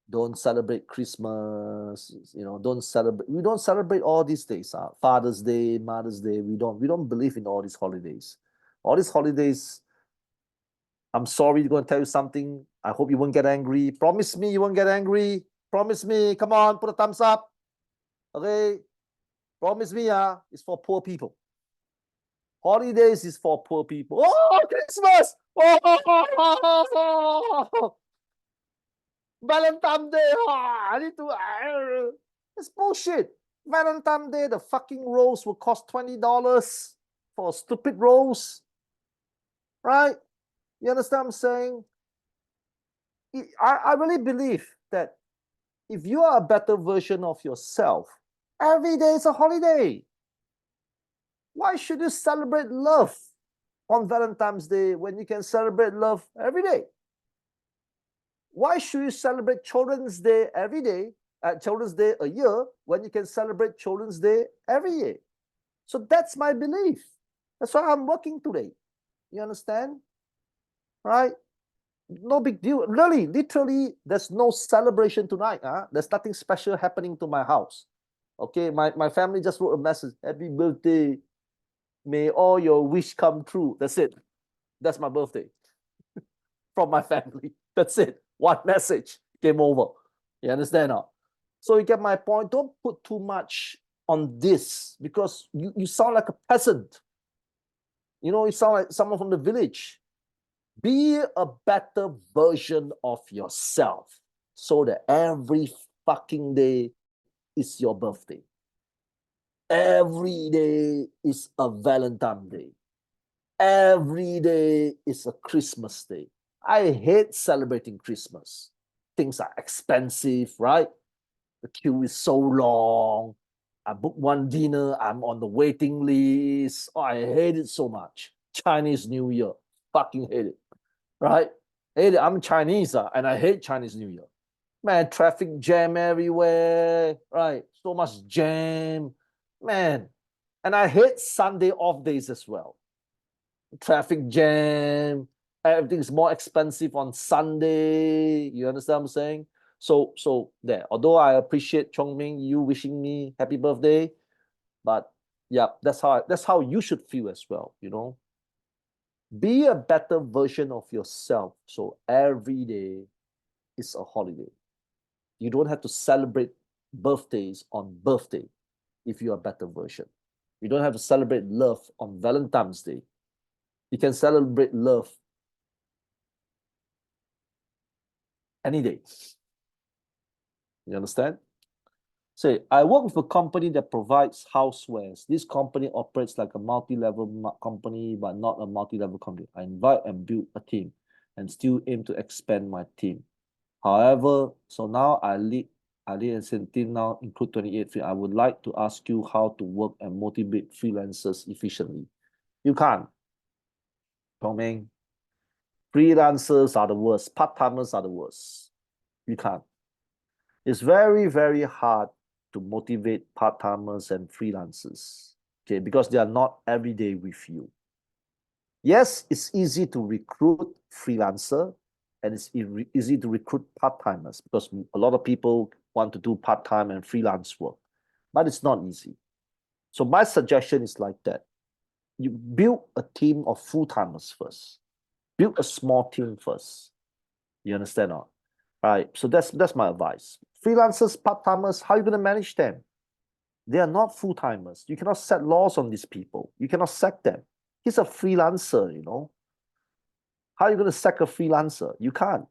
don't celebrate Christmas. You know, don't celebrate. We don't celebrate all these days. Father's Day, Mother's Day. We don't believe in all these holidays. All these holidays. I'm sorry, going to tell you something. I hope you won't get angry. Promise me you won't get angry. Promise me. Come on, put a thumbs up. Okay. Promise me, it's for poor people. Holidays is for poor people. Oh, Christmas! Oh, Valentine's Day! Oh, I need to. It's bullshit. Valentine's Day, the fucking rose will cost $20 for a stupid rose. Right? You understand what I'm saying? I really believe that if you are a better version of yourself, every day is a holiday. Why should you celebrate love on Valentine's Day when you can celebrate love every day? Why should you celebrate Children's Day every day, Children's Day a year, when you can celebrate Children's Day every year? So that's my belief. That's why I'm working today. You understand? Right? No big deal. Really, literally, there's no celebration tonight. There's nothing special happening to my house. Okay, my family just wrote a message. Happy birthday. May all your wish come true. That's it. That's my birthday. From my family. That's it. One message. Game over. You understand now? So you get my point. Don't put too much on this because you sound like a peasant. You know, you sound like someone from the village. Be a better version of yourself so that every fucking day is your birthday. Every day is a Valentine's Day. Every day is a Christmas Day. I hate celebrating Christmas. Things are expensive, right? The queue is so long. I booked one dinner, I'm on the waiting list. Oh, I hate it so much. Chinese New Year, fucking hate it, right? Hate it. I'm Chinese, and I hate Chinese New Year. Man, traffic jam everywhere, right? So much jam, man. And I hate Sunday off days as well. Traffic jam, everything's more expensive on Sunday. You understand what I'm saying? So there. Although I appreciate Chong Ming, you wishing me happy birthday, but yeah, that's how you should feel as well. You know, be a better version of yourself. So every day is a holiday. You don't have to celebrate birthdays on birthday if you're a better version. You don't have to celebrate love on Valentine's Day. You can celebrate love any day. You understand? Say, I work with a company that provides housewares. This company operates like a multi-level company, but not a multi-level company. I invite and build a team and still aim to expand my team. However, so now I lead and team now include 28. I would like to ask you how to work and motivate freelancers efficiently. You can't. Ming. Freelancers are the worst. Part-timers are the worst. You can't. It's very, very hard to motivate part-timers and freelancers, okay, because they are not every day with you. Yes, it's easy to recruit freelancer, and it's easy to recruit part-timers because a lot of people want to do part-time and freelance work, but it's not easy. So my suggestion is like that. You build a team of full-timers first. Build a small team first. You understand or not? Right. So that's my advice. Freelancers, part-timers, how are you going to manage them? They are not full-timers. You cannot set laws on these people. You cannot sack them. He's a freelancer, you know. How are you going to sack a freelancer? You can't.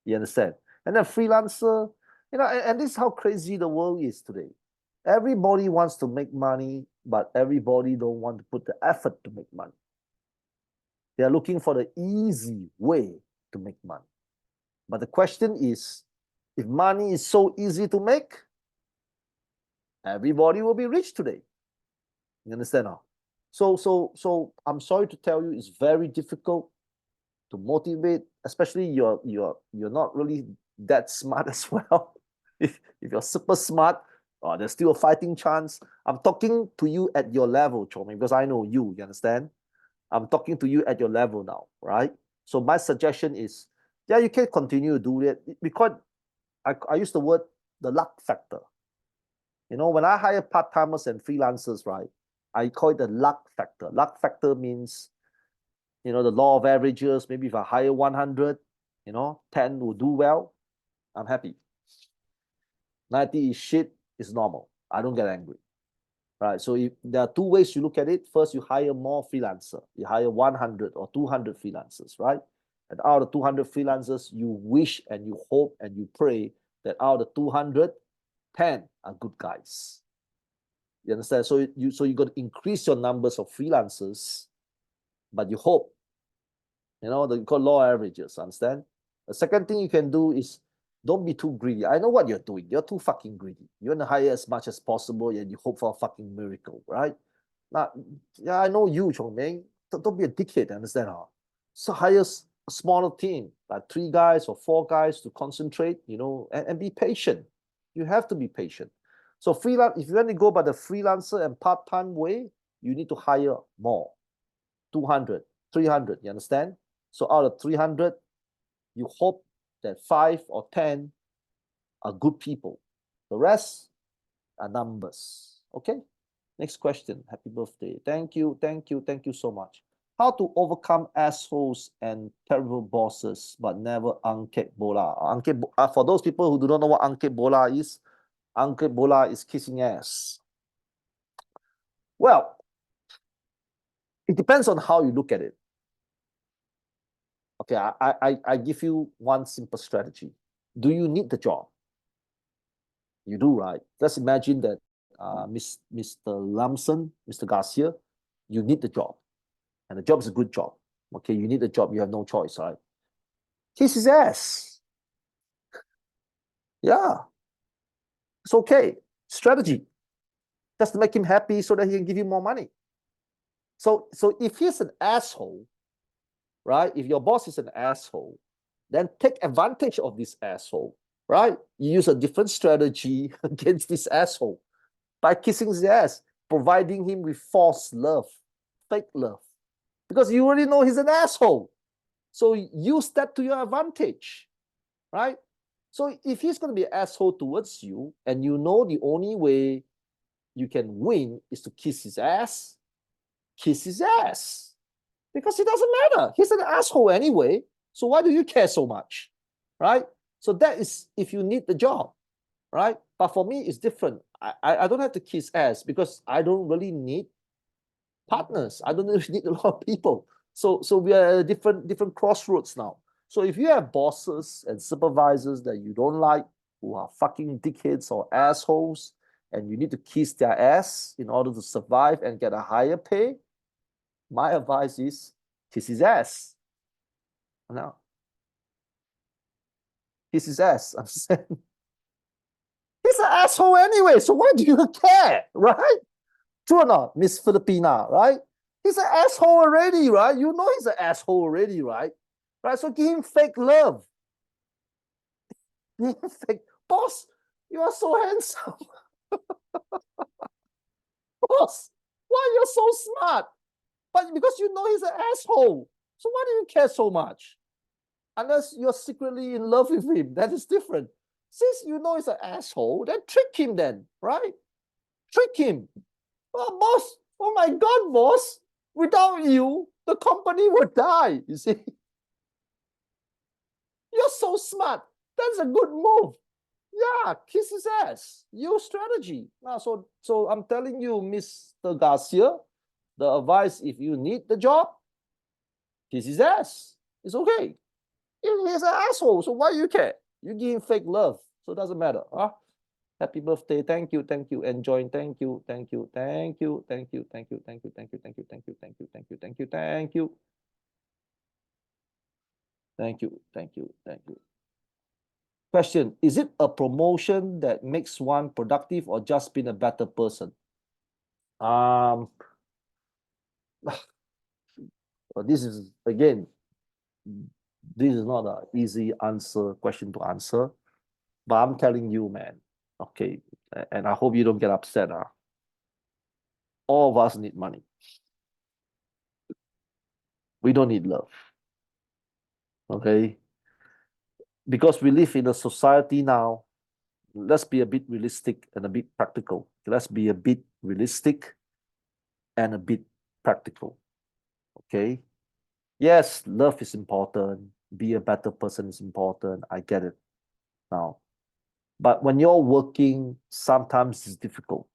You understand? And then freelancer, you know, and this is how crazy the world is today. Everybody wants to make money, but everybody don't want to put the effort to make money. They are looking for the easy way to make money. But the question is, if money is so easy to make, everybody will be rich today. You understand now? So I'm sorry to tell you, it's very difficult to motivate, especially you're not really that smart as well. If you're super smart, there's still a fighting chance. I'm talking to you at your level, Chong, because I know you understand? I'm talking to you at your level now, right? So my suggestion is, yeah, you can continue to do it because I use the word the luck factor. You know, when I hire part-timers and freelancers, right, I call it the luck factor. Luck factor means, you know, the law of averages. Maybe if I hire 100, you know, 10 will do well, I'm happy. 90 is shit, is normal. I don't get angry. Right. So if there are two ways you look at it. First, you hire more freelancer. You hire 100 or 200 freelancers, right? And out of 200 freelancers, you wish and you hope and you pray that out of 200, 10 are good guys. You understand? So you got to increase your numbers of freelancers, but you hope, you know, you call law averages, understand? The second thing you can do is don't be too greedy. I know what you're doing. You're too fucking greedy. You want to hire as much as possible and you hope for a fucking miracle, right? Now, yeah, I know you, Chong Meng. Don't be a dickhead, understand how? So hire a smaller team, like 3 guys or 4 guys to concentrate, you know, and be patient. You have to be patient. So freelance, if you want to go by the freelancer and part-time way, you need to hire more. 200, 300, you understand? So out of 300, you hope that 5 or 10 are good people. The rest are numbers. Okay? Next question. Happy birthday. Thank you, thank you, thank you so much. How to overcome assholes and terrible bosses, but never angkat bola. For those people who do not know what angkat bola is kissing ass. Well, it depends on how you look at it. Okay, I give you one simple strategy. Do you need the job? You do, right? Let's imagine that Mr. Lamson, Mr. Garcia, you need the job. And the job is a good job. Okay, you need the job, you have no choice, right? Kiss his ass. Yeah. It's okay. Strategy. Just to make him happy so that he can give you more money. So if he's an asshole, right? If your boss is an asshole, then take advantage of this asshole, right? You use a different strategy against this asshole by kissing his ass, providing him with false love, fake love, because you already know he's an asshole. So use that to your advantage, right? So if he's going to be an asshole towards you, and you know the only way you can win is to kiss his ass, because it doesn't matter. He's an asshole anyway. So why do you care so much, right? So that is if you need the job, right? But for me, it's different. I don't have to kiss ass because I don't really need partners. I don't really need a lot of people. So we are at different crossroads now. So if you have bosses and supervisors that you don't like, who are fucking dickheads or assholes, and you need to kiss their ass in order to survive and get a higher pay, my advice is kiss his ass. Now, kiss his ass. I'm saying he's an asshole anyway. So why do you care, right? True or not, Miss Filipina, right? He's an asshole already, right? You know he's an asshole already, right? Right? So give him fake love. Give him fake. Boss, you are so handsome. Boss, why you're so smart? But because you know he's an asshole. So why do you care so much? unless you're secretly in love with him. That is different. Since you know he's an asshole, then trick him then, right? Trick him. Oh, boss, oh my God, boss, without you, the company would die, you see. You're so smart. That's a good move. Yeah, kiss his ass. Your strategy. Now, so I'm telling you, Mr. Garcia, the advice, if you need the job, kiss his ass. It's okay. He's an asshole, so why you care? You give him fake love, so it doesn't matter. Huh? Happy birthday. Thank you. Thank you. Enjoy. Thank you. Thank you. Thank you. Thank you. Thank you. Thank you. Thank you. Thank you. Thank you. Thank you. Thank you. Thank you. Thank you. Thank you. Thank you. Thank you. Question: is it a promotion that makes one productive or just being a better person? This is again, this is not an easy question to answer, but I'm telling you, man. Okay, and I hope you don't get upset. All of us need money. We don't need love. Okay, because we live in a society now. Let's be a bit realistic and a bit practical. Let's be a bit realistic and a bit practical. Okay. Yes, love is important. Be a better person is important. I get it now. But when you're working, sometimes it's difficult.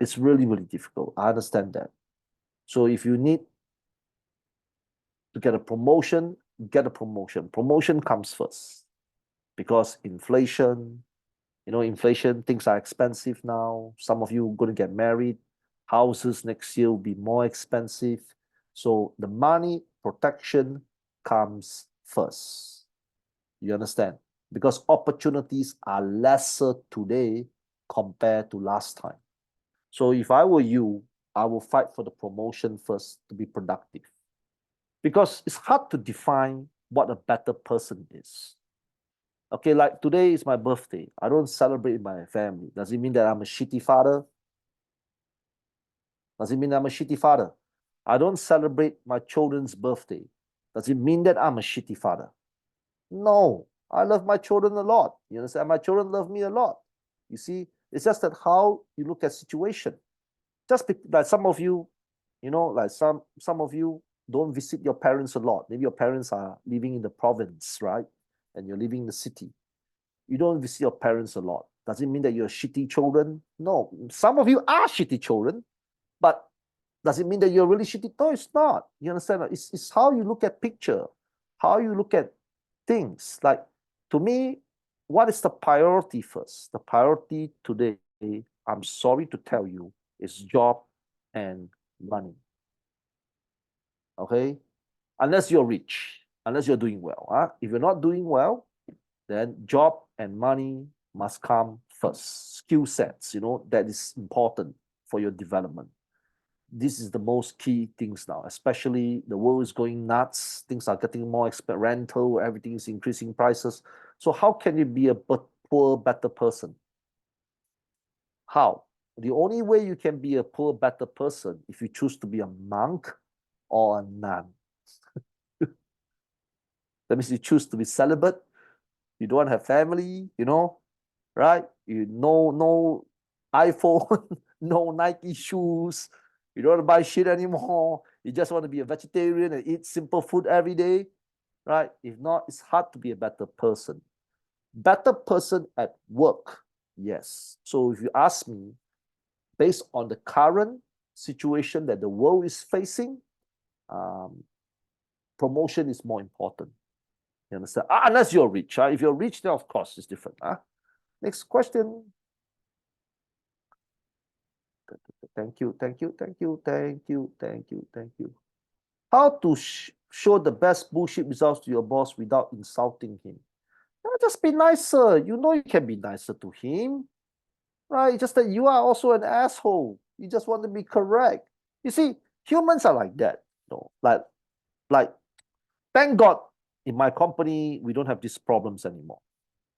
It's really, really difficult. I understand that. So if you need to get a promotion, get a promotion. Promotion comes first because inflation, inflation, things are expensive now. Some of you are going to get married. Houses next year will be more expensive. So the money protection comes first. You understand? Because opportunities are lesser today compared to last time. So if I were you, I will fight for the promotion first to be productive. Because it's hard to define what a better person is. Okay, like today is my birthday. I don't celebrate with my family. Does it mean that I'm a shitty father? Does it mean I'm a shitty father? I don't celebrate my children's birthday. Does it mean that I'm a shitty father? No, I love my children a lot. You understand? My children love me a lot. You see, it's just that how you look at situation. Just like some of you, like some of you don't visit your parents a lot. Maybe your parents are living in the province, right? And you're living in the city. You don't visit your parents a lot. Does it mean that you're shitty children? No. Some of you are shitty children, but does it mean that you're really shitty? No, it's not. You understand? It's how you look at picture, how you look at things. Like, to me, what is the priority first? The priority today, I'm sorry to tell you, is job and money. Okay? Unless you're rich, unless you're doing well. If you're not doing well, then job and money must come first. Skill sets, that is important for your development. This is the most key things now, especially the world is going nuts. Things are getting more expensive, rental, everything is increasing prices. So how can you be a poor, better person? How? The only way you can be a poor, better person if you choose to be a monk or a nun. That means you choose to be celibate. You don't have family, right? You no iPhone, no Nike shoes. You don't want to buy shit anymore. You just want to be a vegetarian and eat simple food every day, right? If not, it's hard to be a better person. Better person at work, yes. So if you ask me, based on the current situation that the world is facing, promotion is more important. You understand? Unless you're rich. If you're rich, then of course it's different. Next question. Thank you, thank you, thank you, thank you, thank you, thank you. How to show the best bullshit results to your boss without insulting him? Just be nicer. You know you can be nicer to him, right? Just that you are also an asshole. You just want to be correct. You see, humans are like that. Like, thank God in my company we don't have these problems anymore.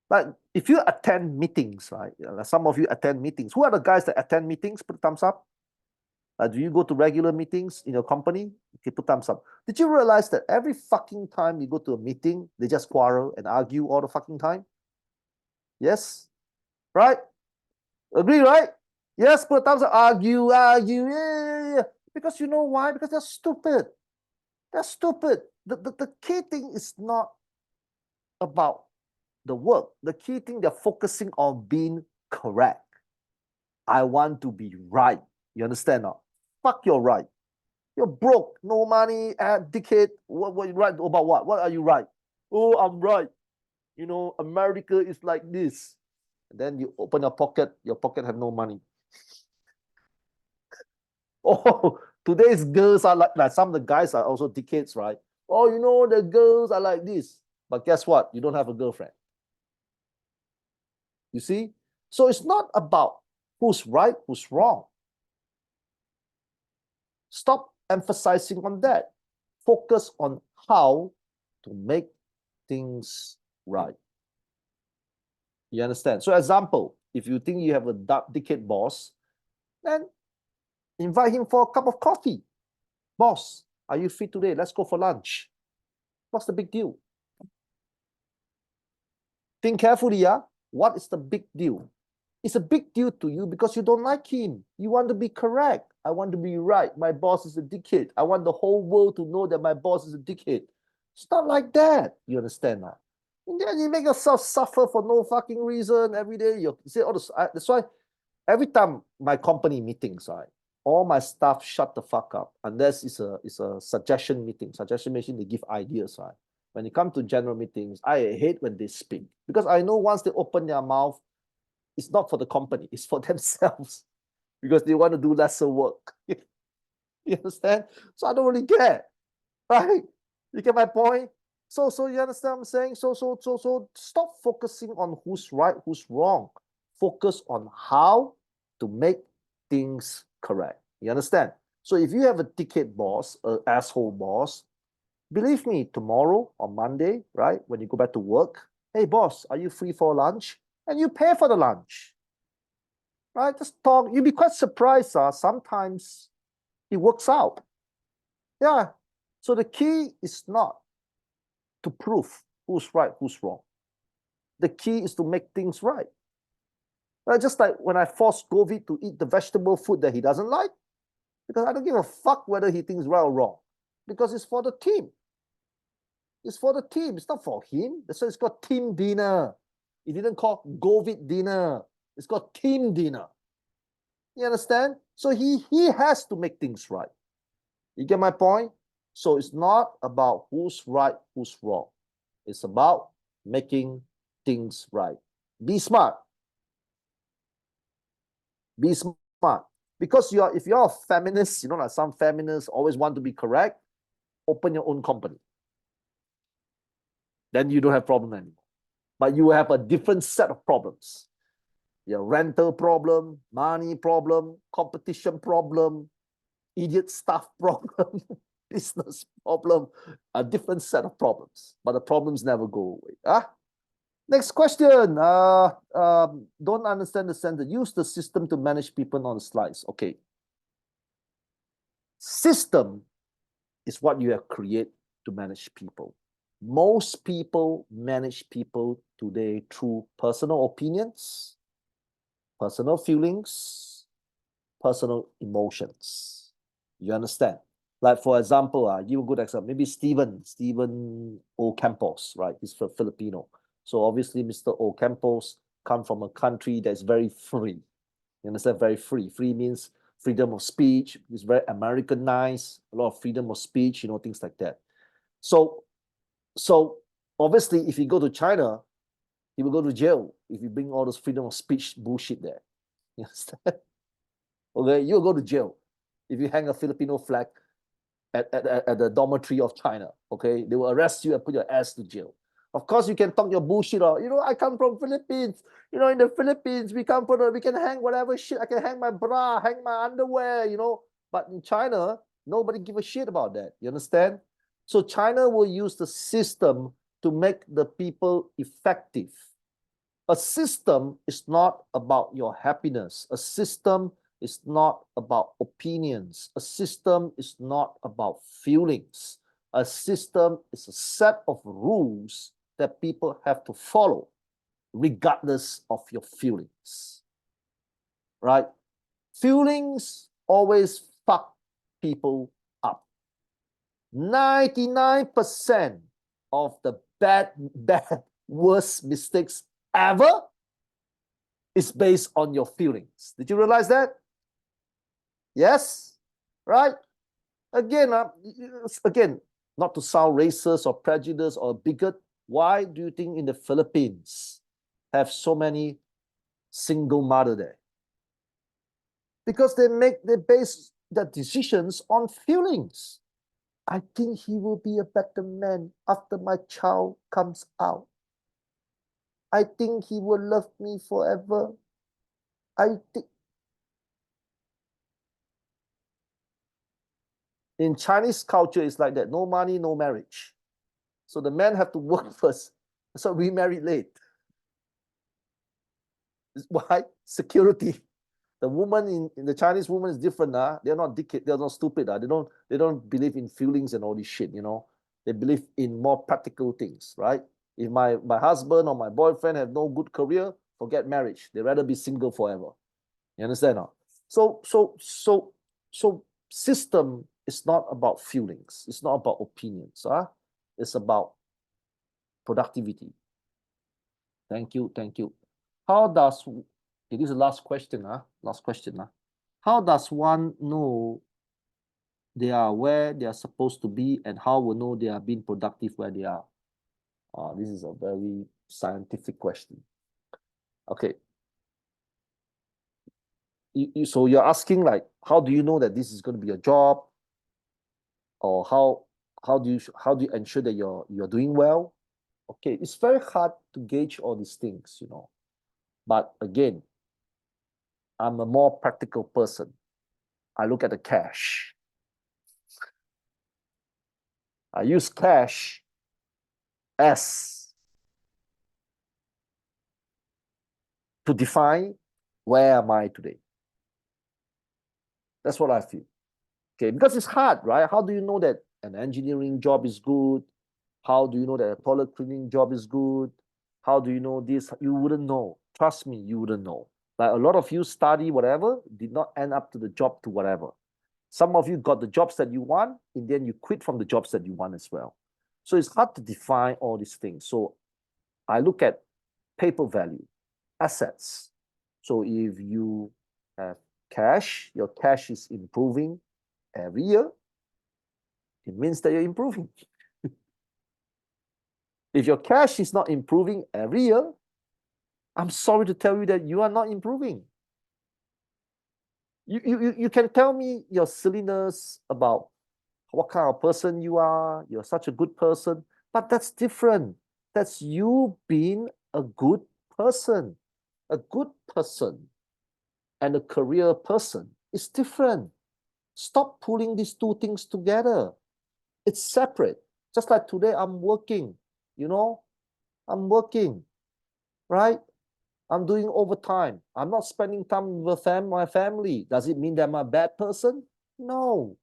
Like, if you attend meetings, right? Some of you attend meetings. Who are the guys that attend meetings? Put a thumbs up. Do you go to regular meetings in your company? Okay, put thumbs up. Did you realize that every fucking time you go to a meeting, they just quarrel and argue all the fucking time? Yes? Right? Agree, right? Yes, put thumbs up. Argue, argue. Yeah. Because you know why? Because they're stupid. They're stupid. The key thing is not about the work. The key thing, they're focusing on being correct. I want to be right. You understand now? Fuck your right. You're broke, no money, dickhead. What you right about what? What are you right? Oh, I'm right. You know, America is like this. And then you open your pocket have no money. Oh, today's girls are like some of the guys are also dickheads, right? Oh, you know, the girls are like this. But guess what? You don't have a girlfriend. You see? So it's not about who's right, who's wrong. Stop emphasizing on that. Focus on how to make things right. You understand? So example, if you think you have a dickhead boss, then invite him for a cup of coffee. Boss, are you free today? Let's go for lunch. What's the big deal? Think carefully, yeah? What is the big deal? It's a big deal to you because you don't like him. You want to be correct. I want to be right. My boss is a dickhead. I want the whole world to know that my boss is a dickhead. It's not like that. You understand that? And then you make yourself suffer for no fucking reason every day. You say all this. That's why every time my company meetings, right, all my staff shut the fuck up unless it's a suggestion meeting. Suggestion meeting, they give ideas, right? When it comes to general meetings, I hate when they speak because I know once they open their mouth, it's not for the company, it's for themselves because they want to do lesser work. You understand? So I don't really care, right? You get my point? So you understand what I'm saying? So stop focusing on who's right, who's wrong. Focus on how to make things correct. You understand? So if you have a dickhead boss, an asshole boss, believe me, tomorrow or Monday, right, when you go back to work, hey boss, are you free for lunch? And you pay for the lunch. Right? Just talk. You'll be quite surprised. Sometimes it works out. Yeah. So the key is not to prove who's right, who's wrong. The key is to make things right. Right? Just like when I forced Govi to eat the vegetable food that he doesn't like, because I don't give a fuck whether he thinks right or wrong. Because it's for the team. It's for the team. It's not for him. That's why it's called team dinner. It didn't call Govit dinner. It's called team dinner. You understand? So he has to make things right. You get my point? So it's not about who's right, who's wrong. It's about making things right. Be smart. Be smart. Because if you're a feminist, you know, like some feminists always want to be correct, open your own company. Then you don't have problem anymore. But you have a different set of problems. Your rental problem, money problem, competition problem, idiot staff problem, business problem, a different set of problems. But the problems never go away. Next question. Don't understand the sentence. Use the system to manage people on the slides. Okay. System is what you have created to manage people. Most people manage people today through personal opinions, personal feelings, personal emotions. You understand? Like for example, give a good example. Maybe Stephen Ocampos, right? He's Filipino. So obviously, Mr. Ocampos come from a country that's very free. You understand? Very free. Free means freedom of speech. It's very Americanized. A lot of freedom of speech. You know, things like that. So obviously, if you go to China, he will go to jail if you bring all this freedom of speech bullshit there. You understand? Okay, you'll go to jail if you hang a Filipino flag at the dormitory of China. Okay, they will arrest you and put your ass to jail. Of course, you can talk your bullshit out. You know, I come from Philippines. You know, in the Philippines, we can hang whatever shit. I can hang my bra, hang my underwear. You know, but in China, nobody give a shit about that. You understand? So China will use the system to make the people effective. A system is not about your happiness. A system is not about opinions. A system is not about feelings. A system is a set of rules that people have to follow, regardless of your feelings. Right? Feelings always fuck people up. 99% of the worst mistakes ever is based on your feelings. Did you realize that? Yes? Right? Again, not to sound racist or prejudiced or bigot, why do you think in the Philippines have so many single mother there? Because they base their decisions on feelings. I think he will be a better man after my child comes out. I think he will love me forever. I think in Chinese culture, it's like that. No money, no marriage. So the men have to work first. So we married late. Why? Security. The woman in the Chinese woman is different. They're not they're not stupid. They don't believe in feelings and all this shit, you know. They believe in more practical things, right? If my husband or my boyfriend have no good career, forget marriage. They rather be single forever. You understand? So system is not about feelings. It's not about opinions. It's about productivity. Thank you. How does this is the last question? Last question. How does one know they are where they are supposed to be, and how will know they are being productive where they are? This is a very scientific question. Okay. So you're asking, like, how do you know that this is going to be a job, or how do you ensure that you're doing well? Okay, it's very hard to gauge all these things, you know. But again, I'm a more practical person. I look at the cash. I use cash as to define where am I today. That's what I feel. Okay, because it's hard, right? How do you know that an engineering job is good? How do you know that a toilet cleaning job is good? How do you know this? You wouldn't know. Trust me, you wouldn't know. Like a lot of you study whatever, did not end up to the job to whatever. Some of you got the jobs that you want, and then you quit from the jobs that you want as well. So it's hard to define all these things. So I look at paper value, assets. So if you have cash, your cash is improving every year, it means that you're improving. If your cash is not improving every year, I'm sorry to tell you that you are not improving. You can tell me your silliness about what kind of person you are. You're such a good person, but that's different. That's you being a good person. A good person and a career person is different. Stop pulling these two things together. It's separate. Just like today, I'm working, you know, I'm working, right? I'm doing overtime. I'm not spending time with my family. Does it mean that I'm a bad person? No,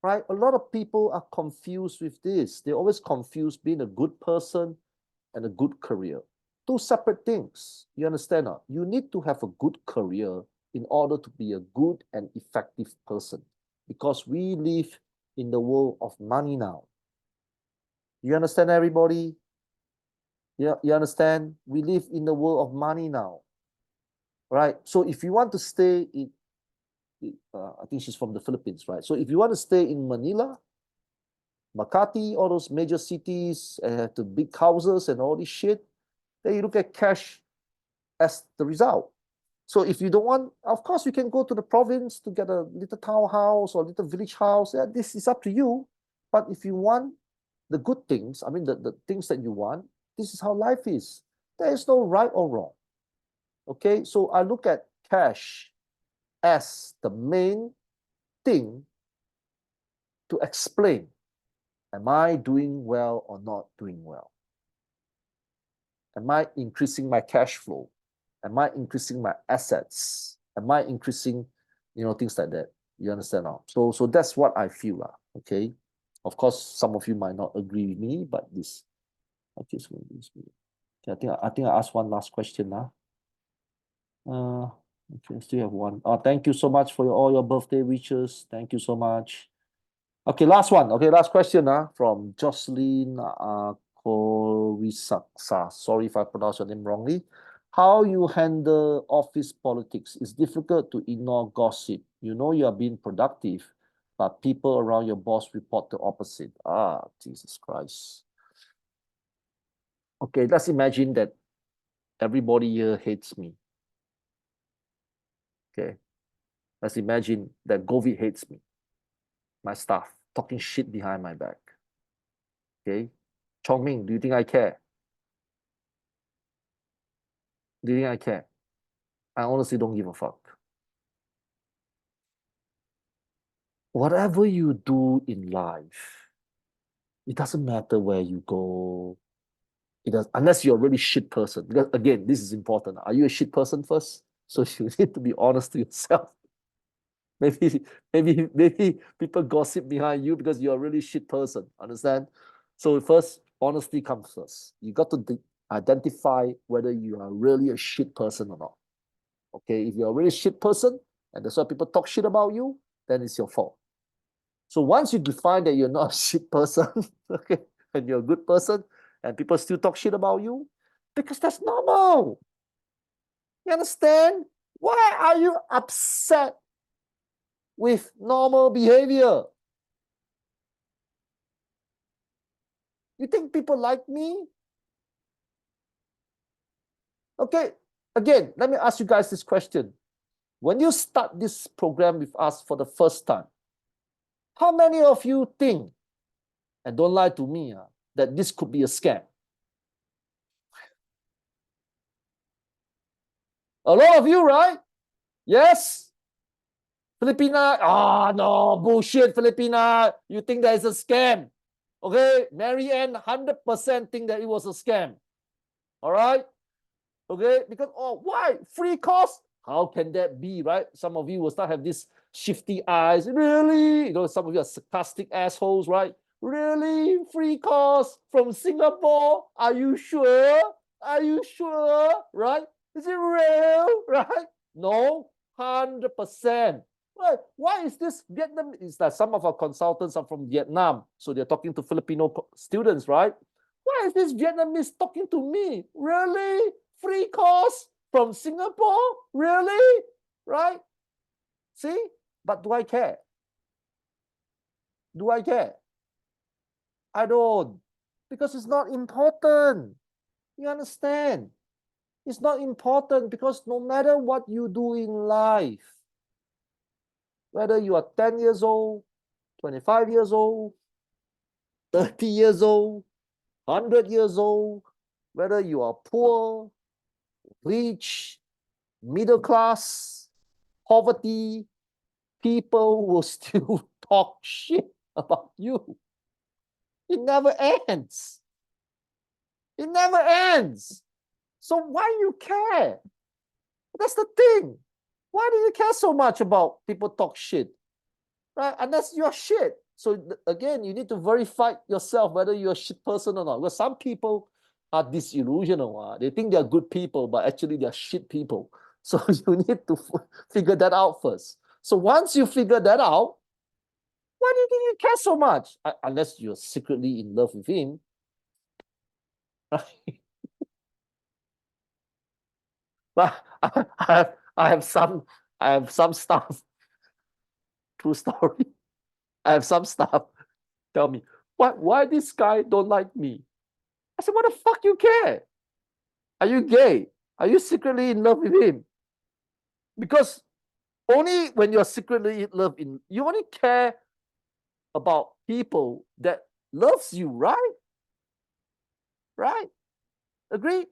right? A lot of people are confused with this. They always confuse being a good person and a good career. Two separate things. You understand? You need to have a good career in order to be a good and effective person, because we live in the world of money now. You understand, everybody? Yeah, you understand? We live in the world of money now, right? So if you want to stay in, I think she's from the Philippines, right? So if you want to stay in Manila, Makati, all those major cities, and have the big houses and all this shit, then you look at cash as the result. So if you don't want, of course, you can go to the province to get a little townhouse or little village house. Yeah, this is up to you. But if you want the good things, I mean, the things that you want, this is how life is. There is no right or wrong. Okay, so I look at cash as the main thing to explain, am I doing well or not doing well? Am I increasing my cash flow? Am I increasing my assets? Am I increasing things like that. You understand now? So that's what I feel, okay? Of course, some of you might not agree with me, but this. Okay, so this. Okay, I think I asked one last question now. Okay, still have one. Thank you so much for all your birthday wishes. Thank you so much. Okay, last one. Okay, last question from Jocelyn Korisaksa. Sorry if I pronounce your name wrongly. How you handle office politics? It's difficult to ignore gossip. You know you are being productive, but people around your boss report the opposite. Jesus Christ. Okay, let's imagine that everybody here hates me. Okay, let's imagine that COVID hates me, my staff, talking shit behind my back. Okay, Chong Ming, do you think I care? Do you think I care? I honestly don't give a fuck. Whatever you do in life, it doesn't matter where you go. It does, unless you're a really shit person. Because again, this is important. Are you a shit person first? So you need to be honest to yourself. Maybe people gossip behind you because you're a really shit person. Understand? So first, honesty comes first. You got to identify whether you are really a shit person or not. Okay, if you're a really shit person and that's why people talk shit about you, then it's your fault. So once you define that you're not a shit person, okay, and you're a good person, and people still talk shit about you, because that's normal. You understand? Why are you upset with normal behavior? You think people like me? Okay, again, let me ask you guys this question. When you start this program with us for the first time, how many of you think, and don't lie to me, that this could be a scam? A lot of you, right? Yes? Filipina, no, bullshit, Filipina. You think that is a scam. Okay, Mary Ann 100% think that it was a scam. All right? Okay, because, why? Free cost? How can that be, right? Some of you will start have this shifty eyes. Really? Some of you are sarcastic assholes, right? Really? Free cost from Singapore? Are you sure? Are you sure? Right? Is it real? Right? No, 100%. Right? Why is this Vietnam? It's that some of our consultants are from Vietnam, so they're talking to Filipino students, right? Why is this Vietnamese talking to me? Really? Free course from Singapore? Really? Right? See? But do I care? Do I care? I don't. Because it's not important. You understand? It's not important because no matter what you do in life, whether you are 10 years old, 25 years old, 30 years old, 100 years old, whether you are poor, rich, middle class, poverty, people will still talk shit about you. It never ends. It never ends. So why you care? That's the thing. Why do you care so much about people talk shit? Right? Unless you're shit. So again, you need to verify yourself whether you're a shit person or not. Because some people are disillusional. They think they're good people, but actually they're shit people. So you need to figure that out first. So once you figure that out, why do you think you care so much? Unless you're secretly in love with him. But I have some stuff. True story. I have some stuff. Tell me, why this guy don't like me? I said, what the fuck you care? Are you gay? Are you secretly in love with him? Because only when you're secretly in love, you only care about people that loves you, right? Right? Agree?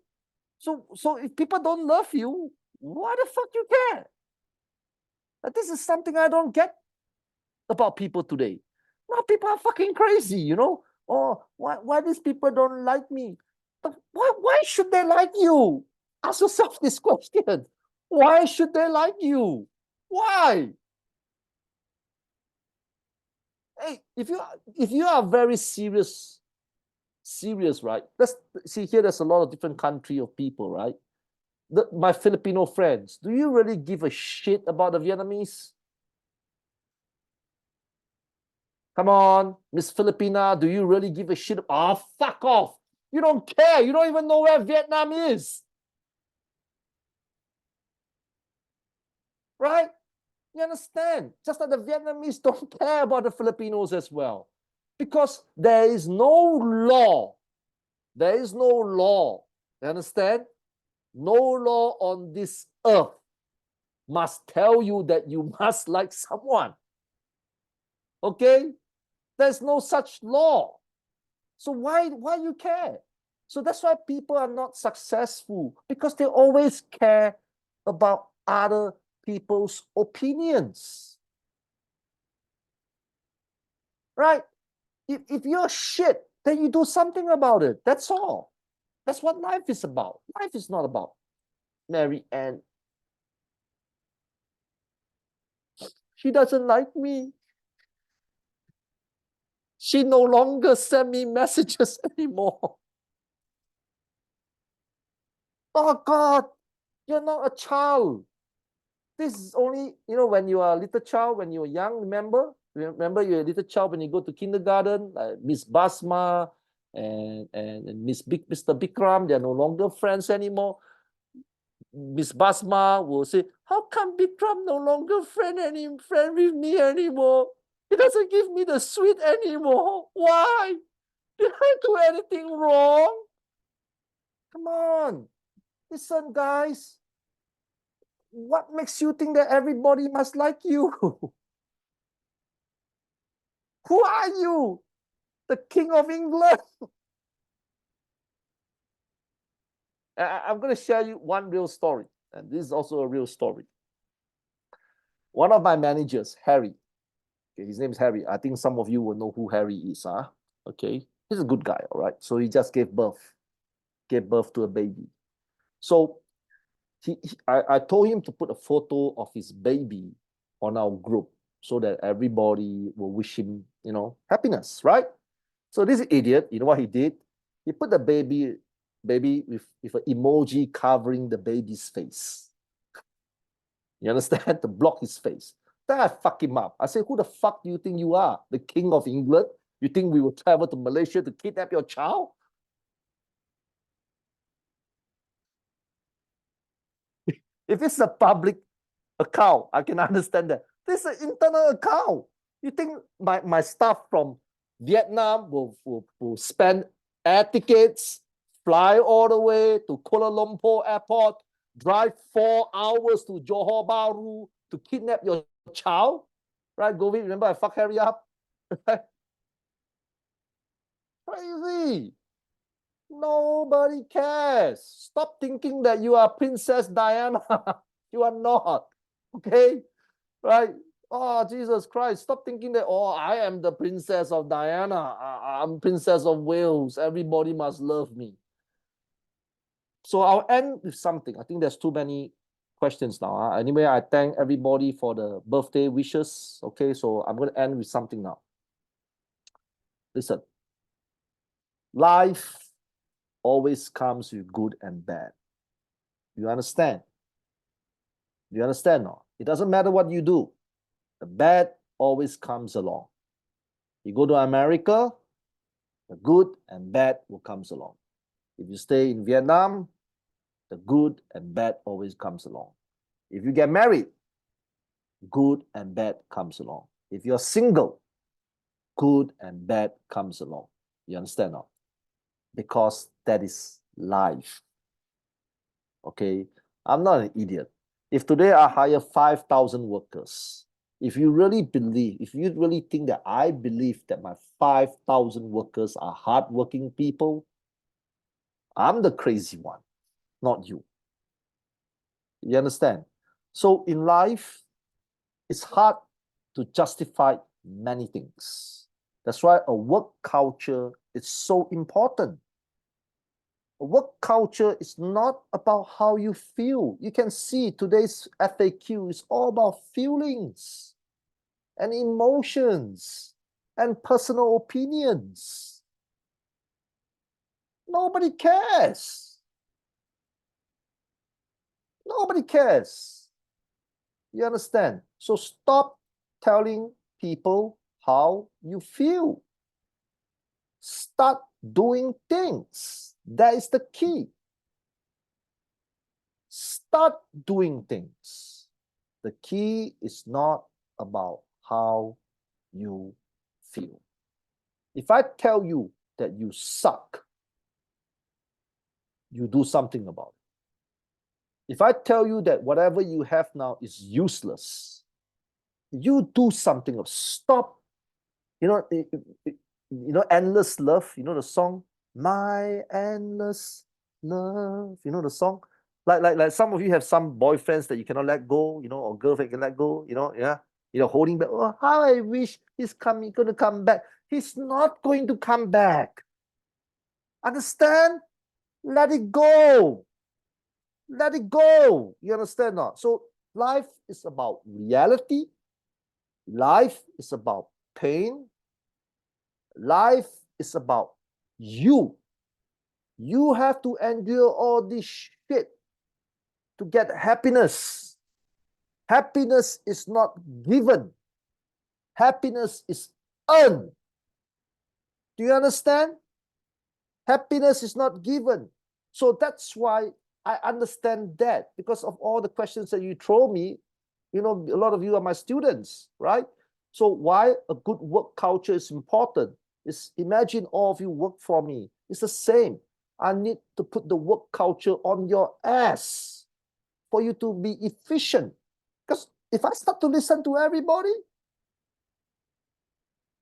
So if people don't love you, why the fuck you care? This is something I don't get about people today. Now people are fucking crazy, Oh, why these people don't like me? But why should they like you? Ask yourself this question. Why should they like you? Why? Hey, if you are very serious, right? Let's see here. There's a lot of different country of people, right? My Filipino friends, do you really give a shit about the Vietnamese? Come on, Miss Filipina, do you really give a shit? Oh, fuck off. You don't care. You don't even know where Vietnam is. Right? You understand? Just like the Vietnamese don't care about the Filipinos as well. Because there is no law. There is no law. You understand? No law on this earth must tell you that you must like someone. Okay? There's no such law. So why you care? So that's why people are not successful, because they always care about other people's opinions. Right? If you're shit, then you do something about it. That's all. That's what life is about. Life is not about Mary Ann. She doesn't like me. She no longer send me messages anymore. Oh God, you're not a child. This is only, when you are a little child, when you're young, remember you're a little child when you go to kindergarten, like Miss Basma and Mr. Bikram, they're no longer friends anymore. Miss Basma will say, how come Bikram no longer friend with me anymore? He doesn't give me the sweet anymore. Why? Did I do anything wrong? Come on. Listen, guys. What makes you think that everybody must like you? Who are you? The King of England? I'm going to share you one real story. And this is also a real story. One of my managers, Harry, okay, his name is Harry. I think some of you will know who Harry is. Huh? Okay, he's a good guy, all right? So he just gave birth to a baby. So I told him to put a photo of his baby on our group so that everybody will wish him, happiness, right? So this idiot, you know what he did? He put the baby with an emoji covering the baby's face. You understand? To block his face. Then I fuck him up. I said, who the fuck do you think you are? The King of England? You think we will travel to Malaysia to kidnap your child? If it's a public account, I can understand that. This is an internal account. You think my staff from Vietnam will spend air tickets, fly all the way to Kuala Lumpur airport, drive 4 hours to Johor Bahru to kidnap your child? Right, Govind? Remember I fuck Harry up? Crazy. Nobody cares. Stop thinking that you are Princess Diana. You are not. Okay? Right? Oh, Jesus Christ. Stop thinking that, I am the Princess of Diana. I'm Princess of Wales. Everybody must love me. So I'll end with something. I think there's too many questions now. Anyway, I thank everybody for the birthday wishes. Okay, so I'm going to end with something now. Listen, life always comes with good and bad. You understand? You understand now? It doesn't matter what you do. The bad always comes along. You go to America, the good and bad will comes along. If you stay in Vietnam, the good and bad always comes along. If you get married, good and bad comes along. If you're single, good and bad comes along. You understand now? Because that is life. Okay? I'm not an idiot. If today I hire 5,000 workers, if you really think that I believe that my 5,000 workers are hardworking people, I'm the crazy one, not you. You understand? So in life, it's hard to justify many things. That's why a work culture is so important. A work culture is not about how you feel. You can see today's FAQ is all about feelings and emotions. and personal opinions. Nobody cares. Nobody cares. You understand? So stop telling people how you feel. Start doing things. That is the key. Start doing things. The key is not about how you feel. If I tell you that you suck, you do something about it. If I tell you that whatever you have now is useless, you do something of stop. Endless love. You know the song, My Endless Love. You know the song. Like some of you have some boyfriends that you cannot let go, or girlfriend can let go, yeah. Holding back. Oh, how I wish he's gonna come back. He's not going to come back. Understand? Let it go. Let it go. You understand not? So life is about reality. Life is about pain. Life is about you. You have to endure all this shit to get happiness. Happiness is not given. Happiness is earned. Do you understand? Happiness is not given. So that's why I understand that, because of all the questions that you throw me. A lot of you are my students, right? So why a good work culture is important is, imagine all of you work for me. It's the same. I need to put the work culture on your ass for you to be efficient. Because if I start to listen to everybody,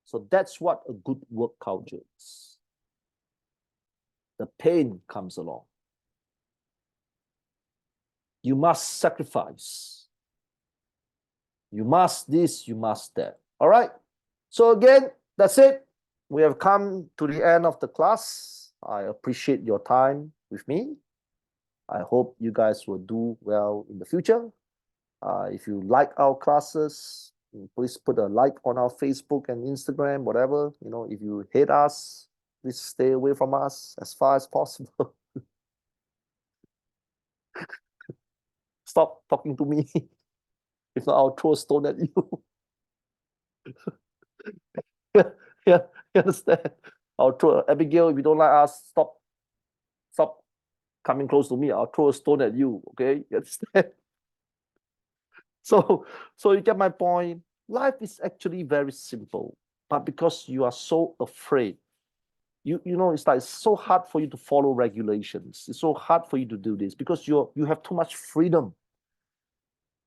so that's what a good work culture is. The pain comes along. You must sacrifice. You must this, you must that. All right. So again, that's it. We have come to the end of the class. I appreciate your time with me. I hope you guys will do well in the future. If you like our classes, please put a like on our Facebook and Instagram, whatever. If you hate us, please stay away from us as far as possible. Stop talking to me. If not, I'll throw a stone at you. Yeah, you understand? I'll throw, Abigail, if you don't like us, stop coming close to me. I'll throw a stone at you. Okay, you understand? So you get my point. Life is actually very simple, but because you are so afraid, it's like so hard for you to follow regulations. It's so hard for you to do this because you have too much freedom.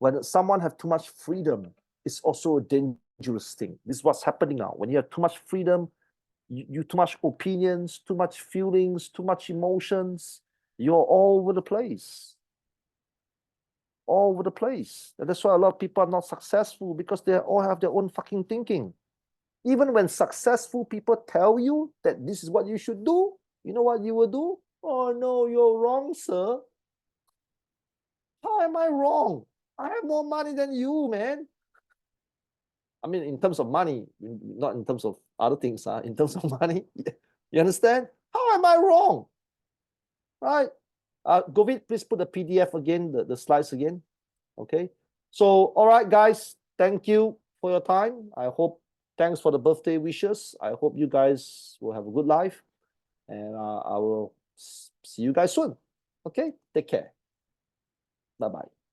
When someone have too much freedom, it's also a dangerous thing. This is what's happening now. When you have too much freedom, you too much opinions, too much feelings, too much emotions, you're all over the place. All over the place. And that's why a lot of people are not successful, because they all have their own fucking thinking. Even when successful people tell you that this is what you should do, you know what you will do? Oh no, you're wrong, sir. How am I wrong? I have more money than you, man. I mean, in terms of money, not in terms of other things. In terms of money, you understand? How am I wrong? Right? Govind, please put the PDF again, the slides again. Okay. So, all right, guys, thank you for your time. Thanks for the birthday wishes. I hope you guys will have a good life. And I will see you guys soon. Okay. Take care. Bye-bye.